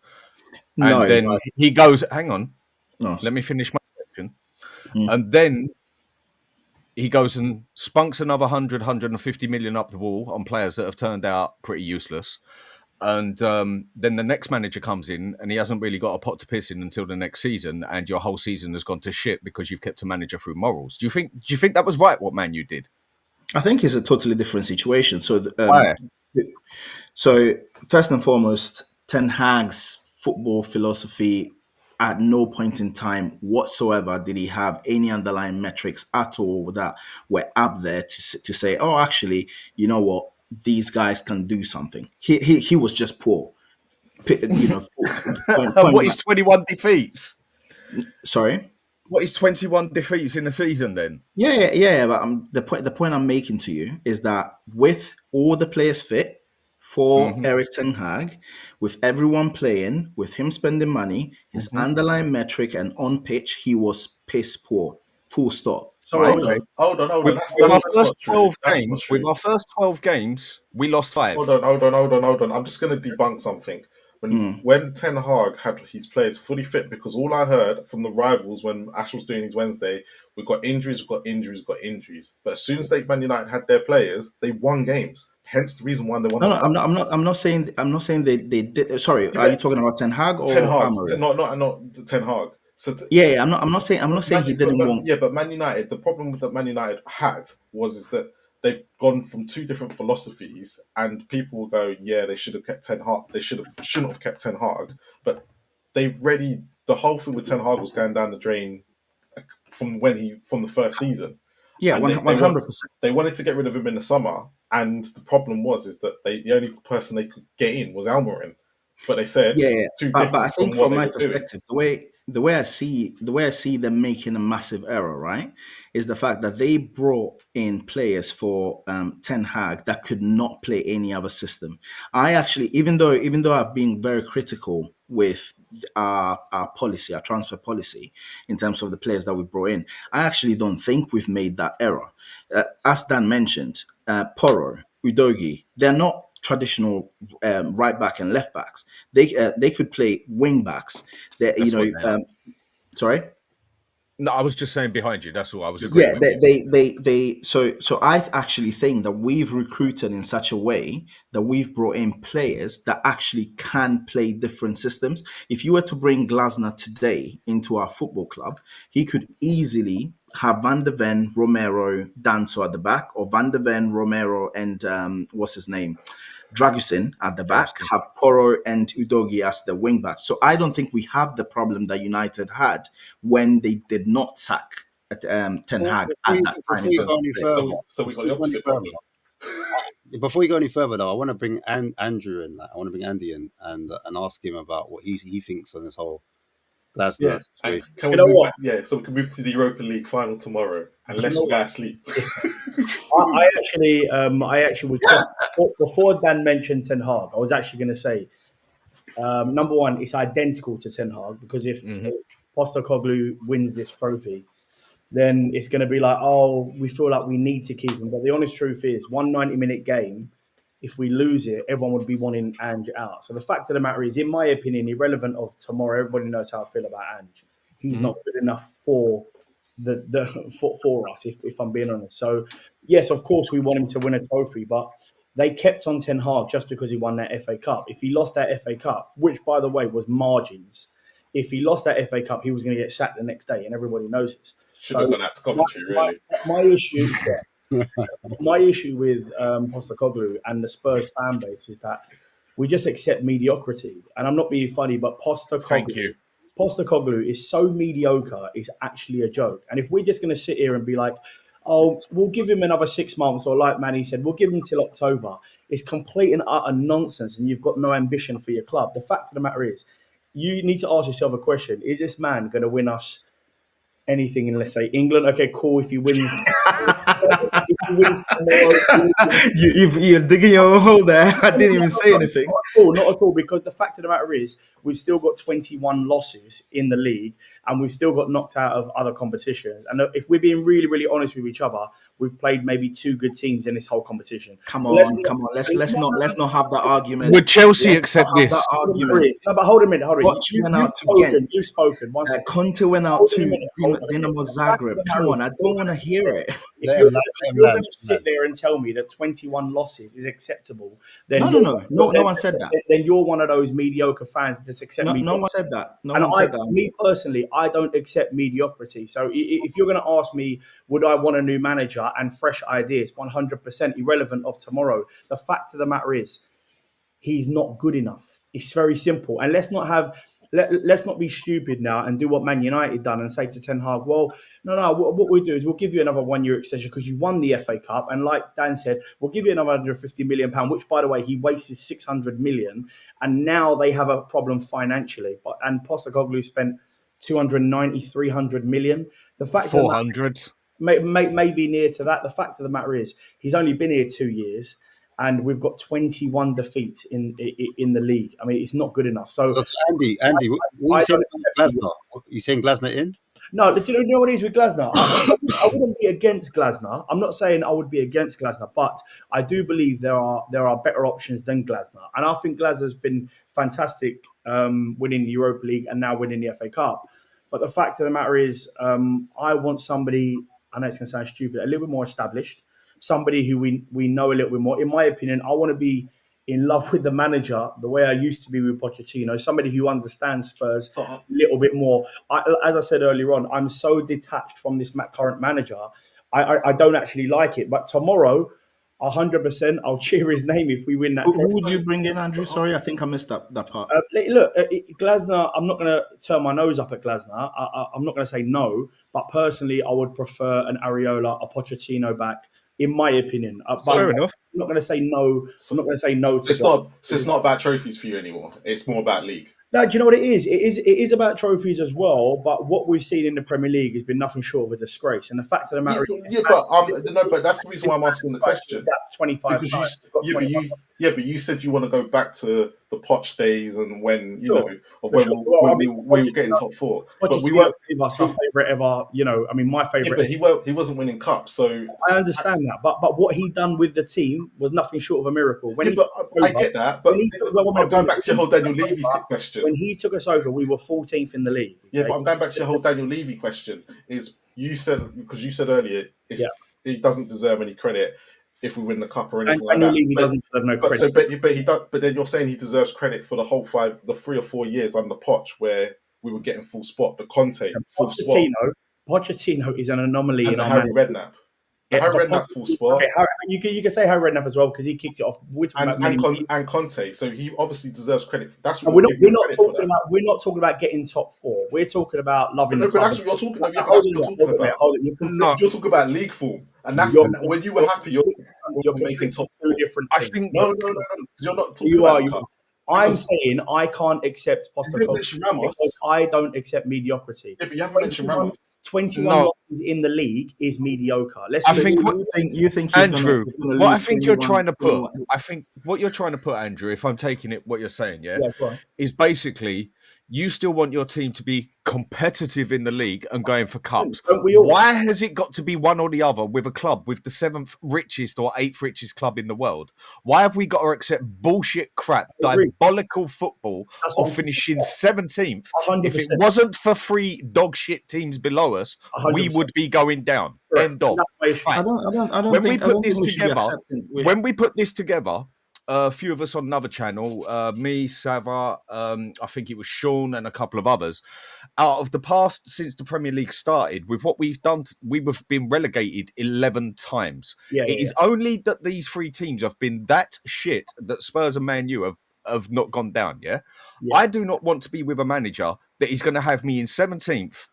No, and then he goes, hang on, no. let me finish my question. And then he goes and spunks another 150 million up the wall on players that have turned out pretty useless. And then the next manager comes in and he hasn't really got a pot to piss in until the next season, and your whole season has gone to shit because you've kept a manager through morals. Do you think that was right what Man U did? I think it's a totally different situation. So Why? So first and foremost, Ten Hag's football philosophy, at no point in time whatsoever did he have any underlying metrics at all that were up there to say, oh, actually, you know what, these guys can do something. He was just poor. You know, point What is blank. 21 defeats? Sorry. What is 21 defeats in a season then? Yeah. But the point I'm making to you is that with all the players fit for Mhm. Eric Ten Hag, with everyone playing, with him spending money, his underlying metric and on pitch, he was piss poor. Full stop. So Right? Hold on. With That's our that's first not true. 12 That's not games, true. we lost 5. Hold on. I'm just going to debunk something. When Ten Hag had his players fully fit, because all I heard from the rivals when Ash was doing his Wednesday, we've got injuries. But as soon as Man United had their players, they won games. Hence the reason why they won. No, I'm not saying they did. Sorry, are you talking about Ten Hag or Ten Hag, Amorim? not Ten Hag. So Yeah, I'm not saying he didn't want. Yeah, but Man United. The problem that Man United had is that they've gone from two different philosophies, and people will go, yeah, they should have kept Ten Hag. They shouldn't have kept Ten Hag, but the whole thing with Ten Hag was going down the drain from the first season. Yeah, And 100%. They wanted to get rid of him in the summer, and the problem is that the only person they could get in was Almiron. But they said too different. But I think from from my perspective, the way I see them making a massive error, right, is the fact that they brought in players for Ten Hag that could not play any other system. I actually, even though I've been very critical with our policy, our transfer policy, in terms of the players that we've brought in, I actually don't think we've made that error. As Dan mentioned, Porro, Udogi, they're not traditional right back and left backs. They could play wing backs. Sorry. No, I was just saying behind you. That's all. I was agreeing with you. So I actually think that we've recruited in such a way that we've brought in players that actually can play different systems. If you were to bring Glasner today into our football club, he could easily have Van der Ven, Romero, Danso at the back, or Van der Ven, Romero, and what's his name? Dragusin at the back, have Porro and Udogi as the wing backs. So I don't think we have the problem that United had when they did not sack Ten Hag at that time. So we got the opposite problem. Before we go any further, though, I want to bring Andrew in. I want to bring Andy in and ask him about what he thinks on this whole Glasner situation. Can we move back? Yeah, so we can move to the Europa League final tomorrow, unless we go asleep. I actually was just before Dan mentioned Ten Hag, I was actually going to say, number one, it's identical to Ten Hag, because if Postecoglou wins this trophy, then it's going to be like, oh, we feel like we need to keep him. But the honest truth is, 90-minute game, if we lose it, everyone would be wanting Ange out. So the fact of the matter is, in my opinion, irrelevant of tomorrow, everybody knows how I feel about Ange. He's not good enough for for us, if I'm being honest. So yes, of course, we want him to win a trophy, but they kept on Ten Hag just because he won that FA Cup. If he lost that FA Cup, which by the way was margins, if he lost that FA Cup, he was going to get sacked the next day, and everybody knows this. Should have gone out to Coventry, really. My issue with Postecoglou and the Spurs fan base is that we just accept mediocrity. And I'm not being funny, but Postecoglou is so mediocre, it's actually a joke. And if we're just going to sit here and be like, oh, we'll give him another 6 months, or like Manny said, we'll give him till October, it's complete and utter nonsense, and you've got no ambition for your club. The fact of the matter is, you need to ask yourself a question. Is this man going to win us anything in, let's say, England? Okay, cool. If you win, you're digging your own hole there. I didn't even say anything. Not at all. Because the fact of the matter is, we've still got 21 losses in the league, and we've still got knocked out of other competitions. And if we're being really, really honest with each other, we've played maybe 2 good teams in this whole competition. Come on. Let's not have that argument. Would Chelsea accept this? No, but hold a minute. You've spoken. Conte went out to Dinamo Zagreb. Come on, I don't want to hear it. If you're going to sit there and tell me that 21 losses is acceptable, then no one said that. Then you're one of those mediocre fans that just accept me. No one said that. Me personally, I don't accept mediocrity. So if you're going to ask me, would I want a new manager and fresh ideas, 100% irrelevant of tomorrow, the fact of the matter is, he's not good enough. It's very simple. And let's not have let's not be stupid now and do what Man United done and say to Ten Hag, well, no. What we do is we'll give you another 1 year extension because you won the FA Cup, and like Dan said, we'll give you another £150 million, which, by the way, he wasted 600 million, and now they have a problem financially. And Postecoglou spent 290, 300 million. The fact 400. Maybe near to that. The fact of the matter is, he's only been here 2 years, and we've got 21 defeats in the league. I mean, it's not good enough. So Andy, what are you saying about Glasner? You saying Glasner in? No, do you know what it is with Glasner? I wouldn't be against Glasner. I'm not saying I would be against Glasner, but I do believe there are better options than Glasner. And I think Glasner's been fantastic winning the Europa League and now winning the FA Cup. But the fact of the matter is, I want somebody, I know it's going to sound stupid, a little bit more established, somebody who we know a little bit more. In my opinion, I want to be in love with the manager the way I used to be with Pochettino, somebody who understands Spurs a little bit more. As I said earlier on, I'm so detached from this current manager. I don't actually like it. But tomorrow, 100%, I'll cheer his name if we win that. Who would you bring in, Andrew? Sorry, I think I missed that part. Look, Glasner, I'm not going to turn my nose up at Glasner. I'm not going to say no. But personally, I would prefer an Areola, a Pochettino back, in my opinion. Fair enough. I'm not going to say no. I'm not going to say no. It's not about trophies for you anymore. It's more about league. No, do you know what it is? It is about trophies as well. But what we've seen in the Premier League has been nothing short of a disgrace. And the fact of the matter is, but that's the reason why I'm asking the question. 25. But you said you want to go back to the Poch days and when when we were getting top four. But we weren't. Our favorite ever. My favorite. Yeah, but he wasn't winning cups, so I understand that. But what he done with the team was nothing short of a miracle. I get that. But I'm going back to your whole Daniel Levy question. When he took us over, we were 14th in the league. Okay? Yeah, but I'm going back to your whole Daniel Levy question. You said earlier he doesn't deserve any credit if we win the cup or anything like that. Levy doesn't deserve no credit. But he does. But then you're saying he deserves credit for the 3 or 4 years under Poch where we were getting full spot. The Conte full spot. Pochettino is an anomaly in our Harry Redknapp. Harry Redknapp full spot. Okay, you can say Harry Redknapp as well because he kicked it off. And Conte, so he obviously deserves credit. That's what we're not talking about. We're not talking about getting top four. We're talking about loving. But that's what you're talking about. You're talking about league form, and that's when you were happy. You're making top four. I think no. You're not talking about the cup. I'm saying I can't accept Postecoglou because I don't accept mediocrity. Yeah, but you haven't mentioned Ramos. 21 losses in the league is mediocre. You think Andrew, what I think you're trying to put, Andrew, if I'm taking it, what you're saying, is basically you still want your team to be competitive in the league and going for cups. Why has it got to be one or the other with a club with the 7th richest or 8th richest club in the world? Why have we got to accept bullshit crap, diabolical football of finishing 17th? 100%. If it wasn't for 3 dog shit teams below us, 100%. We would be going down. Correct. End of. When we put this together, a few of us on another channel, me, Sava, I think it was Sean and a couple of others, out of the past, since the Premier League started, with what we've done, we've been relegated 11 times. It is only that these 3 teams have been that shit that Spurs and Man U have not gone down, I do not want to be with a manager that is going to have me in 17th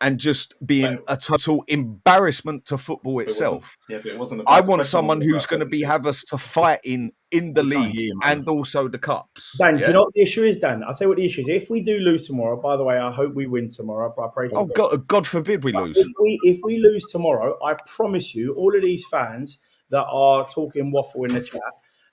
and just being a total embarrassment to football itself. It wasn't I want someone who's going to have us to fight in the league and also the cups. Dan, do you know what the issue is, Dan? I'll tell you what the issue is. If we do lose tomorrow, by the way, I hope we win tomorrow. I pray to God forbid we lose. If we lose tomorrow, I promise you, all of these fans that are talking waffle in the chat,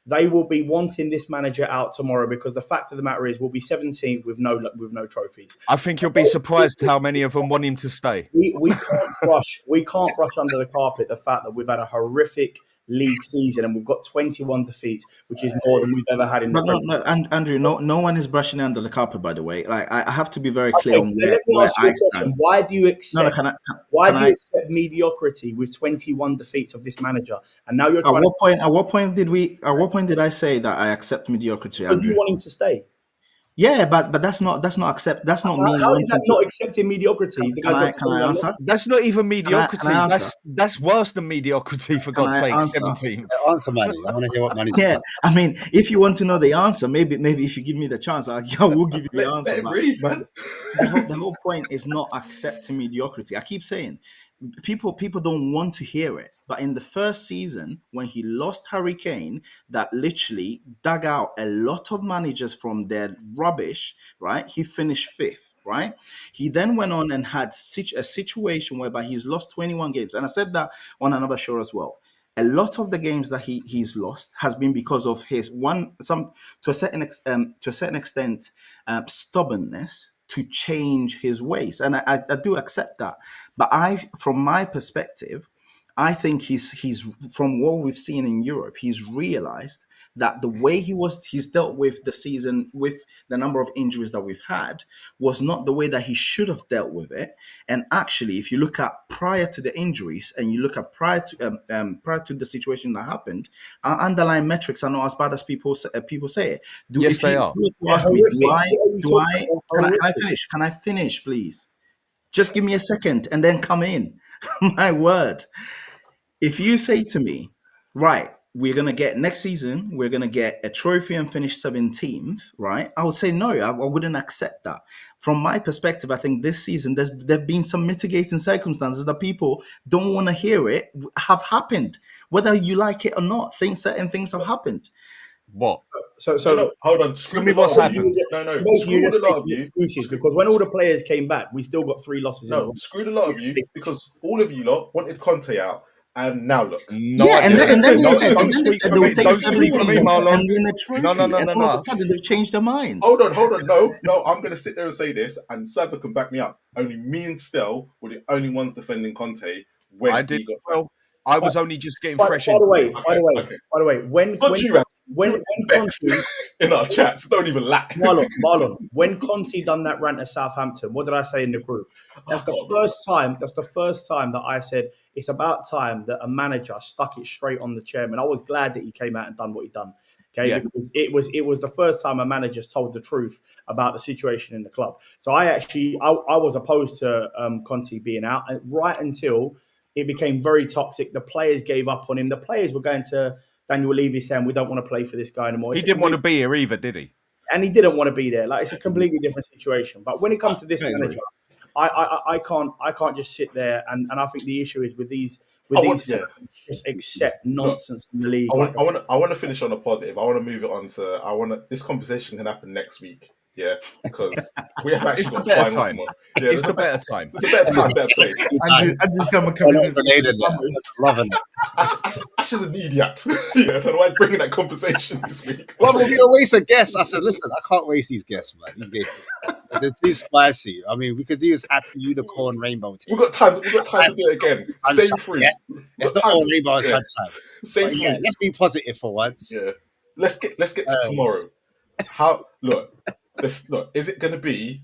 they will be wanting this manager out tomorrow because the fact of the matter is we'll be 17th with no trophies. I think you'll be surprised how many of them want him to stay. We can't brush under the carpet the fact that we've had a horrific league season and we've got 21 defeats, which is more than we've ever had in the Premier League. And Andrew, no one is brushing under the carpet, by the way. Like I have to be very clear on where I stand. Why do you accept accept mediocrity with 21 defeats of this manager? And now you're at what point did I say that I accept mediocrity? Because you want him to stay. Yeah, but that's not accept. That's not me How is that wanting to. not accepting mediocrity? If the Can guy's got I 21 answer? losses? That's not even Can I mediocrity. answer? That's worse than mediocrity, for Can God's I sake. answer? 17th. Answer, Manny. I want to hear what Manny's Yeah, got. I mean, if you want to know the answer, maybe if you give me the chance, I will give you the Let answer. him But breathe, man. the whole point is not accepting mediocrity. I keep saying people don't want to hear it. But in the first season, when he lost Harry Kane, that literally dug out a lot of managers from their rubbish, right? He finished fifth, right? He then went on and had a situation whereby he's lost 21 games. And I said that on another show as well. A lot of the games that he's lost has been because of his to a certain extent stubbornness to change his ways, and I do accept that. But from my perspective, I think he's from what we've seen in Europe, he's realized that the way he's dealt with the season, with the number of injuries that we've had, was not the way that he should have dealt with it. And actually, if you look at prior to the injuries and you look at prior to the situation that happened, our underlying metrics are not as bad as people say. Yes, they are. You were to ask me, can I finish? Can I finish, please? Just give me a second and then come in. My word. If you say to me, right, we're going to get next season, we're going to get a trophy and finish 17th, right? I would say no, I wouldn't accept that. From my perspective, I think this season there've been some mitigating circumstances that people don't want to hear it have happened. Whether you like it or not, certain things have happened. What? So No, hold on. Tell me what's happened. No. basically, you're Screwed a just lot of making you. excuses because when all the players came back, we still got 3 losses in a row. No, screwed a lot of you because all of you lot wanted Conte out, and now look. No, Yeah, I and didn't. then they No, said, don't speak for me. Don't speak for me, Marlon. and win a trophy. No. And all of a sudden they've changed their minds. Hold on. No, I'm going to sit there and say this, and Sava can back me up. Only me and Stel were the only ones defending Conte when I did. he got Well, I was only just getting By fresh the into way, it. by the way, when Bex Conte, in our chats, don't even laugh. Marlon, when Conte done that rant at Southampton, what did I say in the group? That's the first time. That's the first time that I said it's about time that a manager stuck it straight on the chairman. I was glad that he came out and done what he done. Okay, Yeah. because it was the first time a manager told the truth about the situation in the club. So I was opposed to Conte being out, and right until it became very toxic. The players gave up on him. The players were going to Daniel Levy saying, "We don't want to play for this guy anymore." He didn't want to be here either, did he? And he didn't want to be there. Like, it's a completely different situation. But when it comes to this manager, I can't just sit there and I think the issue is with these just accept nonsense in the league. I want to finish on a positive. I want to move it on to this conversation can happen next week. Yeah, because we have actually got a final tomorrow. Yeah, it's the better time. It's a better time, better place. Andrew's going to come in with Loving it. Ash is an idiot. Yeah, I don't know why he's bringing that conversation this week. Well, we're gonna waste a guest. I said, listen, I can't waste these guests, man. These guests, they're too spicy. I mean, we could do this happy unicorn rainbow team. We've got time to do it again. Same free. Yeah. It's not all rainbow and sunshine. Same free. Yeah, let's be positive for once. Yeah. Let's get to tomorrow. Is it going to be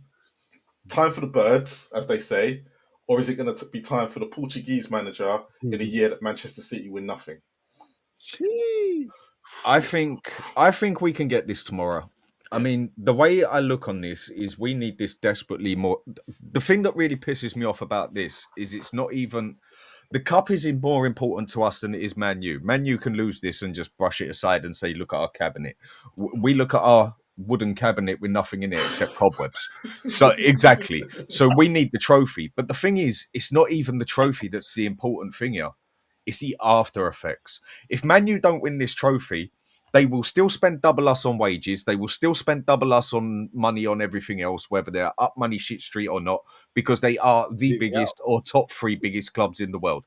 time for the birds, as they say, or is it going to be time for the Portuguese manager in a year that Manchester City win nothing? Jeez. I think we can get this tomorrow. I mean, the way I look on this is we need this desperately more. The thing that really pisses me off about this is it's not even the cup is more important to us than it is Man U. Man U can lose this and just brush it aside and say, look at our cabinet. We look at our wooden cabinet with nothing in it except cobwebs. So exactly. So we need the trophy. But the thing is, it's not even the trophy that's the important thing here. It's the after effects. If Man U don't win this trophy, they will still spend double us on wages. They will still spend double us on money on everything else, whether they're up money shit street or not, because they are the biggest or top 3 biggest clubs in the world.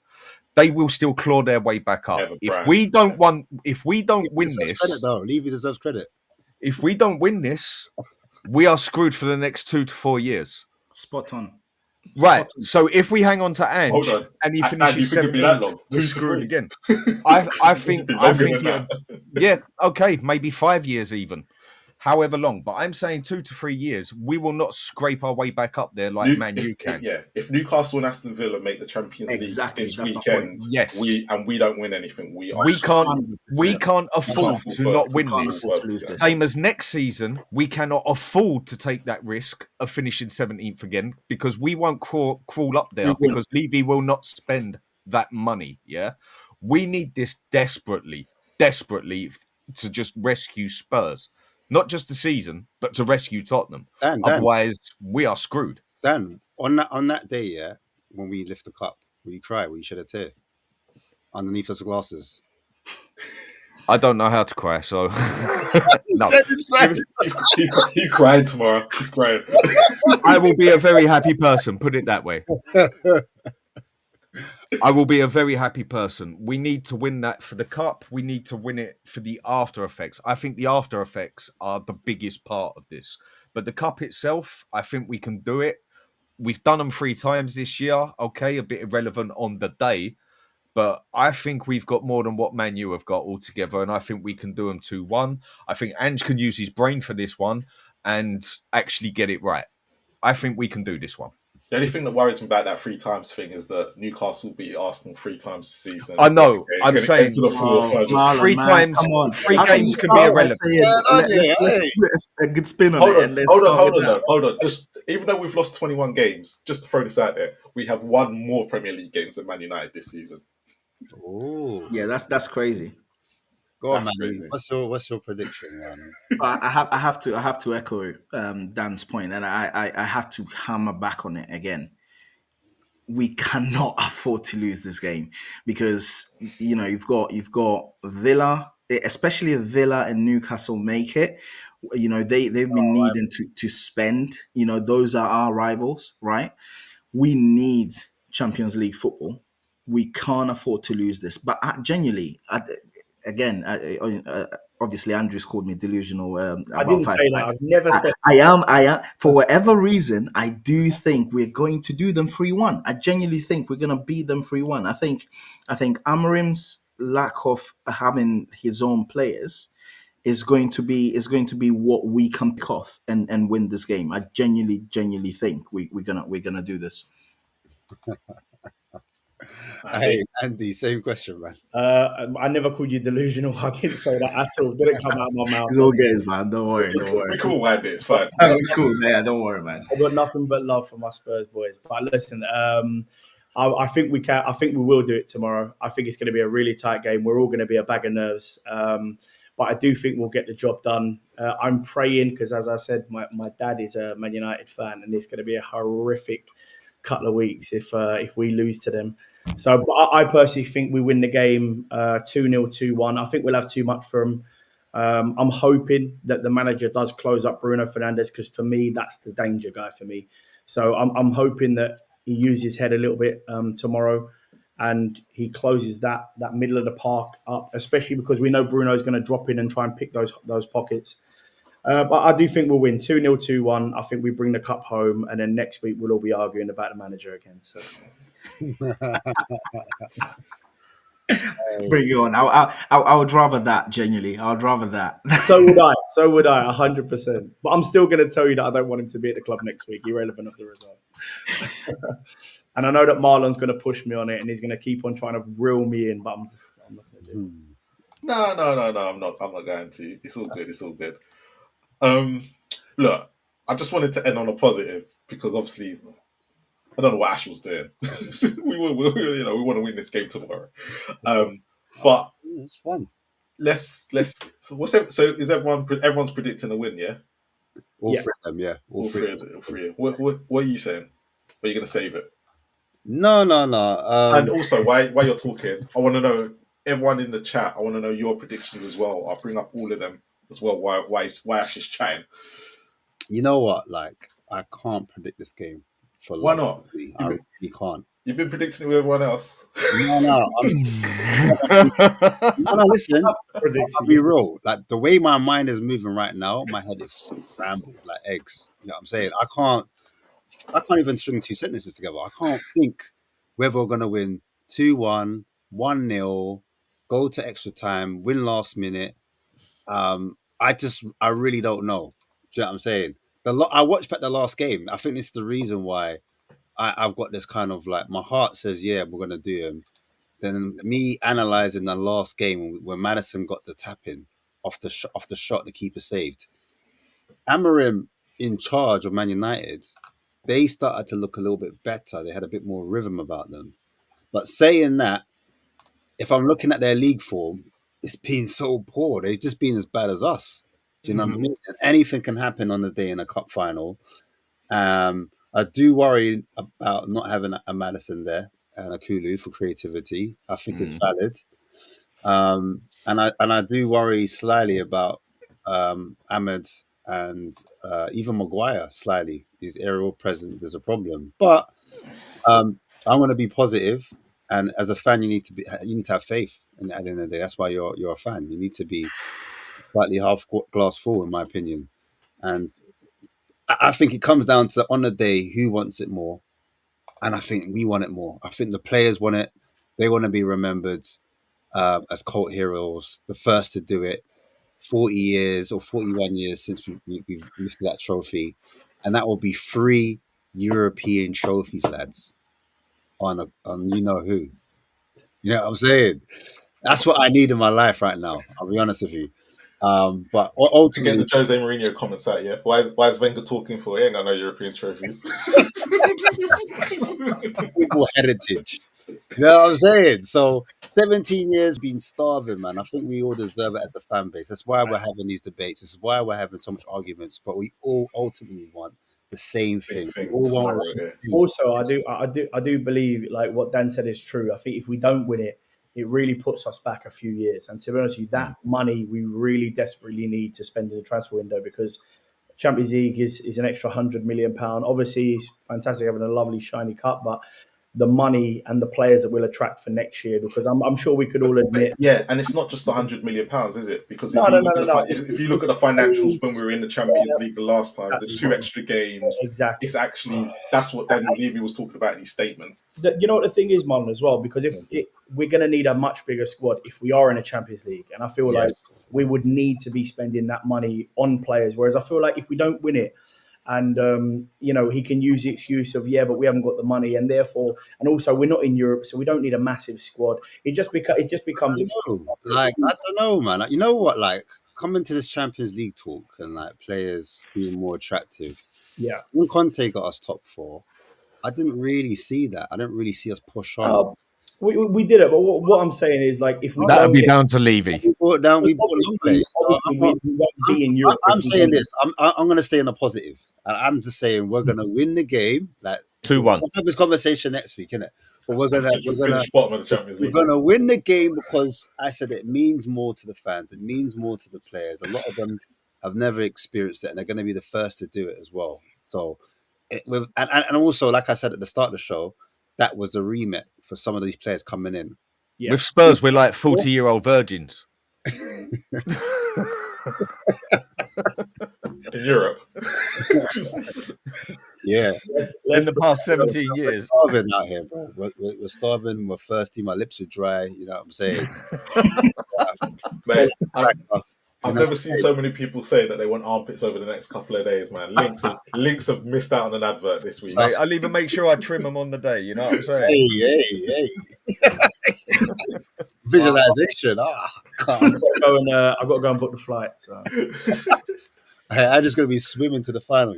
They will still claw their way back up. If we don't win this, credit, though. Levy deserves credit. If we don't win this, we are screwed for the next 2 to 4 years. Spot on. Right. So if we hang on to Ange and he finishes 17th, we're screwed again. I think yeah, okay, maybe 5 years even. however long. But I'm saying 2 to 3 years, we will not scrape our way back up there like Man U can. If Newcastle and Aston Villa make the Champions League this weekend, yes, we don't win anything, we can't afford to not win this. This. Same as next season, we cannot afford to take that risk of finishing 17th again, because we won't crawl up there, because Levy will not spend that money. Yeah, we need this desperately to just rescue Spurs. Not just the season, but to rescue Tottenham. Otherwise, we are screwed. Dan, on that day, yeah, when we lift the cup, will you cry? Will you shed a tear underneath those glasses? I don't know how to cry, so no. He's crying tomorrow. He's crying. I will be a very happy person. Put it that way. I will be a very happy person. We need to win that for the cup. We need to win it for the after effects. I think the after effects are the biggest part of this. But the cup itself, I think we can do it. We've done them 3 times this year. Okay, a bit irrelevant on the day. But I think we've got more than what Man U have got altogether. And I think we can do them 2-1. I think Ange can use his brain for this one and actually get it right. I think we can do this one. The only thing that worries me about that 3 times thing is that Newcastle beat Arsenal 3 times this season. I know. I'm saying to the floor Marlon, 3 times. 3 games can be irrelevant. Let's a good spin on hold it. Hold on. Just even though we've lost 21 games, just to throw this out there, we have won more Premier League games than Man United this season. Oh, yeah, that's crazy. Go on, man. What's your prediction, man? I have to echo Dan's point, and I have to hammer back on it again. We cannot afford to lose this game, because you've got Villa, especially if Villa and Newcastle make it. They've been needing to spend. Those are our rivals, right? We need Champions League football. We can't afford to lose this. But genuinely, obviously Andrew's called me delusional. I didn't say that. I've never said. I am. For whatever reason, I do think we're going to do them 3-1. I genuinely think we're going to beat them 3-1. I think Amorim's lack of having his own players is going to be what we can pick off and win this game. I genuinely think we're gonna do this. Hey, Andy, same question, man. I never called you delusional. I didn't say that at all. Didn't come out of my mouth. It's all good, man. Don't worry. We're cool, Andy. It's fine. We're cool. Yeah, don't worry, man. I've got nothing but love for my Spurs boys. But listen, I think we can. I think we will do it tomorrow. I think it's going to be a really tight game. We're all going to be a bag of nerves. But I do think we'll get the job done. I'm praying, because, as I said, my dad is a Man United fan, and it's going to be a horrific couple of weeks if we lose to them. So I personally think we win the game 2-0, 2-1. I think we'll have too much from. I'm hoping that the manager does close up Bruno Fernandes, because for me, that's the danger guy for me. So I'm hoping that he uses his head a little bit tomorrow, and he closes that middle of the park up, especially because we know Bruno is going to drop in and try and pick those pockets. But I do think we'll win 2-0, 2-1. I think we bring the cup home, and then next week we'll all be arguing about the manager again. So. Bring it on. I would rather that, genuinely. I would rather that. So would I, 100%. But I'm still going to tell you that I don't want him to be at the club next week, irrelevant of the result. And I know that Marlon's going to push me on it, and he's going to keep on trying to reel me in, but I'm not going to do it. No, I'm not going to. It's all good. Look, I just wanted to end on a positive, because obviously I don't know what Ash was doing. we want to win this game tomorrow. But it's fun. Let's. So is everyone's predicting a win? Yeah. All three of them. Yeah. All three. What are you saying? Are you going to save it? No. And also, while you're talking, I want to know, everyone in the chat, I want to know your predictions as well. I'll bring up all of them as well. Why Ash is chatting? You know what? Like, I can't predict this game. Why not? I really can't. You've been predicting it with everyone else. No. Listen. I'll be real. Like, the way my mind is moving right now, my head is scrambled like eggs. You know what I'm saying? I can't even string 2 sentences together. I can't think whether we're gonna win 2-1, 1-0, go to extra time, win last minute. I really don't know. Do you know what I'm saying? I watched back the last game. I think this is the reason why I've got this kind of like my heart says, yeah, we're gonna do him. Then me analysing the last game when Madison got the tap in off the shot the keeper saved. Amorim in charge of Man United, they started to look a little bit better. They had a bit more rhythm about them. But saying that, if I'm looking at their league form, it's been so poor. They've just been as bad as us. Do you know what I mean? And anything can happen on the day in a cup final. I do worry about not having a Madison there and a Kulu for creativity. I think it's valid. And I do worry slightly about Ahmed and even Maguire slightly. His aerial presence is a problem. But I'm going to be positive, and as a fan, you need to have faith. And at the end of the day, that's why you're a fan. You need to be slightly half glass full, in my opinion. And I think it comes down to on the day who wants it more, and I think we want it more. I think the players want it. They want to be remembered as cult heroes, the first to do it. 40 years or 41 years since we've lifted that trophy, and that will be 3 European trophies, lads. On you know who. You know what I'm saying? That's what I need in my life right now. I'll be honest with you. But Get ultimately, the Jose Mourinho comments out, yeah? Why is Wenger talking for? He ain't got no European trophies. football heritage. You know what I'm saying? So 17 years been starving, man. I think we all deserve it as a fan base. That's why we're having these debates. This is why we're having so much arguments. But we all ultimately want the same thing. We all want tomorrow, yeah. Also, I do believe like what Dan said is true. I think if we don't win it, it really puts us back a few years. And to be honest with you, that money we really desperately need to spend in the transfer window, because Champions League is an extra £100 million. Obviously, it's fantastic having a lovely shiny cup, but the money and the players that we'll attract for next year, because I'm sure we could all admit. Yeah, and it's not just the £100 million, is it? Because No. if you look at the financials when we were in the Champions League the last time, the 2 extra games, exactly. it's actually that's what Daniel Levy was talking about in his statement. You know what the thing is, Marlon, as well, because we're going to need a much bigger squad if we are in a Champions League, and I feel like we would need to be spending that money on players. Whereas I feel like if we don't win it, and he can use the excuse of but we haven't got the money, and therefore, and also we're not in Europe, so we don't need a massive squad. It just becomes like I don't know, man. Like, you know what? Like coming to this Champions League talk and like players being more attractive. Yeah, when Conte got us top 4, I didn't really see that. I didn't really see us push on. We did it, but what I'm saying is, like, if we that would don't be down to Levy. We brought down Lombe. Obviously, we won't be in Europe. I'm saying this. I'm going to stay in the positive, and I'm just saying we're going to win the game. Like 2-1. We'll have this conversation next week, innit? But we're gonna finish bottom of the Champions League. We're gonna win the game because I said it means more to the fans. It means more to the players. A lot of them have never experienced it, and they're going to be the first to do it as well. So, and also, like I said at the start of the show, that was the remit for some of these players coming in. Yeah. With Spurs, we're like 40-year-old virgins. In Europe. Yeah. In the past 17 years. We're starving out here, bro. We're starving, we're thirsty, my lips are dry, you know what I'm saying? Mate, I've never seen so many people say that they want armpits over the next couple of days, man. Links have missed out on an advert this week. Mate, I'll even make sure I trim them on the day, you know what I'm saying? Hey. Visualization. I've got to go and book the flight. So. I'm just going to be swimming to the final.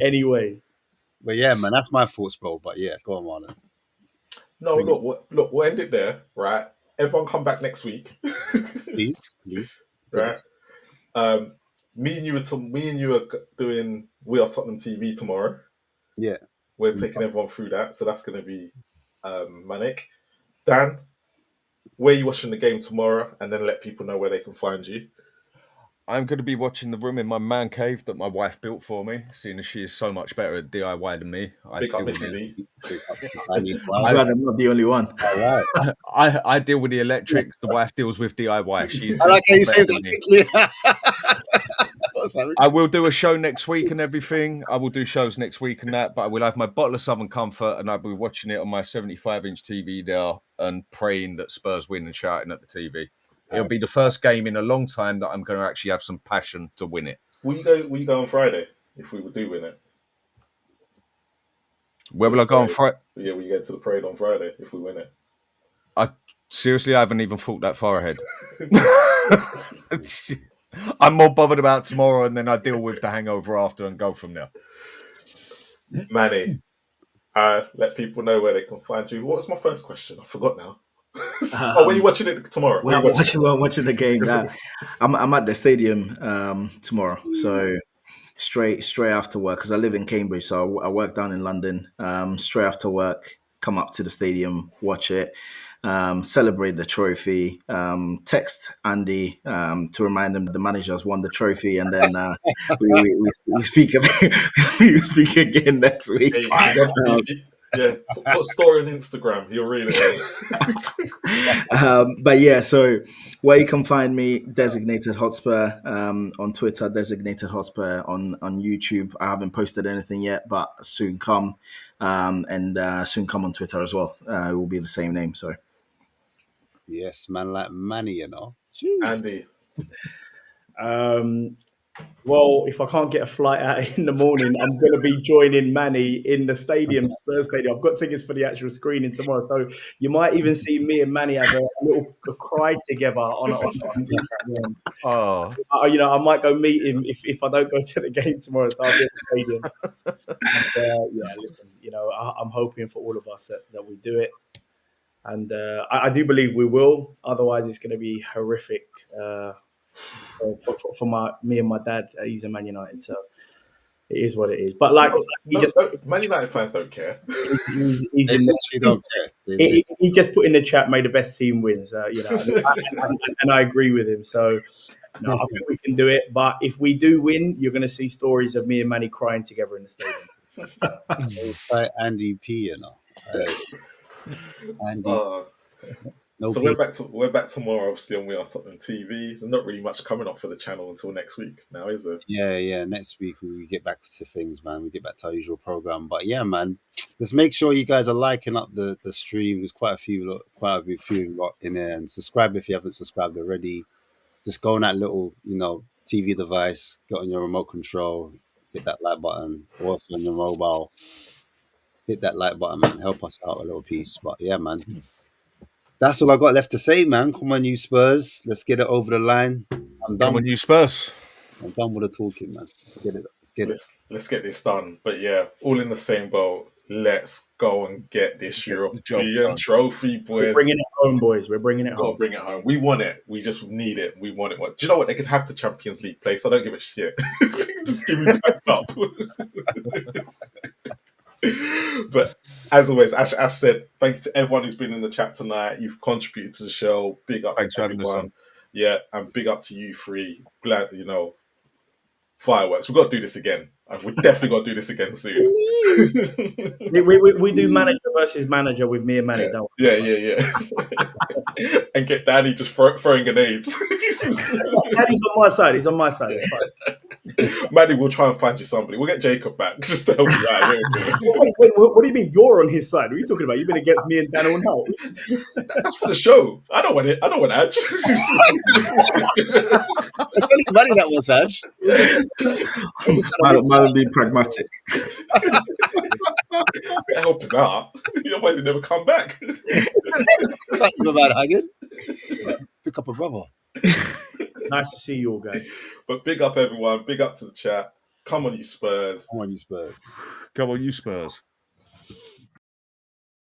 Anyway. But yeah, man, that's my thoughts, bro. But yeah, go on, Marlon. No, look, we'll end it there, right? Everyone come back next week. Please. Right? Me and you are doing We Are Tottenham TV tomorrow. Yeah. We're taking everyone through that, so that's going to be manic. Dan, where are you watching the game tomorrow? And then let people know where they can find you. I'm going to be watching the room in my man cave that my wife built for me, seeing as she is so much better at DIY than me. Big up, Mrs. E. I'm glad I'm not the only one. All right. I deal with the electrics. The wife deals with DIY. She's I like how you say that quickly. I will do a show next week and everything. I will do shows next week and that, but I will have my bottle of Southern Comfort and I'll be watching it on my 75-inch TV there and praying that Spurs win and shouting at the TV. It'll be the first game in a long time that I'm going to actually have some passion to win it. Will you go on Friday if we do win it? Where will I go on Friday? Yeah, will you get to the parade on Friday if we win it? Seriously, I haven't even thought that far ahead. I'm more bothered about tomorrow, and then I deal with the hangover after and go from there. Manny, let people know where they can find you. What was my first question? I forgot now. Were you watching it tomorrow? We're watching the game. I'm at the stadium tomorrow, so straight after work, because I live in Cambridge, so I work down in London. Straight after work, come up to the stadium, watch it, celebrate the trophy, text Andy to remind him that the manager has won the trophy, and then we speak we speak again next week. Yeah, put a story on Instagram. You'll read it. But yeah, so where you can find me, Designated Hotspur on Twitter, Designated Hotspur on YouTube. I haven't posted anything yet, but soon come, and soon come on Twitter as well. It will be the same name. So Yes, man, like Manny, you know. Andy. Well, if I can't get a flight out in the morning, I'm going to be joining Manny in the stadium, Spurs Stadium. I've got tickets for the actual screening tomorrow, so you might even see me and Manny have a little cry together on Instagram. Oh, I might go meet him if I don't go to the game tomorrow, so I'll be at the stadium. And, listen, I'm hoping for all of us that we do it, and I do believe we will. Otherwise, it's going to be horrific. For me and my dad, he's a Man United, so it is what it is. But Man United fans don't care. He just put in the chat, "May the best team win." So and I agree with him. So I think we can do it. But if we do win, you're going to see stories of me and Manny crying together in the stadium. By Andy P, Andy. So we're back tomorrow, obviously, on We Are Tottenham TV. There's not really much coming up for the channel until next week now, is there? Yeah. Next week we get back to things, man. We get back to our usual program. But yeah, man, just make sure you guys are liking up the stream. There's quite a few lot in there, and subscribe if you haven't subscribed already. Just go on that little, TV device, get on your remote control, hit that like button, or if on your mobile, hit that like button, man. Help us out a little piece. But yeah, man. That's all I got left to say, man. Come on, you Spurs. Let's get it over the line. I'm done. Come on, you Spurs. I'm done with the talking, man. Let's get it. Let's get this done. But yeah, all in the same boat. Let's go and get this European trophy, boys. We're bringing it home, boys. We're bringing it home. Bring it home. We want it. We just need it. We want it. Do you know what? They can have the Champions League place. I don't give a shit. Just give me back up. But as always, Ash said, thank you to everyone who's been in the chat tonight. You've contributed to the show. Big up to everyone. Yeah, and big up to you three. Glad, fireworks. We've got to do this again. We've definitely got to do this again soon. we do manager versus manager with me and Manny, don't we? Yeah. And get Danny just throwing grenades. Danny's on my side. He's on my side. It's fine. Manny, we'll try and find you somebody. We'll get Jacob back just to help you out. Wait, what do you mean you're on his side? What are you talking about? You've been against me and Dan all night. That's for the show. I don't want it. I don't want Adge. It's only money that was Adge. Man being pragmatic. Help him out. Otherwise, he never come back. Talking about Haggard. Pick up a brother. Nice to see you all, guys. But big up, everyone. Big up to the chat. Come on, you Spurs. Come on, you Spurs. Come on, you Spurs.